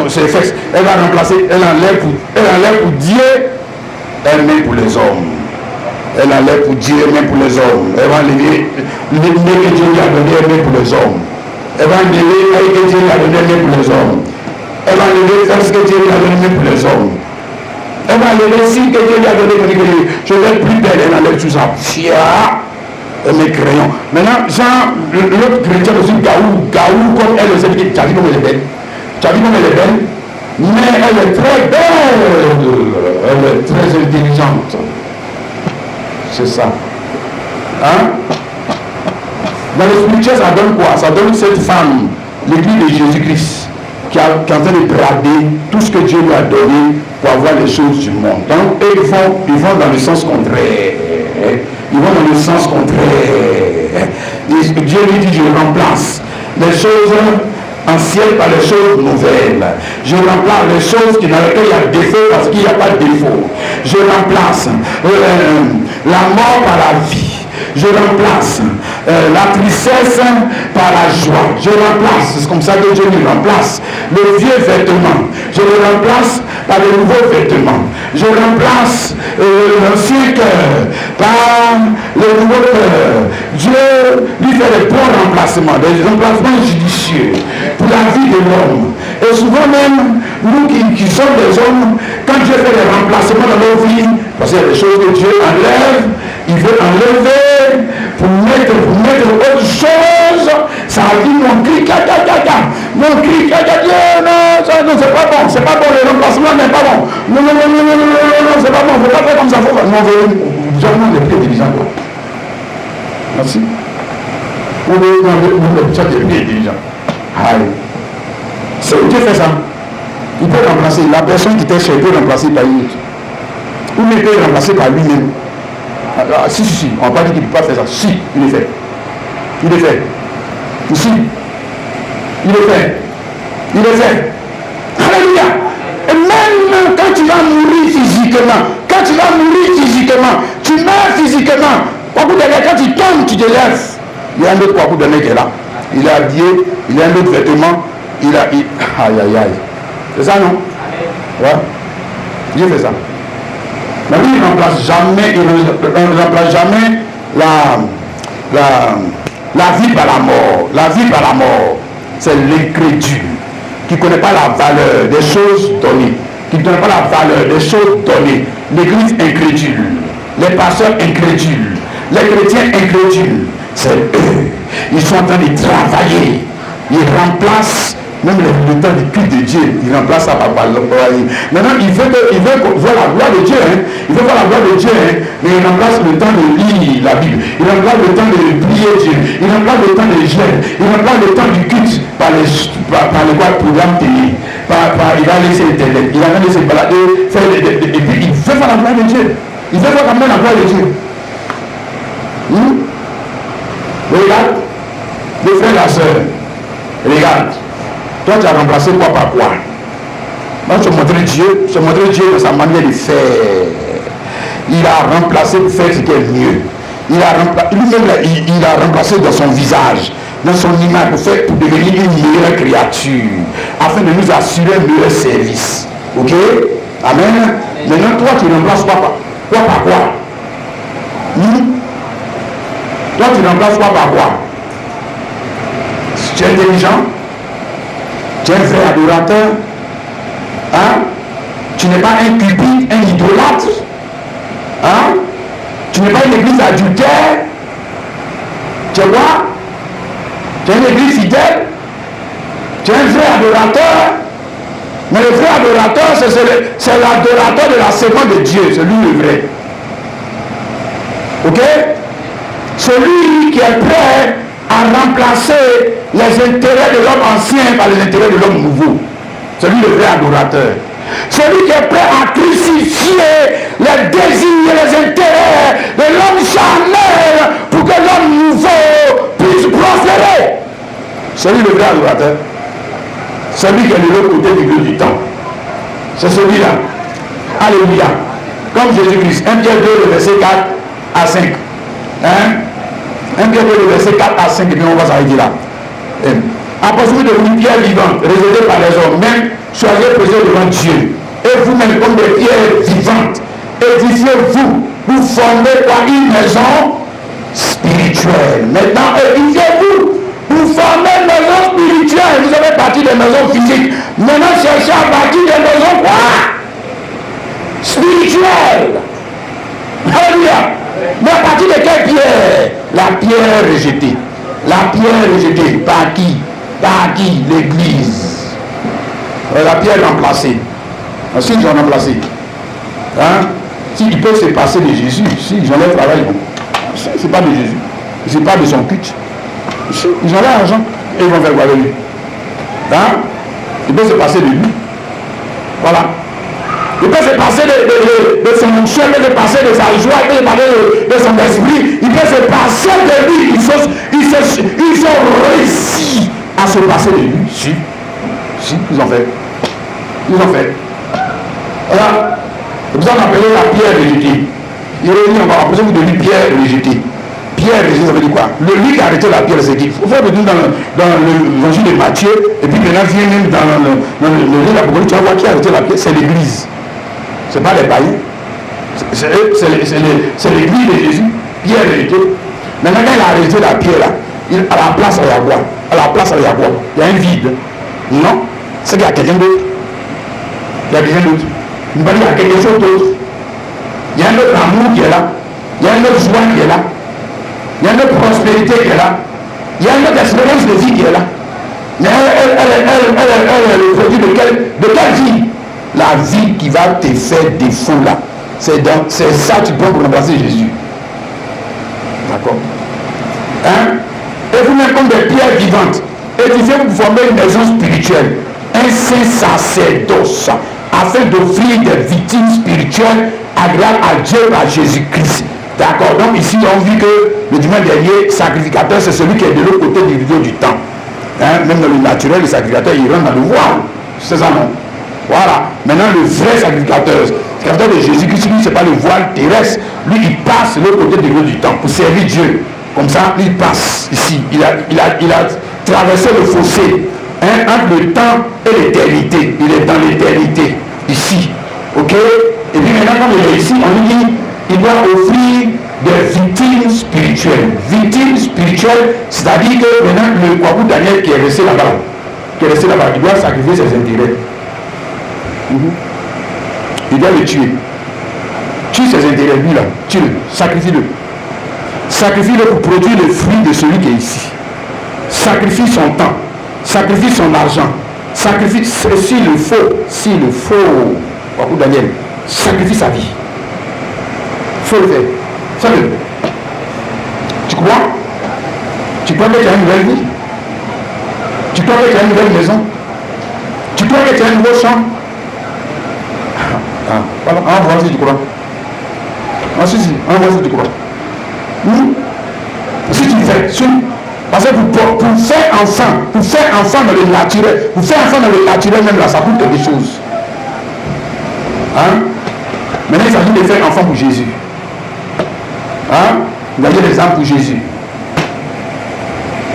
ses fesses. Elle enlève pour Dieu, elle met pour les hommes. Elle enlève pour Dieu, elle met pour les hommes. Elle va enlever le que Dieu lui a donné, elle met pour les hommes. Elle va enlever ce que Dieu lui a donné, elle met pour les hommes. Elle va enlever ce que Dieu lui a donné, elle met pour les hommes. Elle va enlever ce que Dieu lui a donné, je vais être plus belle, elle enlève tout ça. Mes crayons. Maintenant, Jean, l'autre chrétien aussi, Gaou comme elle, tu as vu comme elle est belle. Mais elle est très belle. Elle est très intelligente. C'est ça. Hein? Dans le spirituel, ça donne quoi? Ça donne cette femme, l'église de Jésus-Christ, qui est en train de brader tout ce que Dieu lui a donné pour avoir les choses du monde. Donc, eux, ils vont dans le sens contraire. Ils vont dans le sens contraire. Dieu lui dit, je remplace les choses anciennes par les choses nouvelles. Je remplace les choses dans lesquelles il y a défaut parce qu'il n'y a pas de défaut. Je remplace la mort par la vie. Je remplace la tristesse par la joie. Je remplace, c'est comme ça que Dieu me remplace, le vieux vêtement. Je le remplace par le nouveau vêtement. Je remplace l'ancien cœur par le nouveau cœur. Dieu lui fait des bons remplacements, des remplacements judicieux pour la vie de l'homme. Et souvent même, nous qui sommes des hommes, quand Dieu fait des remplacements dans nos vies, parce qu'il y a des choses que Dieu enlève, il veut enlever pour mettre autre chose, ça a dit mon cri, mon cri, non, c'est pas bon, le remplacement n'est pas bon. Non, c'est pas bon, il ne faut pas faire comme ça. Non, jamais les pieds dirigeants. Merci. On veut les pieds dirigeants. Dieu fait ça. Il peut remplacer la personne qui était chez lui, remplacer par une autre. Ou il peut remplacer par lui-même. Si, on va pas dire qu'il ne peut pas faire ça. Si, il le fait. Si, il le fait. Alléluia. Et même quand tu vas mourir physiquement, tu meurs physiquement. Quand tu tombes, tu te lèves. Il y a un autre Kwaku Dene qui est là. Il est habillé, il a un autre vêtement. Aïe. C'est ça, non? Ouais. Dieu fait ça. Mais lui, il ne remplace jamais la vie par la mort. La vie par la mort, c'est l'incrédule qui ne connaît pas la valeur des choses données. Qui ne connaît pas la valeur des choses données. L'église incrédule, les pasteurs incrédules, les chrétiens incrédules, c'est eux. Ils sont en train de travailler. Ils remplacent même le temps du culte de Dieu, il remplace ça par l'employé. Maintenant, il veut voir la gloire de Dieu, il veut voir la gloire de Dieu, mais il remplace le temps de lire la Bible, il remplace le temps de prier Dieu, il remplace le temps de jeûne, il remplace le temps du culte par les programmes télé, il va laisser Internet, il va laisser balader, et puis il veut voir la gloire de Dieu, il veut voir quand même la gloire de Dieu. Regarde, les frères et la soeur, regarde. Toi, tu as remplacé quoi par quoi? Moi, je te montrer Dieu dans sa manière de faire. Il a remplacé pour faire ce qui est mieux. Il a remplacé dans son visage, dans son image, pour devenir une meilleure créature, afin de nous assurer un meilleur service. Ok? Amen. Maintenant, toi, tu remplaces quoi par quoi? Toi, tu remplaces quoi par quoi? Tu es intelligent? Tu es un vrai adorateur, tu n'es pas un cupide, un idolâtre, tu n'es pas une église adultère, tu vois, tu es une église fidèle, tu es un vrai adorateur, mais le vrai adorateur, c'est l'adorateur de la sémence de Dieu, c'est lui le vrai. Ok? Celui qui est prêt à remplacer les intérêts de l'homme ancien par les intérêts de l'homme nouveau. C'est lui le vrai adorateur. Celui qui est prêt à crucifier les désirs, les intérêts de l'homme charnel pour que l'homme nouveau puisse prospérer. C'est lui le vrai adorateur. C'est lui qui est de l'autre côté du temps. C'est celui-là. Alléluia. Comme Jésus-Christ. 1 Pierre 2, le verset 4 à 5. 1 Pierre 2, le verset 4 à 5, et puis on va s'arrêter là. Après vous devenez pierre vivante, rejetée par les hommes, même soyez pesés devant Dieu. Et vous-même, comme des pierres vivantes, édifiez-vous, vous formez quoi? Une maison spirituelle. Maintenant, édifiez-vous, vous formez une maison spirituelle. Vous avez bâti des maisons physiques. Maintenant, cherchez à bâtir des maisons quoi? Spirituelles. Alléluia. Mais à partir de quelle pierre? La pierre rejetée. La pierre rejetée. Par qui? Par qui? L'église. La pierre remplacée. Si ils ont remplacé. S'ils peuvent se passer de Jésus, si ils ont leur travail, c'est pas de Jésus. C'est pas de son culte. Ils ont leur argent. Et ils vont faire quoi avec lui? Ils peuvent se passer de lui. Voilà. Il peut se passer de son onction, il peut se passer de sa joie, il peut se passer de son esprit, il peut se passer de lui. Ils ont réussi à se passer de lui. Si, ils ont fait. Voilà. C'est pour ça qu'on appelait la pierre rejetée. Il réunit encore, après vous devenez pierre rejetée. Pierre rejetée, ça veut dire quoi? Lui qui a arrêté la pierre, c'est qui? Il faut faire dans l'évangile de Matthieu, et puis maintenant vient même dans le livre d'Apocalypse, tu vas voir qui a arrêté la pierre, c'est l'église. Ce n'est pas les païens. C'est l'église de Jésus. Pierre rejetée. Maintenant, quand il a arrêté la pierre là, à la place, il y a quoi? À la place, il y a quoi? Il y a un vide. Non? C'est qu'il y a quelqu'un d'autre. Il y a rien d'autre. Il y a quelque chose d'autre. Il y a un autre amour qui est là. Il y a une autre joie qui est là. Il y a une autre prospérité qui est là. Il y a une autre espérance de vie qui est là. Mais elle est le produit de quelle vie? La vie qui va te faire défaut là. C'est ça que tu prends pour remplacer Jésus. D'accord? Hein? Et vous mettez comme des pierres vivantes. Édifiez pour former une maison spirituelle. Un saint sacerdoce. Afin d'offrir des victimes spirituelles agréables à Dieu par Jésus-Christ. D'accord? Donc ici on vit que le dimanche dernier, sacrificateur, c'est celui qui est de l'autre côté du rideau du temps. Hein? Même dans le naturel, le sacrificateur, il rentre dans le voile. C'est ça, non? Voilà. Maintenant, le vrai sacrificateur de Jésus-Christ, lui, c'est pas le voile terrestre. Lui, il passe de l'autre côté du rideau du temps pour servir Dieu. Comme ça, lui, il passe ici. Il a traversé le fossé, hein, entre le temps et l'éternité. Il est dans l'éternité, ici. Ok? Et puis maintenant, quand il est ici, on lui dit, il doit offrir des victimes spirituelles. Victimes spirituelles, c'est-à-dire que maintenant, le Kwabou Daniel qui est resté là-bas, il doit sacrifier ses intérêts. Il doit le tuer. Tue ses intérêts, lui là, tue-le, sacrifie-le. Sacrifie-le pour produire le fruit de celui qui est ici. Sacrifie son temps, sacrifie son argent, sacrifie, s'il le faut, Kwabou Daniel, sacrifie sa vie. Faut le faire. Fais-le. Tu crois? Tu crois que tu as une nouvelle vie? Tu crois que tu as une nouvelle maison? Tu crois que tu as un nouveau champ? Voilà, envoie si tu crois. Si, envoie si tu crois. Si tu fais, parce que pour faire enfant dans le naturel, même là, ça coûte quelque chose. Hein? Maintenant, il s'agit de faire enfant pour Jésus. Hein? Gagner des âmes pour Jésus.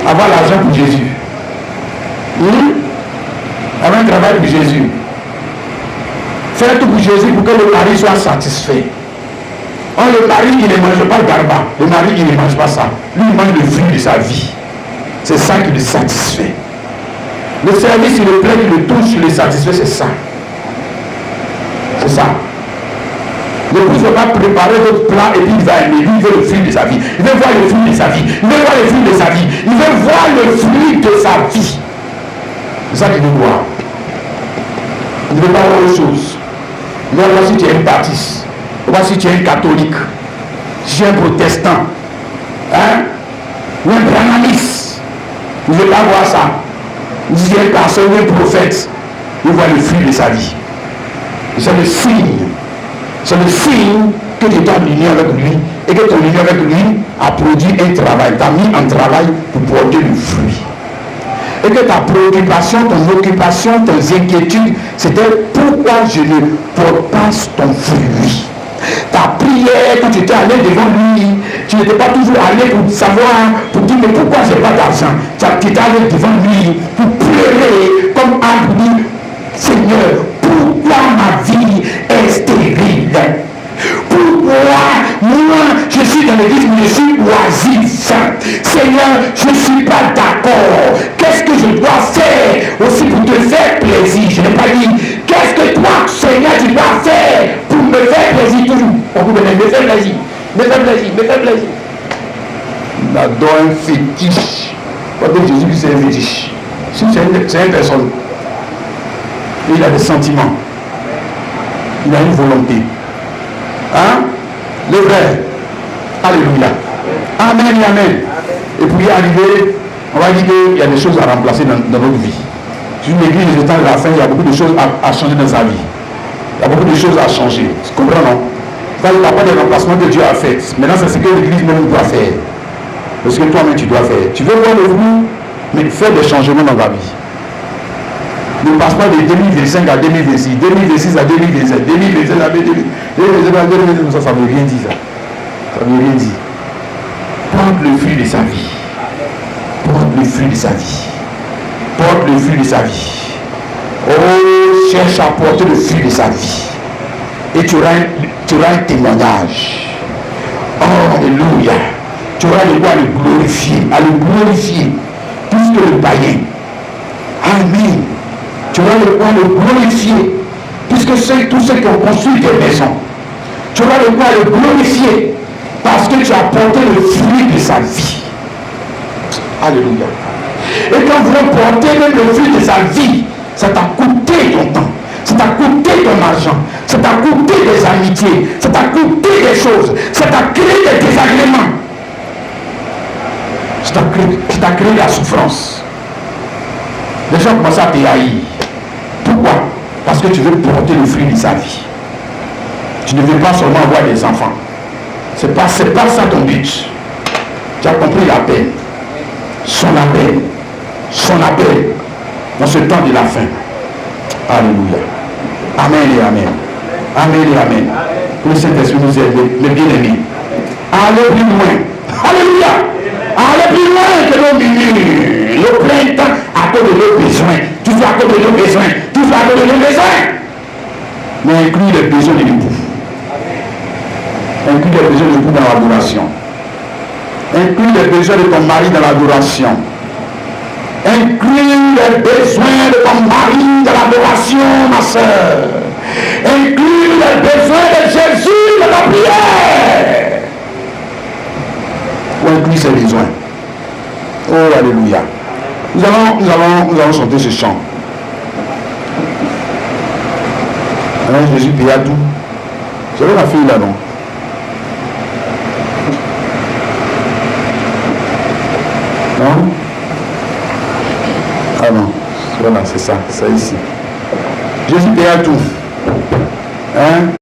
Avoir l'argent pour Jésus. Avoir un travail pour Jésus. Faire tout pour Jésus pour que le mari soit satisfait. Le mari, il ne mange pas le garba. Le mari, il ne mange pas ça. Lui, il mange le fruit de sa vie. C'est ça qui le satisfait. Le service, il le plaît, il le touche, il le satisfait, c'est ça. C'est ça. L'épouse ne va pas préparer d'autres plats et puis il va aimer. Lui, il veut le fruit de sa vie. Il veut voir le fruit de sa vie. Il veut voir le fruit de sa vie. Il veut voir le fruit de sa vie. C'est ça qu'il veut voir. Il ne veut pas voir autre chose. Il veut voir si tu es un baptiste. Il veut voir si tu es un catholique. Si tu es un protestant. Hein? Ou un brahmaniste. Il ne veut pas voir ça. Si tu es un pasteur ou un prophète. Il veut voir le fruit de sa vie. Et c'est le signe. C'est le signe que tu es en union avec lui et que ton union avec lui a produit un travail. Tu as mis en travail pour porter le fruit. Et que ta préoccupation, ton occupation, tes inquiétudes, c'était pourquoi je ne porte pas ton fruit. Ta prière, quand tu étais allé devant lui, tu n'étais pas toujours allé pour savoir, pour dire mais pourquoi je n'ai pas d'argent. Tu étais allé devant lui pour pleurer comme un pour dire Seigneur, pourquoi ma vie est stérile? Pourquoi moi je suis dans l'église mais je suis oisif? Seigneur, je ne suis pas d'accord. Qu'est-ce que je dois faire aussi pour te faire plaisir? Je n'ai pas dit qu'est-ce que toi, Seigneur, tu dois faire pour me faire plaisir toujours. On vous donne me faire plaisir, me faire plaisir, me faire plaisir. Il adore un fétiche. Parce que Jésus c'est un fétiche. Si c'est une personne, il a des sentiments, il a une volonté. Hein? Les frères, alléluia. Amen et amen. Et pour y arriver, on va dire qu'il y a des choses à remplacer dans notre vie. Sur une église de temps de la fin, il y a beaucoup de choses à changer dans sa vie. Il y a beaucoup de choses à changer. Tu comprends, non? Ça, il n'y a pas de remplacement que Dieu a fait. Maintenant, c'est ce que l'église même doit faire. Parce que toi-même, tu dois faire. Tu veux voir le fruit, mais fais des changements dans ta vie. Ne passe pas de 2025 à 2026, 2026 à 2027, 2027 à 2027, ça ne veut rien dire ça. Ça ne veut rien dire. Porte le fruit de sa vie. Porte le fruit de sa vie. Porte le fruit de sa vie. Oh, cherche à porter le fruit de sa vie. Et tu auras un témoignage. Oh, alléluia. Tu auras le droit à le glorifier, plus que le païen. Amen. Tu vas le glorifier puisque c'est tous ceux qui ont construit des maisons. Tu auras le droit de le glorifier parce que tu as porté le fruit de sa vie. Alléluia. Et quand vous portez même le fruit de sa vie, ça t'a coûté ton temps, ça t'a coûté ton argent, ça t'a coûté des amitiés, ça t'a coûté des choses, ça t'a créé des désagréments, ça t'a créé la souffrance. Les gens commencent à te haïr. Pourquoi? Parce que tu veux porter le fruit de sa vie. Tu ne veux pas seulement avoir des enfants. C'est pas ça ton but. Tu as compris l'appel. Son appel dans ce temps de la fin. Alléluia. Amen et amen. Amen et amen. Que le Saint-Esprit nous aide, les bien-aimés. Allez plus loin. Alléluia. Allez plus loin que nos minutes. Le printemps à cause de nos besoins. Toujours à cause de nos besoins. Toujours à cause de nos besoins. Mais inclut les besoins de l'époux. Inclut les besoins de l'époux dans l'adoration. Inclut les besoins de ton mari dans l'adoration. Inclut les besoins de ton mari dans l'adoration, ma soeur. Inclut les besoins de Jésus dans ta prière. Ou inclut ses besoins. Oh, alléluia. Nous allons chanter ce chant. Alors, Jésus paya tout. C'est la fille là, non? Non? Ah non, voilà, c'est ça, c'est ici. Jésus paya tout. Hein?